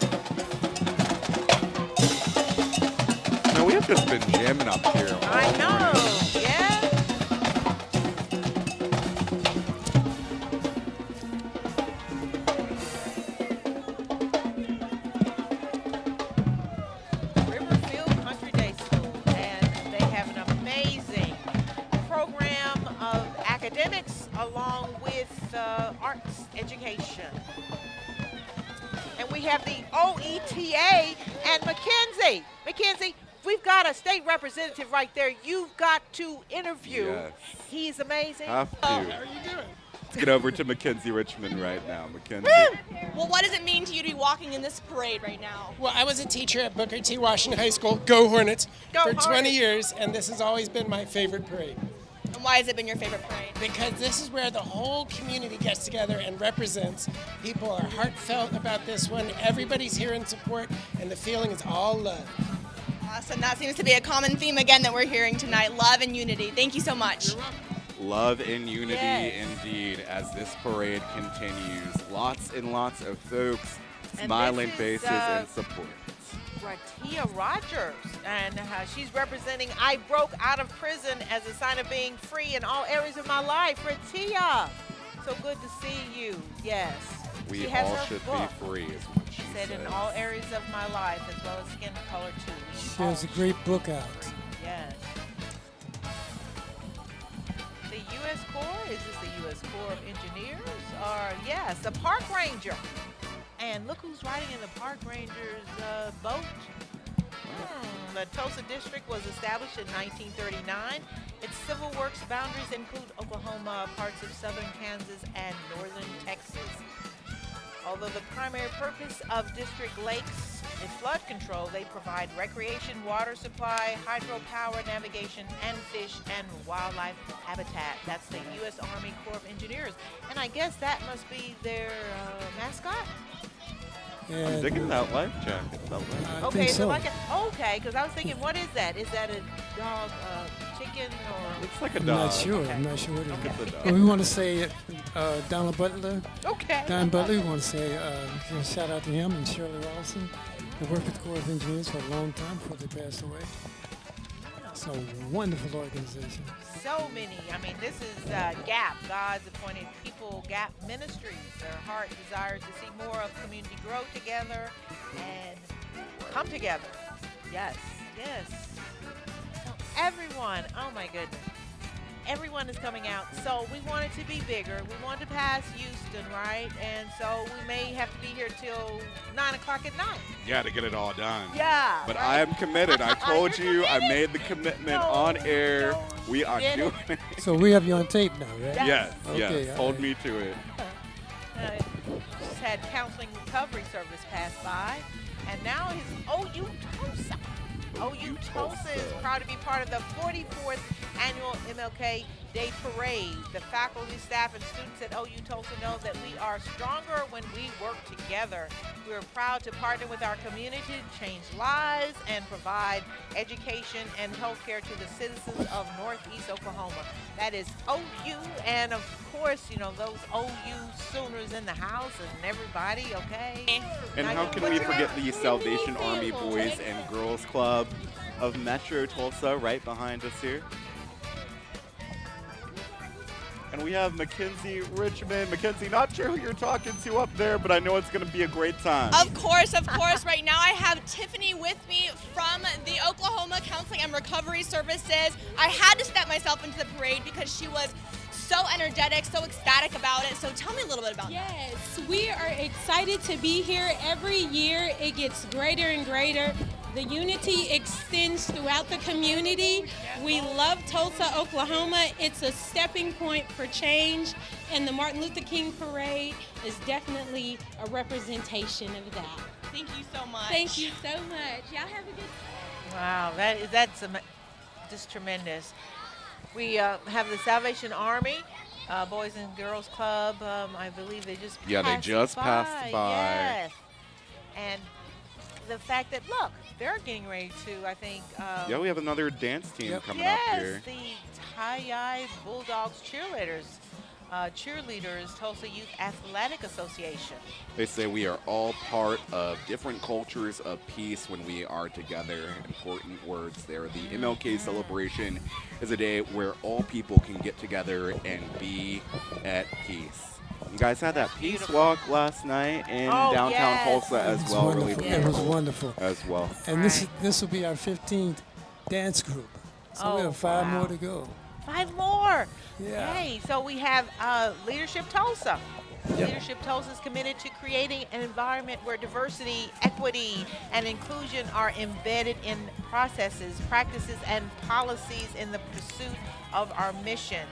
Now, we have just been jamming up here all I know, morning. yeah. Riverfield Country Day School, and they have an amazing program of academics along with arts education. And we have the OETA And Mackenzie, we've got a state representative right there. You've got to interview. Yes. He's amazing. Have to. How are you doing? Let's get over to Mackenzie Richmond right now. Mackenzie. Well, what does it mean to you to be walking in this parade right now? Well, I was a teacher at Booker T. Washington High School, Go Hornets, for 20 Hornets. years, and this has always been my favorite parade. And why has it been your favorite parade? Because this is where the whole community gets together and represents. People are heartfelt about this one. Everybody's here in support, and the feeling is all love. Awesome. That seems to be a common theme again that we're hearing tonight. Love and unity. Thank you so much. Love and unity Yes. indeed as this parade continues. Lots and lots of folks, And smiling this is, faces and support. Ratia Rogers, and she's representing I Broke Out of Prison as a sign of being free in all areas of my life. Ratia, so good to see you. Yes. We She has all her should book. be free is what she Said says. in all areas of my life, as well as skin color too. She has a great book out. Yes. The U.S. Corps, is this the U.S. Corps of Engineers? Or, yes, the park ranger. And look who's riding in the park ranger's boat. The Tulsa District was established in 1939. Its civil works boundaries include Oklahoma, parts of southern Kansas, and northern Texas. Although the primary purpose of district lakes is flood control, they provide recreation, water supply, hydropower, navigation, and fish and wildlife habitat. That's the U.S. Army Corps of Engineers. And I guess that must be their mascot? I'm digging that life jacket. That life. Okay, so okay, because I was thinking, what is that? Is that a dog, chicken, or? Looks like a I'm dog. not sure. I'm not sure what it It's a is. dog. Well, we want to say Donald Butler. Okay. Don Butler, we want to say shout out to him and Shirley Rawson. They worked with the Corps of Engineers for a long time before they passed away. It's a wonderful organization. So many. I mean, this is GAP, God's Appointed People GAP Ministries. Their heart desires to see more of community grow together and come together. Yes, yes. So everyone, oh my goodness. Everyone is coming out. So we want it to be bigger. We want to pass Houston, right? And so we may have to be here till 9 o'clock at night. Yeah, to get it all done. Yeah. But right? I am committed. I told you. I made the commitment on air. We are Did it? doing it. So we have you on tape now, right? Yes, Okay, yes. all Hold right. me to it. Just had counseling recovery service pass by, and now his OU Tulsa. OU Tulsa is proud to be part of the 44th annual MLK Day Parade. The faculty, staff, and students at OU Tulsa know that we are stronger when we work together. We are proud to partner with our community to change lives and provide education and health care to the citizens of Northeast Oklahoma. That is OU, and of course, you know, those OU Sooners in the house and everybody, okay? And how can we forget the Salvation Army Boys and Girls Club of Metro Tulsa right behind us here? And we have Mackenzie Richmond. Mackenzie, not sure who you're talking to up there, but I know it's going to be a great time. Of course, of course. Right now I have Tiffany with me from the Oklahoma Counseling and Recovery Services. I had to step myself into the parade because she was so energetic, so ecstatic about it. So tell me a little bit about that. Yes, we are excited to be here. Every year it gets greater and greater. The unity extends throughout the community. We love Tulsa, Oklahoma. It's a stepping point for change, and the Martin Luther King Parade is definitely a representation of that. Thank you so much. Thank you so much. Y'all have a good day. Wow, that's just tremendous. We have the Salvation Army, Boys and Girls Club. I believe they just passed by. Yes. And the fact that, look, they're getting ready to, I think. Yeah, we have another dance team coming up here. Yes, the Tie Bulldogs cheerleaders, Tulsa Youth Athletic Association. They say we are all part of different cultures of peace when we are together. Important words there. The MLK celebration is a day where all people can get together and be at peace. You guys had that peace walk last night in downtown Tulsa as It's well. wonderful. Really It was beautiful wonderful. as well. And this will be our 15th dance group. So we have 5 more to go. 5 more. Yeah. Hey, so we have Leadership Tulsa. Yep. Leadership Tulsa is committed to creating an environment where diversity, equity, and inclusion are embedded in processes, practices, and policies in the pursuit of our mission.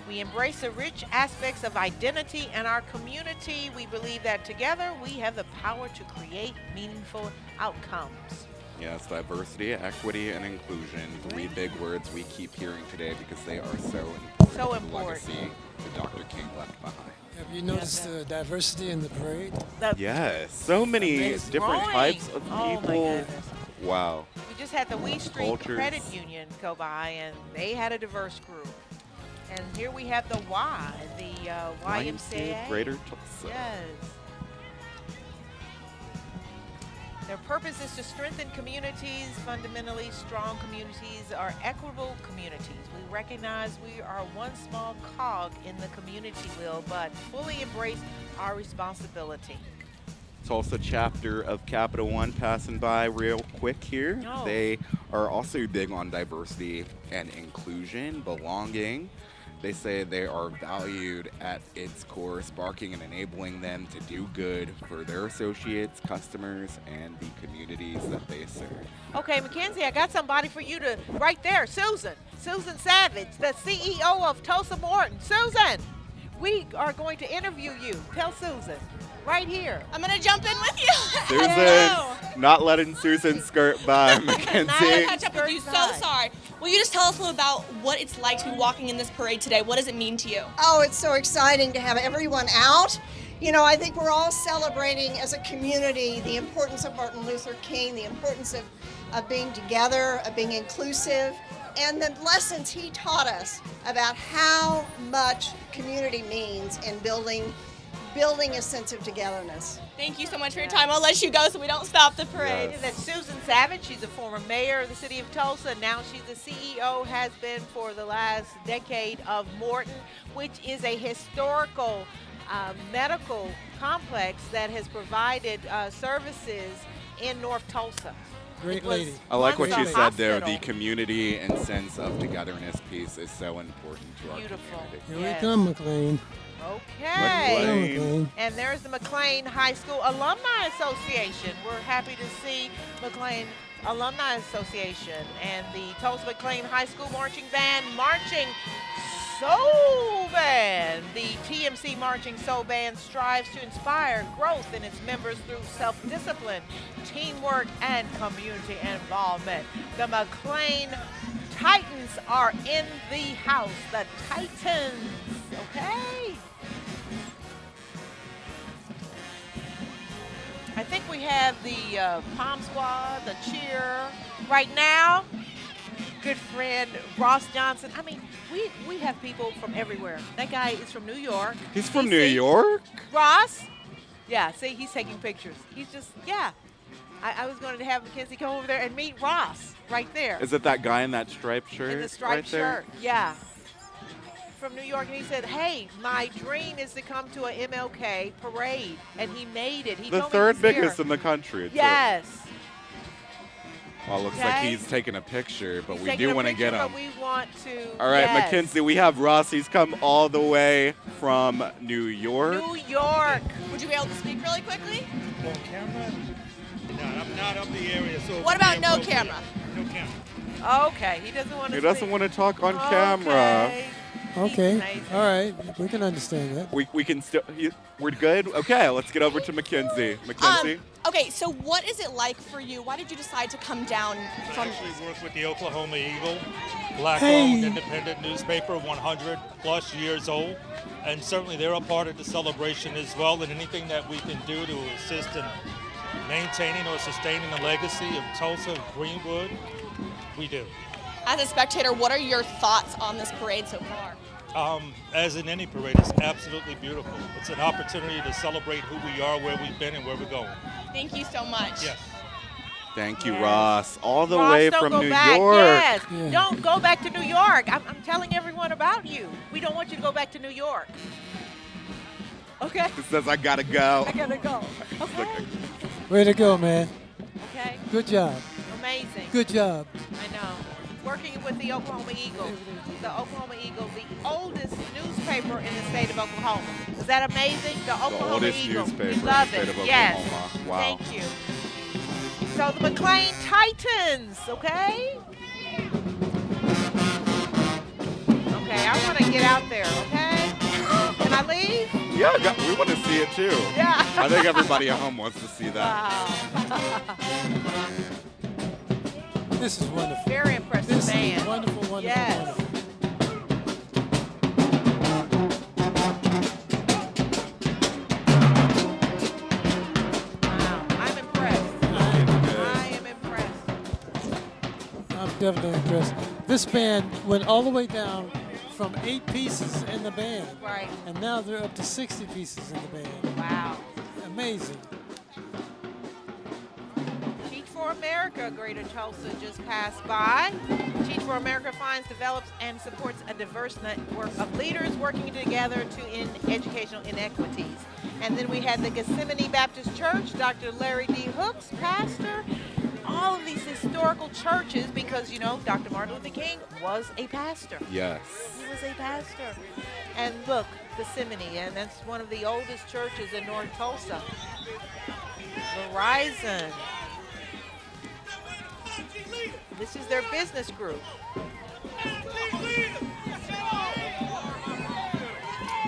We embrace the rich aspects of identity and our community. We believe that together we have the power to create meaningful outcomes. Yes, diversity, equity, and inclusion. 3 big words we keep hearing today because they are so important. So to the important. legacy that Dr. King left behind. Have you noticed the diversity in the parade? Yes, so many It's different growing. types of Oh, my people. goodness. Wow. We just had the We Street Cultures. Credit Union go by, and they had a diverse group. And here we have the Y, the YMCA. Greater Tulsa. Yes. Their purpose is to strengthen communities. Fundamentally, strong communities are equitable communities. We recognize we are one small cog in the community wheel, but fully embrace our responsibility. Tulsa chapter of Capital One passing by real quick here. Oh. They are also big on diversity and inclusion, belonging. They say they are valued at its core, sparking and enabling them to do good for their associates, customers, and the communities that they serve. Okay, Mackenzie, I got somebody for you to, right there, Susan. Susan Savage, the CEO of Tulsa Morton. Susan, we are going to interview you. Tell Susan, right here. I'm going to jump in with you. Susan, not letting Susan skirt by I'm Mackenzie. going to catch up with you. So sorry. Will you just tell us a little about what it's like to be walking in this parade today? What does it mean to you? Oh, it's so exciting to have everyone out. You know, I think we're all celebrating as a community the importance of Martin Luther King, the importance of being together, of being inclusive, and the lessons he taught us about how much community means in building a sense of togetherness. Thank you so much for your time. I'll let you go so we don't stop the parade. That's Susan Savage. She's a former mayor of the city of Tulsa. Now she's the CEO, has been for the last decade of Morton, which is a historical medical complex that has provided services in North Tulsa. Great lady. I like what you Once a said there. The hospital. community and sense of togetherness piece is so important to our Beautiful. community. Here Yes. we come, McLean. Okay. McLean. And there's the McLean High School Alumni Association. We're happy to see McLean Alumni Association and the Tulsa McLean High School Marching Band marching Soul Band. The TMC Marching Soul Band strives to inspire growth in its members through self-discipline, teamwork, and community involvement. The McLean Titans are in the house. The Titans, okay? I think we have the Palm Squad, the cheer. Right now, good friend Ross Johnson. I mean, we have people from everywhere. That guy is from New York. He's from New York? Ross? Yeah, see, he's taking pictures. He's just, yeah. I was going to have Mackenzie come over there and meet Ross right there. Is it that guy in that striped shirt? In the striped right there? shirt, yeah. From New York, and he said, hey, my dream is to come to a MLK parade, and he made it. He The told me third he's here. biggest in the country. too. Yes. Well, looks like Okay. he's taking a picture, but He's we taking do a want to picture, get him. But we want to. All right, yes. Mackenzie, we have Ross. He's come all the way from New York. New York. Would you be able to speak really quickly? On camera? No, I'm not up the area. So What about no camera? No camera. Okay, he doesn't want to He doesn't want to talk on camera. Okay. All right. We can understand that. We can still. We're good. Okay, let's get over to Mackenzie. Mackenzie. Okay, so what is it like for you? Why did you decide to come down I from? actually work with the Oklahoma Eagle, black-owned independent newspaper, 100 plus years old, and certainly they're a part of the celebration as well. And anything that we can do to assist in maintaining or sustaining the legacy of Tulsa, Greenwood, we do. As a spectator, what are your thoughts on this parade so far? As in any parade, it's absolutely beautiful. It's an opportunity to celebrate who we are, where we've been, and where we're going. Thank you so much. Yes. Thank you, Ross. All the Ross, way don't from go New back. York. Yes. Don't go back to New York. I'm telling everyone about you. We don't want you to go back to New York. Okay? He says, I gotta go. I gotta go. Okay. Way to go, man. Okay. Good job. Amazing. Good job. I know. Working with the Oklahoma Eagle. The Oklahoma Eagle, the oldest newspaper newspaper in the state of Oklahoma. Is that amazing? The Oklahoma oldest Eagle. newspaper We in the love state it. of Yes. Oklahoma. Wow. Thank you. So the McLean Titans, okay? Okay, I want to get out there, okay? Can I leave? Yeah, we want to see it too. Yeah. I think everybody at home wants to see that. Wow. This is wonderful. Very impressive This band. is wonderful, wonderful, Yes. wonderful. Wow, I'm impressed. I am impressed. I'm definitely impressed. This band went all the way down from 8 pieces in the band. Right. And now they're up to 60 pieces in the band. Wow. Amazing. Teach for America, Greater Tulsa just passed by. Teach for America finds, develops, and supports a diverse network of leaders working together to end educational inequities. And then we had the Gethsemane Baptist Church, Dr. Larry D. Hooks, pastor. All of these historical churches, because, you know, Dr. Martin Luther King was a pastor. Yes. He was a pastor. And look, Gethsemane, and that's one of the oldest churches in North Tulsa. Verizon. This is their business group.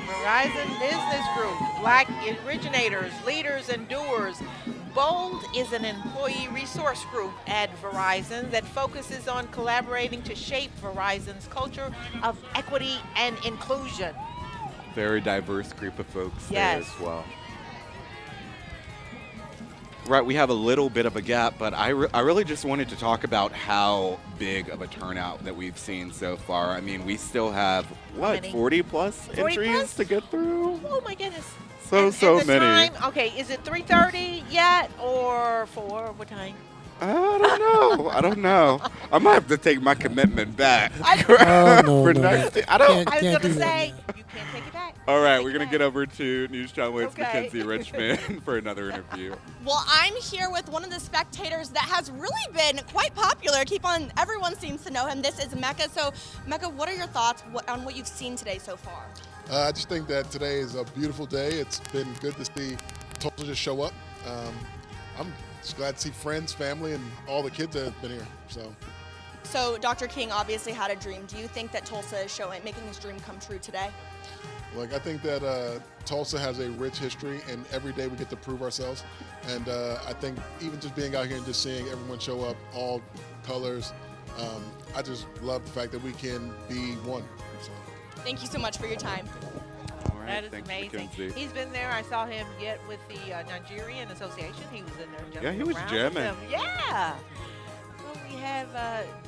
Verizon Business Group, Black Originators, Leaders, and Doers. BOLD is an employee resource group at Verizon that focuses on collaborating to shape Verizon's culture of equity and inclusion. Very diverse group of folks there Yes. as well. Right, we have a little bit of a gap, but I really just wanted to talk about how big of a turnout that we've seen so far. I mean, we still have, what, 40 plus 40 entries plus? to get through? Oh my goodness. So the many. Time, okay, is it 3:30 yet or 4? What time? I don't know. I might have to take my commitment back no, next year. I don't. I was going to say, you can't take it back. All right, we're going to get over to News Channel 8's Okay. Mackenzie Richmond for another interview. Well, I'm here with one of the spectators that has really been quite popular. Everyone seems to know him. This is Mecca. So, Mecca, what are your thoughts on what you've seen today so far? I just think that today is a beautiful day. It's been good to see Tulsa just show up. I'm just glad to see friends, family, and all the kids that have been here. So, Dr. King obviously had a dream. Do you think that Tulsa is making his dream come true today? I think that Tulsa has a rich history, and every day we get to prove ourselves. And I think even just being out here and just seeing everyone show up, all colors, I just love the fact that we can be one. Thank you so much for your time. That is amazing. He's been there. I saw him get with the Nigerian Association. He was in there jumping Yeah, he was around jamming. with them. Yeah. Well, we have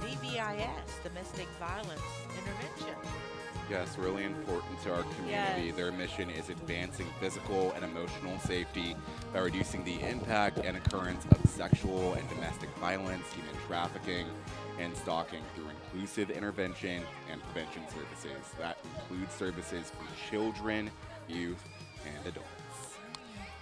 DVIS, Domestic Violence Intervention. Yes, really important to our community. Yes. Their mission is advancing physical and emotional safety by reducing the impact and occurrence of sexual and domestic violence, human trafficking, and stalking through inclusive intervention and prevention services. That includes services for children, youth, and adults.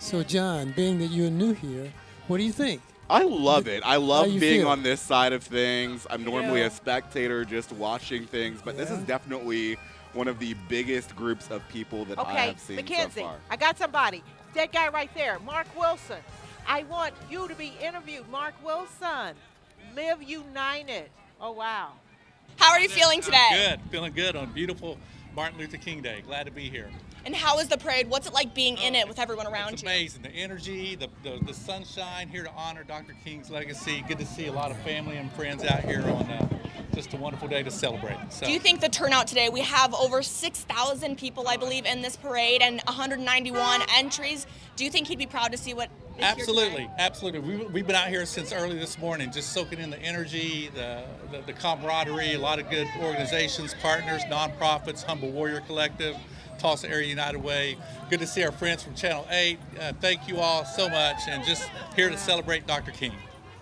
So, John, being that you're new here, what do you think? I love it. I How love you being feel? on this side of things. I'm normally Yeah. a spectator just watching things, but this is definitely one of the biggest groups of people that I Okay, have seen Mackenzie, so far. I got somebody. That guy right there, Mark Wilson. I want you to be interviewed. Mark Wilson, Live United. Oh, wow. How are you feeling today? Good, feeling good on beautiful Martin Luther King Day. Glad to be here. And how is the parade? What's it like being in it with everyone around It's you? amazing, the energy, the sunshine, here to honor Dr. King's legacy. Good to see a lot of family and friends out here on just a wonderful day to celebrate. So. Do you think the turnout today, we have over 6,000 people, I believe, in this parade and 191 entries. Do you think he'd be proud to see what is here Absolutely, today? absolutely. We've been out here since early this morning, just soaking in the energy, the camaraderie, a lot of good organizations, partners, nonprofits, Humble Warrior Collective, Tulsa Area United Way. Good to see our friends from Channel 8. Thank you all so much, and just here to celebrate Dr. King.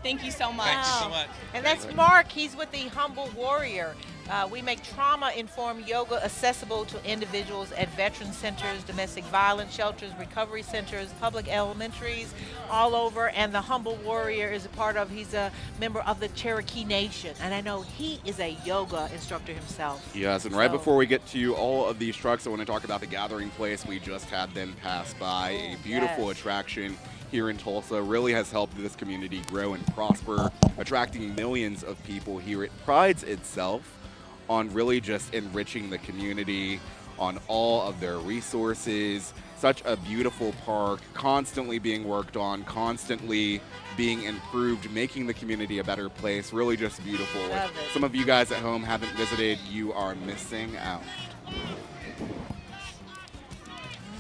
Thank you so much. Thank you so much. And that's Mark. He's with the Humble Warrior. We make trauma-informed yoga accessible to individuals at veteran centers, domestic violence shelters, recovery centers, public elementaries, all over. And the Humble Warrior is he's a member of the Cherokee Nation. And I know he is a yoga instructor himself. Yes, and right before we get to all of these trucks, I want to talk about the Gathering Place. We just had them pass by. A beautiful attraction here in Tulsa. Really has helped this community grow and prosper, attracting millions of people here. It prides itself on really just enriching the community, on all of their resources. Such a beautiful park, constantly being worked on, constantly being improved, making the community a better place. Really just beautiful. If some of you guys at home haven't visited, you are missing out.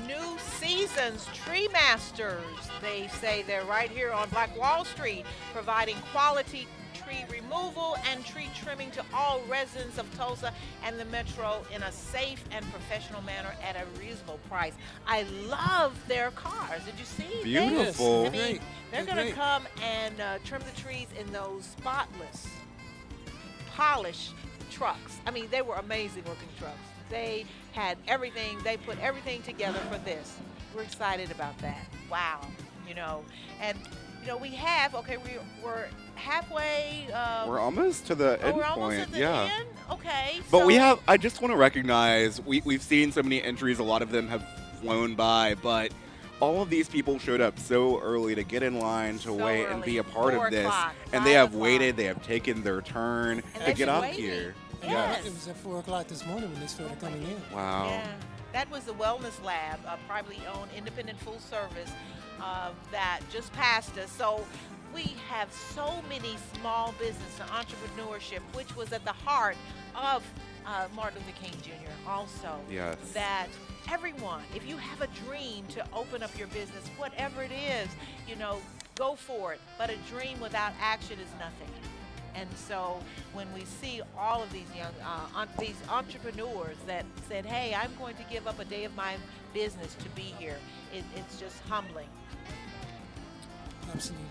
New Seasons Tree Masters. They say they're right here on Black Wall Street, providing quality tree removal and tree trimming to all residents of Tulsa and the metro in a safe and professional manner at a reasonable price. I love their cars. Did you see? Beautiful. I mean, they're going to come and trim the trees in those spotless, polished trucks. I mean, they were amazing looking trucks. They had everything. They put everything together for this. We're excited about that. Wow. And we have, we're halfway. We're almost to the end we're point. Almost at the end? Okay. But I just want to recognize, we've seen so many entries, a lot of them have flown by, but all of these people showed up so early to get in line, to wait and be a part of this. And they have waited, they have taken their turn to get up here. Yes. It was at 4 o'clock this morning when they started coming in. Wow. Yeah. That was the Wellness Lab, a privately owned independent full service that just passed us. So we have so many small business and entrepreneurship, which was at the heart of Martin Luther King Jr. also. Yes. That everyone, if you have a dream to open up your business, whatever it is, go for it. But a dream without action is nothing. And so when we see all of these young these entrepreneurs that said, hey, I'm going to give up a day of my business to be here, it's just humbling. Absolutely.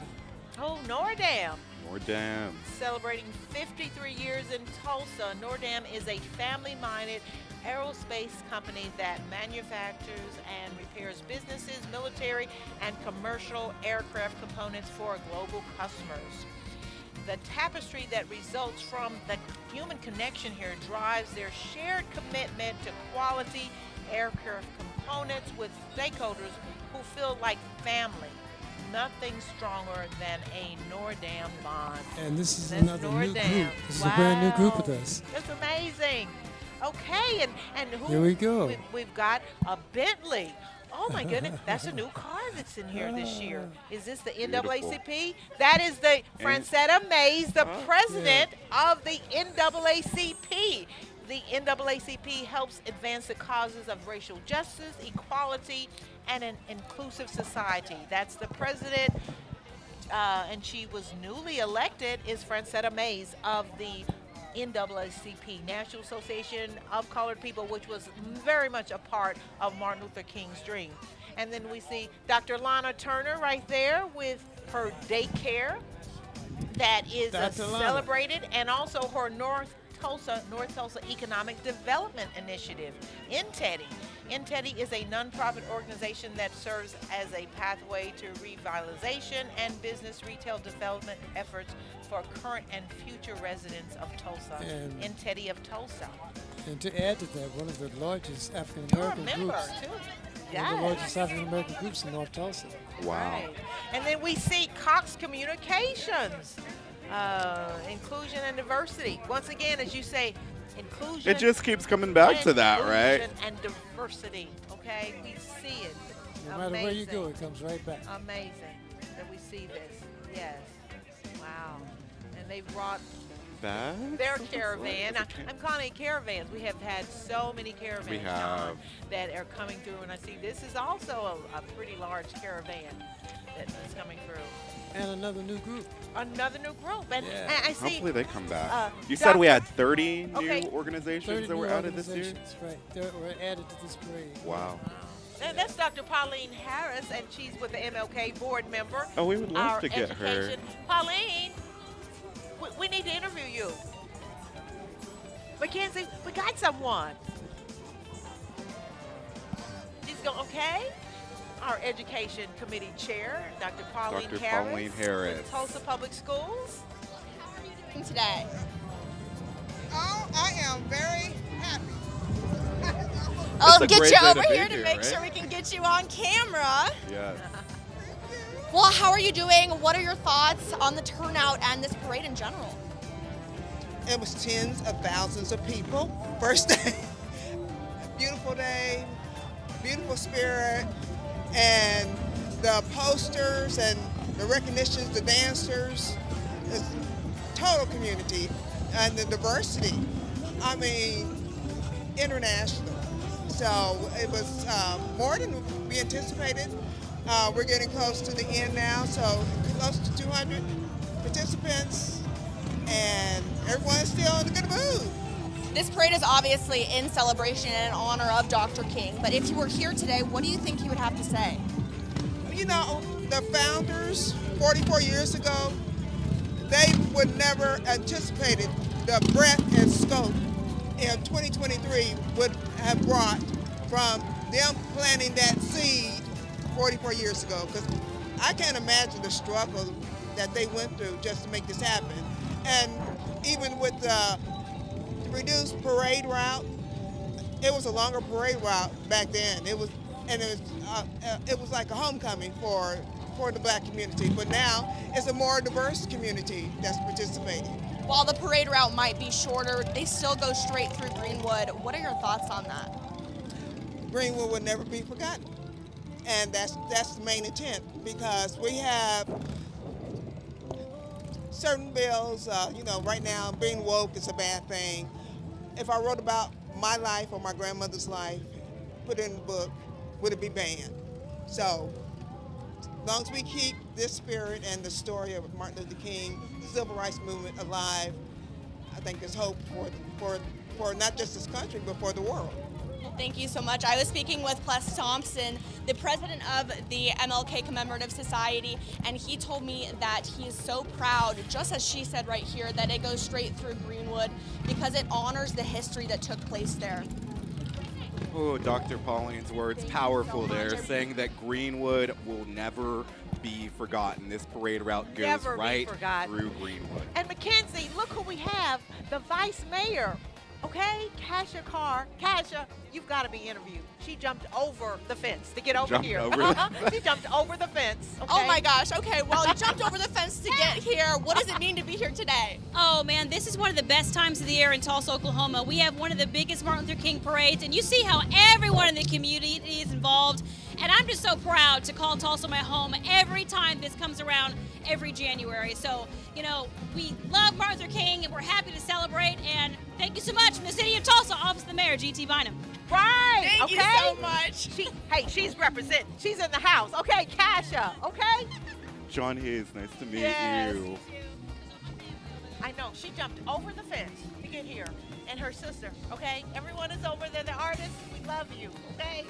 Oh, Nordam. Nordam. Celebrating 53 years in Tulsa. Nordam is a family-minded aerospace company that manufactures and repairs businesses, military, and commercial aircraft components for global customers. The tapestry that results from the human connection here drives their shared commitment to quality aircraft components with stakeholders who feel like family. Nothing stronger than a Nordam bond. And this is another new group. This is a brand new group with us. That's amazing. Okay, and who? Here we go. We've got a Bentley. Oh my goodness, that's a new car that's in here this year. Is this the NAACP? That is the Francetta Mays, the president of the NAACP. The NAACP helps advance the causes of racial justice, equality, and an inclusive society. That's the president, and she was newly elected, is Francetta Mays of the NAACP, National Association of Colored People, which was very much a part of Martin Luther King's dream. And then we see Dr. Lana Turner right there with her daycare that is celebrated, and also her North Tulsa Economic Development Initiative, NTEDI. NTEDI is a nonprofit organization that serves as a pathway to revitalization and business retail development efforts for current and future residents of Tulsa. NTEDI of Tulsa. And to add to that, one of the largest African American groups. One of the largest African American groups in North Tulsa. Wow. Right. And then we see Cox Communications. Inclusion and diversity. Once again, as you say, inclusion. It just keeps coming back to that, right? And diversity. Okay, we see it. No matter where you go, it comes right back. Amazing that we see this. Yes. Wow. And they brought their caravan. I'm calling it caravans. We have had so many caravans that are coming through, and I see this is also a pretty large caravan that's coming through. And another new group. Another new group. And I see. Hopefully they come back. You said we had 30 new organizations that were added this year? Right. They were added to this parade. Wow. And that's Dr. Pauline Harris, and she's with the MLK board member. Oh, we would love to get her. Pauline, we need to interview you. Mackenzie, we got someone. She's going, okay. Our Education Committee Chair, Dr. Pauline Dr. Harris. Pauline Harris. With Tulsa Public Schools. How are you doing today? Oh, I am very happy. I'll a get great you day over to be here to here, make right? sure we can get you on camera. Yes. Well, how are you doing? What are your thoughts on the turnout and this parade in general? It was tens of thousands of people. First day, beautiful day, beautiful spirit, and the posters and the recognitions, the dancers, it's total community, and the diversity. I mean, international. So it was more than we anticipated. We're getting close to the end now, so close to 200 participants, and everyone's still in a good mood. This parade is obviously in celebration and in honor of Dr. King, but if you were here today, what do you think you would have to say? You know, the founders 44 years ago, they would never anticipated the breadth and scope in 2023 would have brought from them planting that seed 44 years ago. Because I can't imagine the struggle that they went through just to make this happen. And even with the reduced parade route, it was a longer parade route back then. It was like a homecoming for the black community. But now it's a more diverse community that's participating. While the parade route might be shorter, they still go straight through Greenwood. What are your thoughts on that? Greenwood will never be forgotten. And that's the main intent, because we have certain bills, right now being woke is a bad thing. If I wrote about my life or my grandmother's life, put it in the book, would it be banned? So, as long as we keep this spirit and the story of Martin Luther King, the civil rights movement alive, I think there's hope for not just this country, but for the world. Well, thank you so much. I was speaking with Ples Thompson, the president of the MLK Commemorative Society, and he told me that he is so proud, just as she said right here, that it goes straight through Greenwood because it honors the history that took place there. Oh, Dr. Pauline's words, powerful there, saying that Greenwood will never be forgotten. This parade route goes Never be right forgotten. through Greenwood. And Mackenzie, look who we have, the vice mayor. Okay, Kasia Carr. Kasia, you've got to be interviewed. She jumped over the fence to get over here. She jumped over the fence. Okay? Oh my gosh, okay, well, you jumped over the fence to get here. What does it mean to be here today? Oh man, this is one of the best times of the year in Tulsa, Oklahoma. We have one of the biggest Martin Luther King parades, and you see how everyone in the community is involved. And I'm just so proud to call Tulsa my home every time this comes around every January. So, we love Martin Luther King, and we're happy to celebrate. And thank you so much from the city of Tulsa, Office of the Mayor, G.T. Bynum. Right. Thank you so much. She's representing. She's in the house. Okay, Kasia. Okay. John Hayes, nice to meet Yes. you. I know. She jumped over the fence to get here. And her sister, okay? Everyone is over there. The artists, we love you, okay?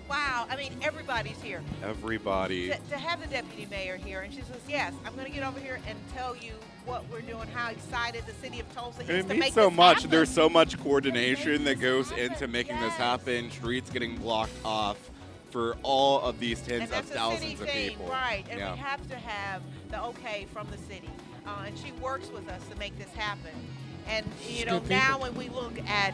Wow. I mean, everybody's here. Everybody. To have the deputy mayor here, and she says, yes, I'm going to get over here and tell you what we're doing, how excited the city of Tulsa is It to means make so this much. happen. There's so much coordination that goes into making this happen. Streets getting blocked off for all of these tens And of that's a thousands city of thing, people. right? And Yeah. we have to have the okay from the city, and she works with us to make this happen. And good now when we look at,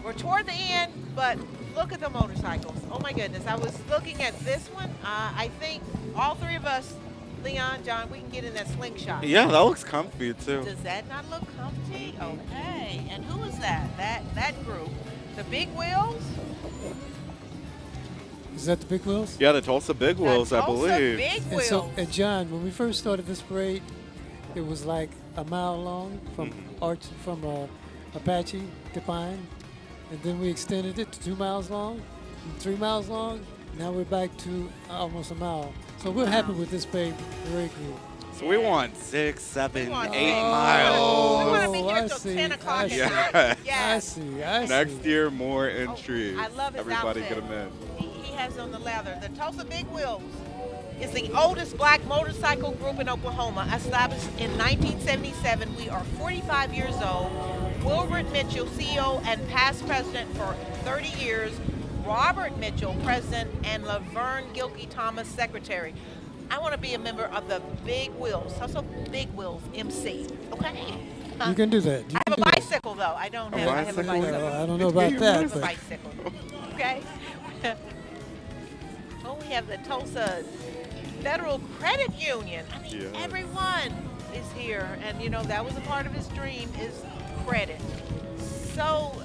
we're toward the end, but look at the motorcycles. Oh my goodness! I was looking at this one. I think all three of us, Leon, John, we can get in that slingshot. Yeah, that looks comfy too. Does that not look comfy? Okay. And who is that? That group, the Big Wheels. Is that the Big Wheels? Yeah, the Tulsa Big Wheels, I Tulsa believe. Big And Wheels. so, John, when we first started this parade, it was like a mile long from Apache to Pine, and then we extended it to 2 miles long, and 3 miles long. Now we're back to almost a mile. So we're happy with this parade group. So we want 6, 7, 8 want miles. We want to be here I till see, 10 o'clock I at see. night. Yeah. Yes. I see. Next year, more entries. I love his Everybody outfit. get them in. He has on the leather. The Tulsa Big Wheels. is the oldest black motorcycle group in Oklahoma, established in 1977. We are 45 years old. Wilbert Mitchell, CEO and past president for 30 years. Robert Mitchell, president, and Laverne Gilkey Thomas, secretary. I want to be a member of the Big Wheels, also Big Wheels MC, okay? You can do that. I have a bicycle, though. I have a bicycle. Well, I don't know about that. I have a But bicycle, okay? Oh, we have the Tulsa Federal Credit Union. I mean, everyone is here. And, you know, that was a part of his dream is credit. So,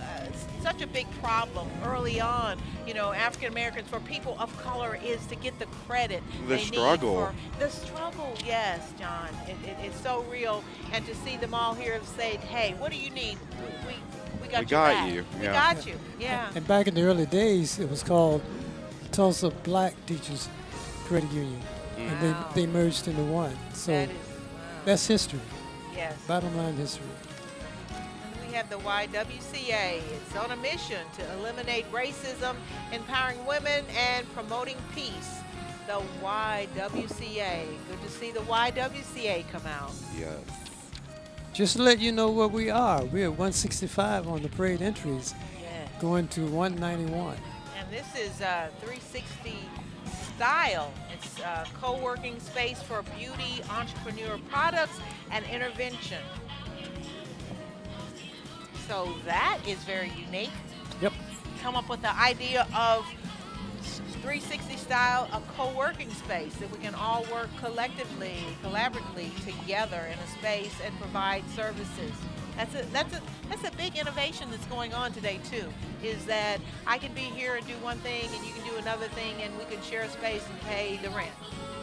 such a big problem early on, you know, African Americans, for people of color, is to get the credit The they struggle. need for the struggle. Yes, John, it's so real, and to see them all here have said, "Hey, what do you need? We got We your got back. you, We yeah. got you." Yeah. and back in the early days, it was called Tulsa Black Teachers Credit Union, and they merged into one. So That is, that's history. Yes. Bottom line history. And we have the YWCA. It's on a mission to eliminate racism, empowering women, and promoting peace. The YWCA. Good to see the YWCA come out. Yes. Just to let you know where we are, we're at 165 on the parade entries, going to 191. And this is 360 Style. It's a co-working space for beauty, entrepreneur products, and intervention. So that is very unique. Yep. Come up with the idea of 360 Style, a co-working space that we can all work collectively, collaboratively together in a space and provide services. That's a big innovation that's going on today too, is that I can be here and do one thing and you can do another thing and we can share a space and pay the rent.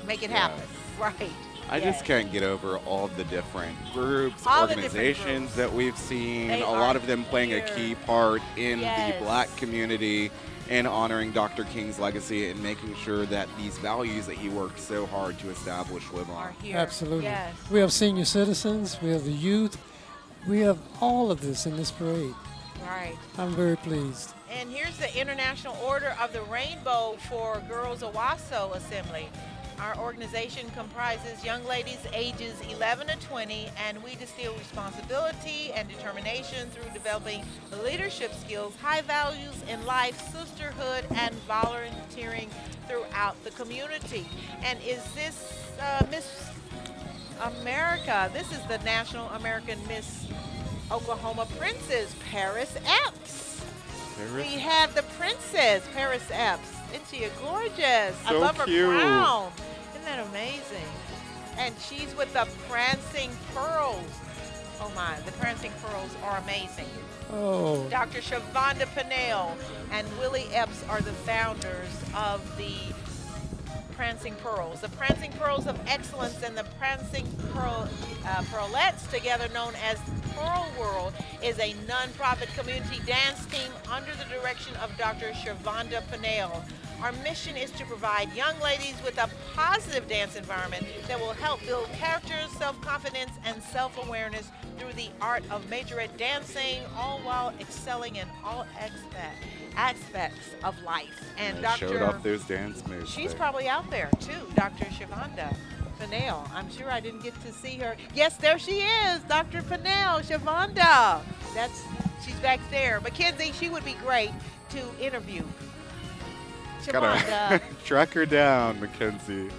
Make it happen. Right. I just can't get over all the different groups, All the different organizations groups. that we've seen, They a are lot of them playing here. a key part in Yes. the black community and honoring Dr. King's legacy and making sure that these values that he worked so hard to establish live on. Absolutely. Yes. We have senior citizens, we have the youth, we have all of this in this parade. Right. I'm very pleased. And here's the International Order of the Rainbow for Girls Owasso Assembly. Our organization comprises young ladies ages 11 to 20, and we distill responsibility and determination through developing leadership skills, high values in life, sisterhood, and volunteering throughout the community. And is this Miss America? This is the National American Miss Oklahoma Princess, Paris Epps. We have the princess, Paris Epps. Isn't she gorgeous? I So love her cute. crown. Isn't that amazing? And she's with the Prancing Pearls. Oh my, the Prancing Pearls are amazing. Oh. Dr. Shavonda Panell and Willie Epps are the founders of the Prancing Pearls. The Prancing Pearls of Excellence and the Prancing Pearlettes, together known as Pearl World, is a non-profit community dance team under the direction of Dr. Shavonda Panell. Our mission is to provide young ladies with a positive dance environment that will help build character, self-confidence, and self-awareness through the art of majorette dancing, all while excelling in all aspects of life. And They Dr. showed off those dance moves. She's there. probably out there too, Dr. Shavonda Panell. I'm sure I didn't get to see her. Yes, there she is, Dr. Panell, Shavonda. She's back there. Mackenzie, she would be great to interview. Shavonda. Gotta track her down, Mackenzie.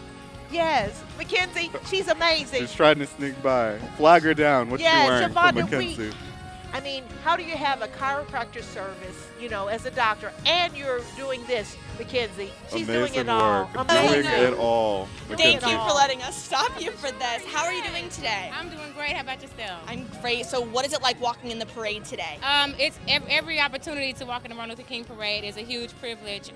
Yes, Mackenzie, she's amazing. She's trying to sneak by. Flag her down. What's she wearing for Shavonda, Mackenzie? I mean, how do you have a chiropractor service, you know, as a doctor, and you're doing this, Mackenzie? She's doing it all. Work. Doing it all. Thank Mackenzie. you for letting us stop you for this. How are you doing today? I'm doing great. How about yourself? I'm great. So what is it like walking in the parade today? It's every opportunity to walk in the Martin Luther King Parade is a huge privilege.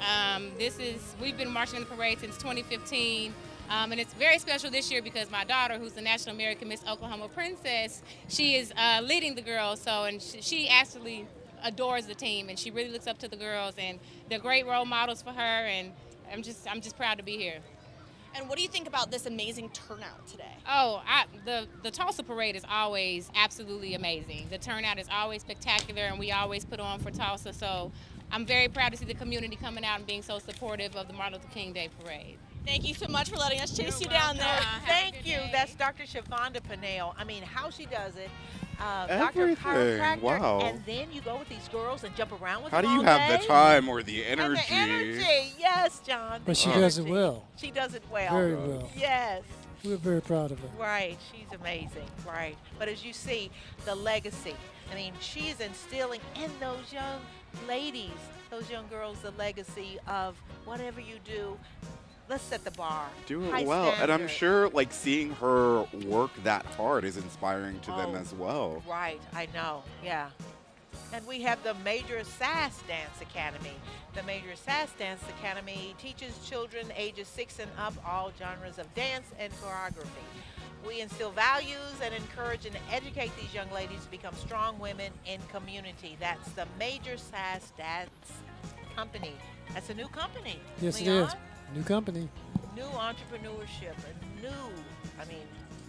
We've been marching in the parade since 2015. And it's very special this year because my daughter, who's the National American Miss Oklahoma Princess, she is leading the girls. And she actually adores the team, and she really looks up to the girls, and they're great role models for her. And I'm just proud to be here. And what do you think about this amazing turnout today? Oh, the Tulsa Parade is always absolutely amazing. The turnout is always spectacular, and we always put on for Tulsa. So I'm very proud to see the community coming out and being so supportive of the Martin Luther King Day Parade. Thank you so much for letting us chase you down there. Thank you. That's Dr. Shavonda Panhellenic. I mean, how she does it. Everything. Dr. Chiropractor, Wow. and then you go with these girls and jump around with How do them you all have the day. time or the energy? And the energy, yes, John. But she the does it energy. well. She does it well. Very well. Yes. We're very proud of her. Right, she's amazing, right. But as you see, the legacy, I mean, she's instilling in those young ladies, those young girls, the legacy of whatever you do, let's set the bar. Do it High well. And I'm standard. sure like seeing her work that hard is inspiring to them Oh, as well. Right, I know, yeah. And we have the Major Sass Dance Academy. The Major Sass Dance Academy teaches children ages 6 and up all genres of dance and choreography. We instill values and encourage and educate these young ladies to become strong women in community. That's the Major Sass Dance Company. That's a new company. Yes, Leon? it is. New company. New entrepreneurship, a new, I mean,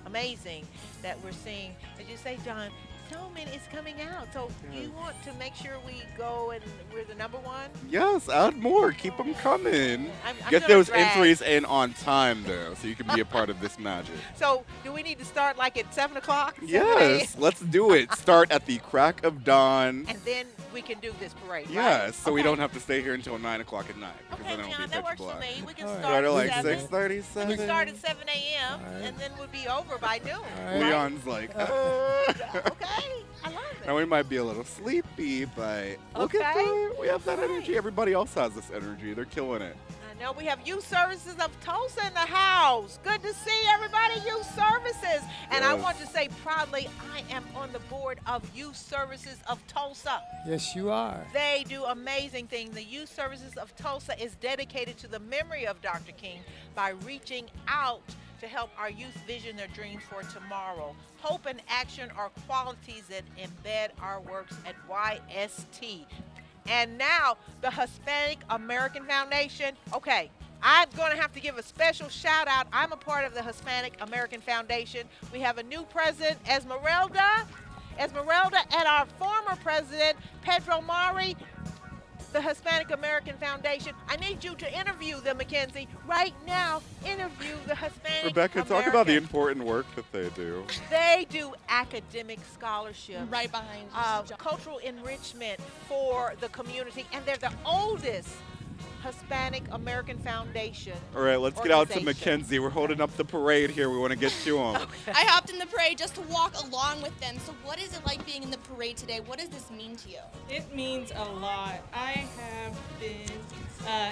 amazing that we're seeing, as you say, John, so many is coming out. So you want to make sure we go and we're the number one? Yes, add more. Keep them coming. I'm Get gonna those drag. entries in on time, though, so you can be a part of this magic. So do we need to start like at 7 o'clock? 7 Yes, let's do it. Start at the crack of dawn. And then we can do this parade, right? Yes, so we Okay. don't have to stay here until 9 o'clock at night. Because Okay, then it'll John, be that pitch works for black. me. We can All right. start Start at at like 7. 6:37. We can start at 7 a.m. All right. and then we'll be over by noon. right. Leon's like, Okay, I love it. Now we might be a little sleepy, but look at Okay. that. We have that Right. energy. Everybody else has this energy. They're killing it. I know we have youth services of Tulsa in the house. Good to see everybody, youth services. And I Yes. want to say proudly, I am on the board of youth services of Tulsa. Yes, you are. They do amazing things. The Youth Services of Tulsa is dedicated to the memory of Dr. King by reaching out to help our youth vision their dreams for tomorrow. Hope and action are qualities that embed our works at YST. And now, the Hispanic American Foundation. Okay, I'm going to have to give a special shout out. I'm a part of the Hispanic American Foundation. We have a new president, Esmeralda, and our former president, Pedro Mari. The Hispanic American Foundation. I need you to interview them, Mackenzie. Right now, interview the Hispanic Rebecca, American. talk about the important work that they do. They do academic scholarship, Right behind you. cultural enrichment for the community, and they're the oldest Hispanic American Foundation. All right, let's get out to organization. Mackenzie. We're holding up the parade here. We want to get to them. I hopped in the parade just to walk along with them. So what is it like being in the parade today? What does this mean to you? It means a lot. I have been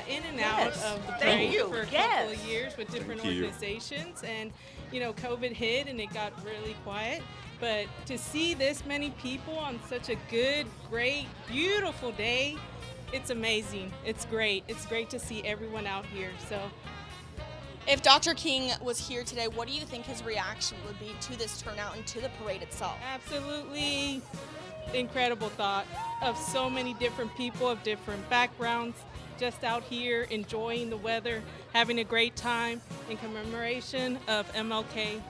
in and out Yes. of the Thank parade you. for a Yes. couple of years with different Thank you. organizations, and COVID hit and it got really quiet. But to see this many people on such a good, great, beautiful day, it's amazing. It's great. It's great to see everyone out here. So. If Dr. King was here today, what do you think his reaction would be to this turnout and to the parade itself? Absolutely incredible thought of so many different people of different backgrounds just out here enjoying the weather, having a great time in commemoration of MLK.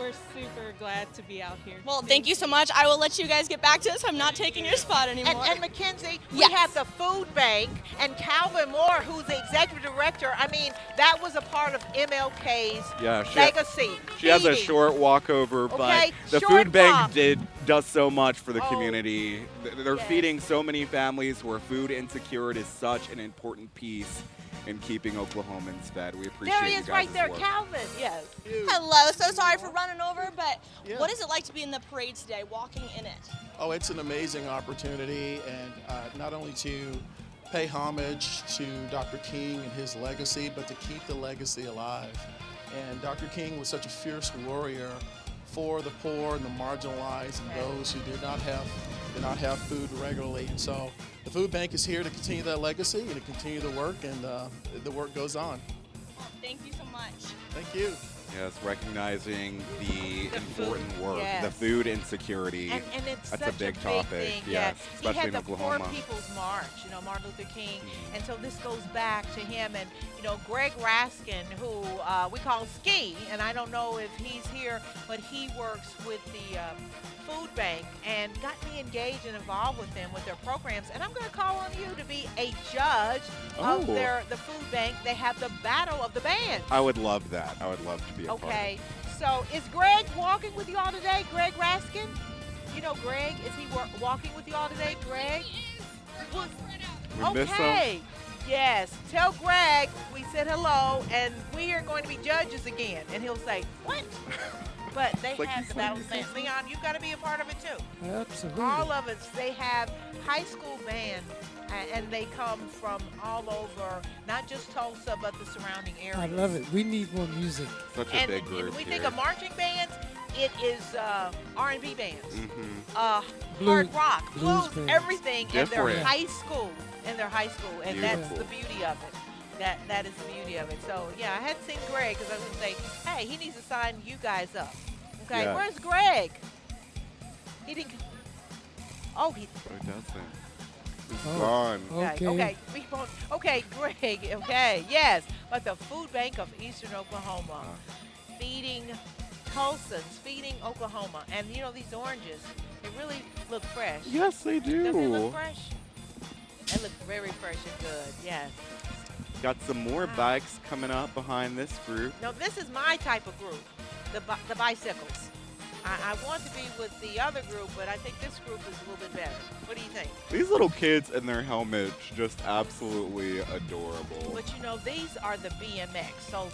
We're super glad to be out here. Well, thank you so much. I will let you guys get back to this. I'm not taking your spot anymore. And Mackenzie, we Yes. have the food bank, and Calvin Moore, who's the executive director. I mean, that was a part of MLK's Yeah, legacy. She has a feeding. short walkover, but Okay, the short food bank walk. does so much for the Oh, community. They're yes. feeding so many families who are food insecure. It is such an important piece in keeping Oklahomans fed. We appreciate There he you is guys' right there, work. Calvin. Yes. Hello, so sorry for running over, but Yeah. what is it like to be in the parade today, walking in it? Oh, it's an amazing opportunity, and not only to pay homage to Dr. King and his legacy, but to keep the legacy alive. And Dr. King was such a fierce warrior for the poor and the marginalized and those who did not have food regularly. And so the food bank is here to continue that legacy and to continue the work, and the work goes on. Thank you so much. Thank you. Yes, recognizing the important work, yes. the food insecurity. And it's that's such a big topic. thing. Yes, He especially had in the Oklahoma. Poor People's March, Martin Luther King. And so this goes back to him. And, Greg Raskin, who we call Ski, and I don't know if he's here, but he works with the food bank and got me engaged and involved with them with their programs. And I'm going to call on you to be a judge of the food bank. They have the Battle of the Bands. I would love that. I would love to be a part of it. Okay, so is Greg walking with you all today? Greg Raskin? Greg, is he walking with you all today? Greg? We miss him. Yes. Tell Greg we said hello and we are going to be judges again. And he'll say, what? But they have the Battle of the Bands. Leon, you've got to be a part of it too. Absolutely. All of us, they have high school band and they come from all over, not just Tulsa, but the surrounding areas. I love it. We need more music. Such a big group And we here. think of marching bands, it is R&B bands, Blues, hard rock, blues blues, bands. everything in their Different. high school. And Beautiful. that's the beauty of it. That is the beauty of it. So yeah, I had seen Greg because I was going to say, hey, he needs to sign you guys up. Okay, Yeah. where's Greg? He didn't. Oh, he. It doesn't. It's Oh. gone. Okay. Okay, Greg. Okay, yes. But the Food Bank of Eastern Oklahoma, feeding Tulsans, feeding Oklahoma, and these oranges, they really look fresh. Yes, they do. Don't they look fresh? They look very fresh and good. Yes. Got some more bikes coming up behind this group. Now this is my type of group, the bicycles. I want to be with the other group, but I think this group is a little bit better. What do you think? These little kids in their helmets, just absolutely adorable. But these are the BMX. So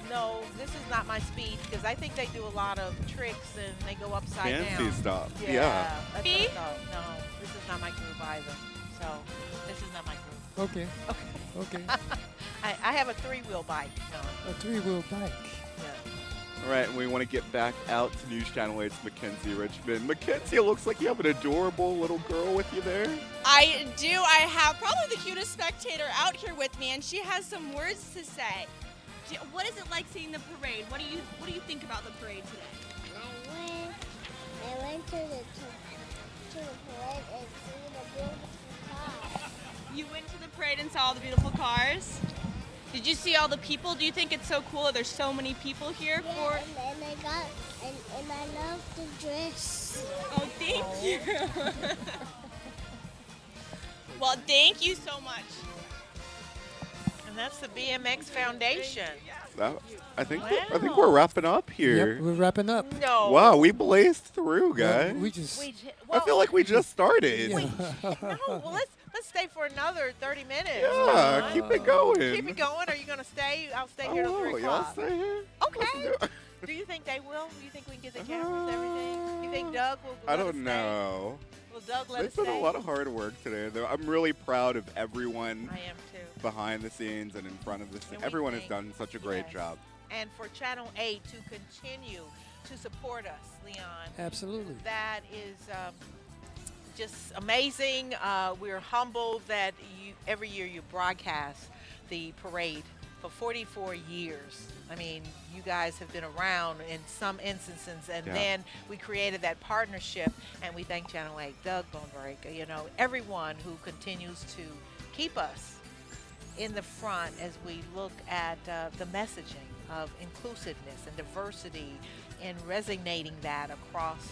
no, this is not my speed because I think they do a lot of tricks and they go upside down. Fancy stuff. Yeah. That's what I thought. No, this is not my group either. So this is not my group. Okay. Okay. I have a three-wheel bike. No. A three-wheel bike. Yeah. All right, and we want to get back out to News Channel 8's Mackenzie Richmond. Mackenzie, it looks like you have an adorable little girl with you there. I do. I have probably the cutest spectator out here with me, and she has some words to say. What is it like seeing the parade? What do you think about the parade today? I went to the parade and see the beautiful cars. You went to the parade and saw all the beautiful cars? Did you see all the people? Do you think it's so cool that there's so many people here for? And I love the dress. Oh, thank you. Well, thank you so much. And that's the BMX Foundation. I think we're wrapping up here. Yep, we're wrapping up. No. Wow, we blazed through, guys. We just. I feel like we just started. No, well, let's stay for another 30 minutes. Yeah, keep it going. Keep it going. Are you going to stay? I'll stay here till 3 y'all o'clock. stay here? Okay. Do you think they will? Do you think we can get the cameras and everything? You think Doug will I let us don't stay? know. Will Doug let us They've done stay? a lot of hard work today. Though I'm really proud of everyone I am too. behind the scenes and in front of the scenes. And we Everyone has think- done such a great job. And for Channel 8 to continue to support us, Leon. Absolutely. That is just amazing. We're humbled that every year you broadcast the parade for 44 years. I mean, you guys have been around in some instances, and then we created that partnership, and we thank Channel 8, Doug Boneberg, everyone who continues to keep us in the front as we look at the messaging of inclusiveness and diversity and resonating that across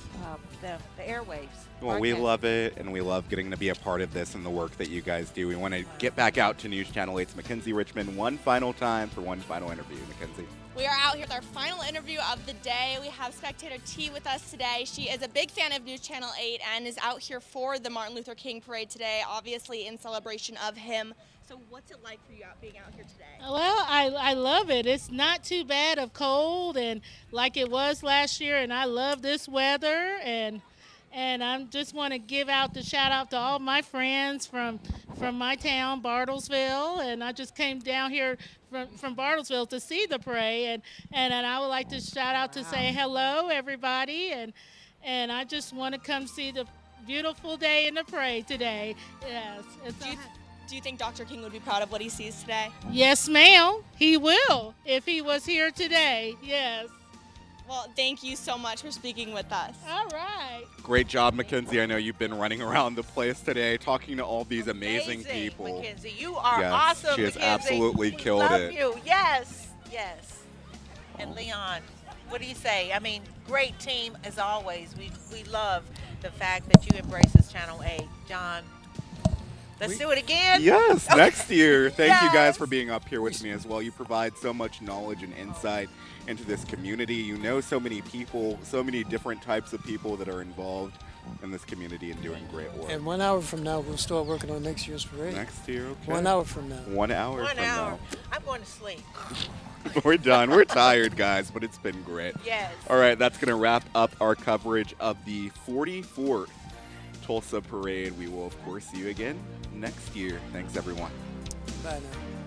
the airwaves. Well, we love it, and we love getting to be a part of this and the work that you guys do. We want to get back out to News Channel 8's Mackenzie Richmond one final time for one final interview. Mackenzie. We are out here with our final interview of the day. We have Spectator T with us today. She is a big fan of News Channel 8 and is out here for the Martin Luther King Parade today, obviously in celebration of him. So what's it like for you being out here today? Well, I love it. It's not too bad of cold and like it was last year, and I love this weather, and I just want to give out the shout out to all my friends from my town, Bartlesville, and I just came down here from Bartlesville to see the parade, and I would like to shout out to say hello, everybody, and I just want to come see the beautiful day in the parade today. Yes. Do you think Dr. King would be proud of what he sees today? Yes, ma'am. He will if he was here today. Yes. Well, thank you so much for speaking with us. All right. Great job, Mackenzie. I know you've been running around the place today talking to all these amazing people. Mackenzie, you are Yes, awesome. she has Mackenzie. absolutely We killed love it. you. Yes, yes. And Leon, what do you say? I mean, great team as always. We love the fact that you embrace this Channel 8. John, let's do it again. Yes, Okay. next year. Thank you guys Yes. for being up here with me as well. You provide so much knowledge and insight into this community. You know so many people, so many different types of people that are involved in this community and doing great work. And 1 hour from now, we'll start working on next year's parade. Next year, okay. 1 hour from now. 1 hour 1 from hour. I'm going to sleep. now. We're done. We're tired, guys, but it's been great. Yes. All right, that's going to wrap up our coverage of the 44th Tulsa Parade. We will, of course, see you again next year. Thanks, everyone. Bye now.